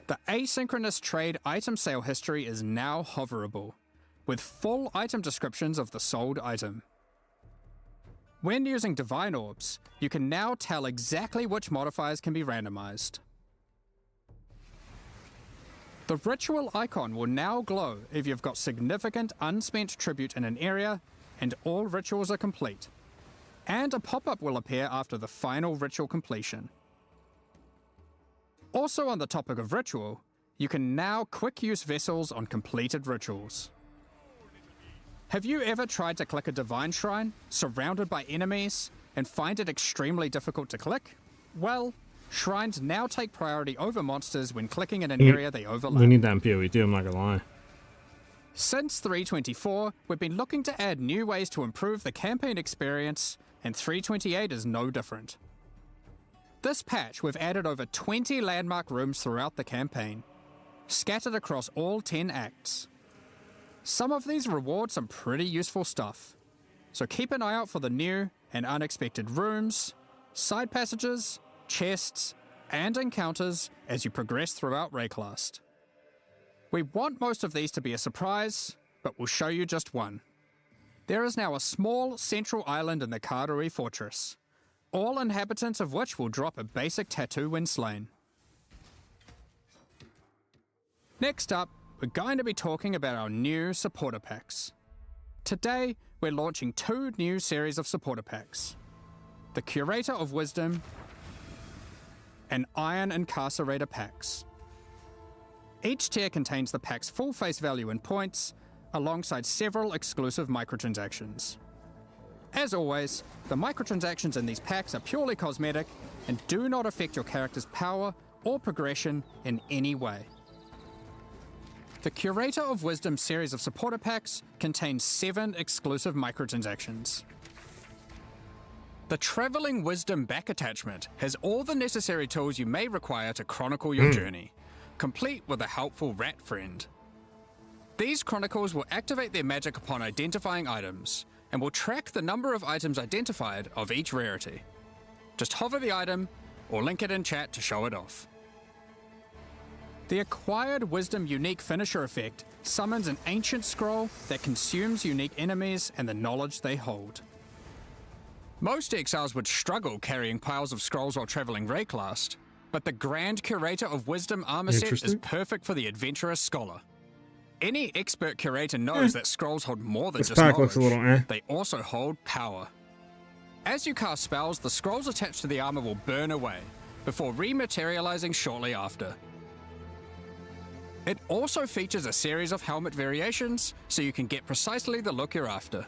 The asynchronous trade item sale history is now hoverable, with full item descriptions of the sold item. When using Divine Orbs, you can now tell exactly which modifiers can be randomized. The ritual icon will now glow if you've got significant unspent tribute in an area and all rituals are complete, and a pop-up will appear after the final ritual completion. Also on the topic of ritual, you can now quick use vessels on completed rituals. Have you ever tried to click a divine shrine surrounded by enemies and find it extremely difficult to click? Well, shrines now take priority over monsters when clicking in an area they overlap. We need that in PoE 2, I'm not gonna lie. Since 3.24, we've been looking to add new ways to improve the campaign experience, and 3.28 is no different. This patch, we've added over 20 landmark rooms throughout the campaign, scattered across all 10 acts. Some of these reward some pretty useful stuff, so keep an eye out for the new and unexpected rooms, side passages, chests, and encounters as you progress throughout Rayclast. We want most of these to be a surprise, but we'll show you just one. There is now a small central island in the Karui Fortress, all inhabitants of which will drop a basic tattoo when slain. Next up, we're going to be talking about our new supporter packs. Today, we're launching 2 new series of supporter packs: the Curator of Wisdom and Iron Incarcerator packs. Each tier contains the pack's full face value in points, alongside several exclusive microtransactions. As always, the microtransactions in these packs are purely cosmetic and do not affect your character's power or progression in any way. The Curator of Wisdom series of supporter packs contains 7 exclusive microtransactions. The Traveling Wisdom back attachment has all the necessary tools you may require to chronicle your journey, complete with a helpful rat friend. These chronicles will activate their magic upon identifying items, and will track the number of items identified of each rarity. Just hover the item, or link it in chat to show it off. The Acquired Wisdom Unique Finisher effect summons an ancient scroll that consumes unique enemies and the knowledge they hold. Most exiles would struggle carrying piles of scrolls while traveling Rayclast, but the Grand Curator of Wisdom armor set is Interesting. perfect for the adventurous scholar. Any expert curator knows that scrolls hold more than This just pack knowledge. looks a little eh. They also hold power. As you cast spells, the scrolls attached to the armor will burn away, before rematerializing shortly after. It also features a series of helmet variations, so you can get precisely the look you're after.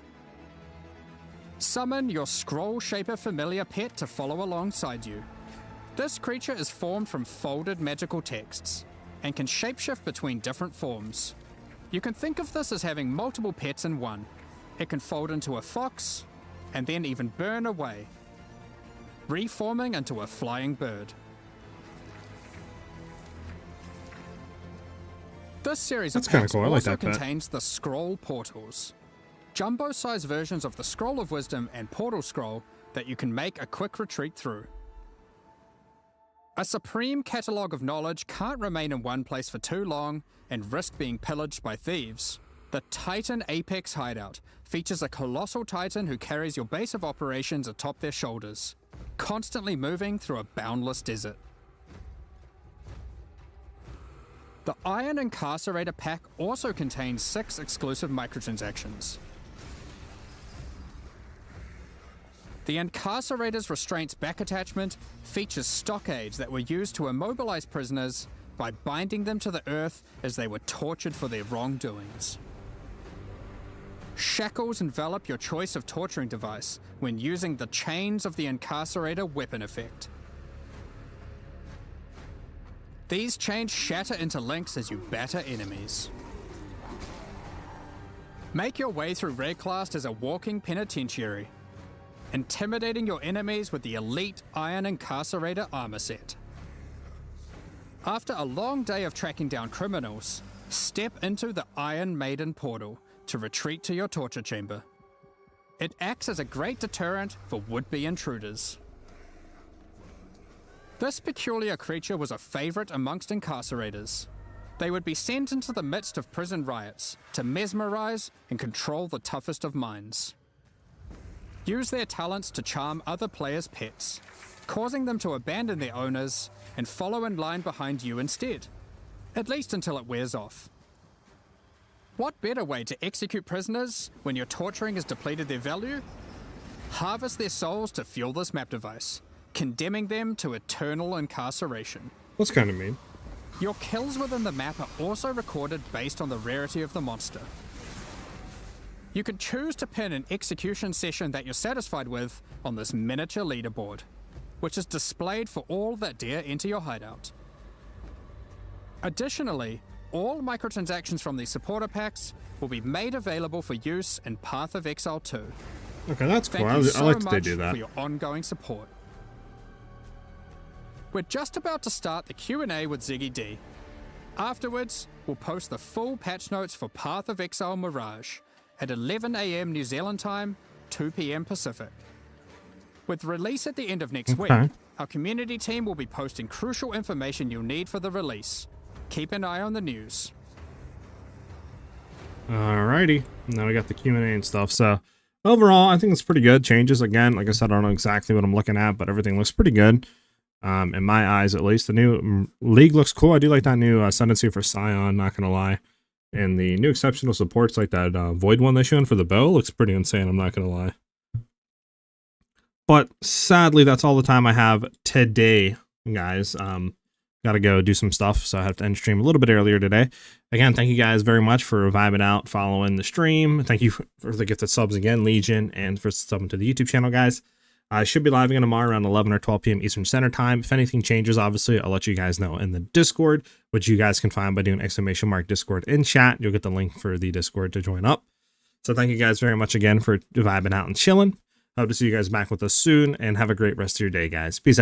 Summon your Scroll Shaper familiar pet to follow alongside you. This creature is formed from folded magical texts and can shapeshift between different forms. You can think of this as having multiple pets in one. It can fold into a fox and then even burn away, reforming into a flying bird. This series That's of kinda packs cool. I like also that pet. contains the Scroll Portals, jumbo-sized versions of the Scroll of Wisdom and Portal Scroll that you can make a quick retreat through. A supreme catalogue of knowledge can't remain in one place for too long and risk being pillaged by thieves. The Titan Apex Hideout features a colossal titan who carries your base of operations atop their shoulders, constantly moving through a boundless desert. The Iron Incarcerator pack also contains 6 exclusive microtransactions. The Incarcerator's Restraints back attachment features stockades that were used to immobilize prisoners by binding them to the earth as they were tortured for their wrongdoings. Shackles envelop your choice of torturing device when using the Chains of the Incarcerator weapon effect. These chains shatter into links as you batter enemies. Make your way through Red Class as a walking penitentiary, intimidating your enemies with the elite Iron Incarcerator armor set. After a long day of tracking down criminals, step into the Iron Maiden portal to retreat to your torture chamber. It acts as a great deterrent for would-be intruders. This peculiar creature was a favorite amongst incarcerators. They would be sent into the midst of prison riots to mesmerize and control the toughest of minds. Use their talents to charm other players' pets, causing them to abandon their owners and follow in line behind you instead, at least until it wears off. What better way to execute prisoners when your torturing has depleted their value? Harvest their souls to fuel this map device, condemning them to eternal incarceration. That's kind of mean. Your kills within the map are also recorded based on the rarity of the monster. You can choose to pin an execution session that you're satisfied with on this miniature leaderboard, which is displayed for all that dare enter your hideout. Additionally, all microtransactions from these supporter packs will be made available for use in Path of Exile 2. Okay, that's cool. Thank you I so like that they much do that. for your ongoing support. We're just about to start the Q&A with Ziggy D. Afterwards, we'll post the full patch notes for Path of Exile Mirage at 11 AM New Zealand time, 2 PM Pacific. With release at the end of next week, our community team will be posting crucial information you'll need for the release. Keep an eye on the news. Alrighty, now we got the Q&A and stuff. So overall, I think it's pretty good. Changes again, like I said, I don't know exactly what I'm looking at, but everything looks pretty good. In my eyes, at least. The new league looks cool. I do like that new ascendancy for Scion, not gonna lie. And the new exceptional supports, like that Void one they showing for the bow, looks pretty insane, I'm not gonna lie. But sadly, that's all the time I have today, guys. Gotta go do some stuff, so I have to end stream a little bit earlier today. Again, thank you guys very much for vibing out, following the stream. Thank you for the gifted subs again, Legion, and for subbing to the YouTube channel, guys. I should be live again tomorrow around 11 or 12 p.m. Eastern Standard Time. If anything changes, obviously, I'll let you guys know in the Discord, which you guys can find by doing !Discord in chat. You'll get the link for the Discord to join up. So thank you guys very much again for vibing out and chilling. Hope to see you guys back with us soon, and have a great rest of your day, guys. Peace out.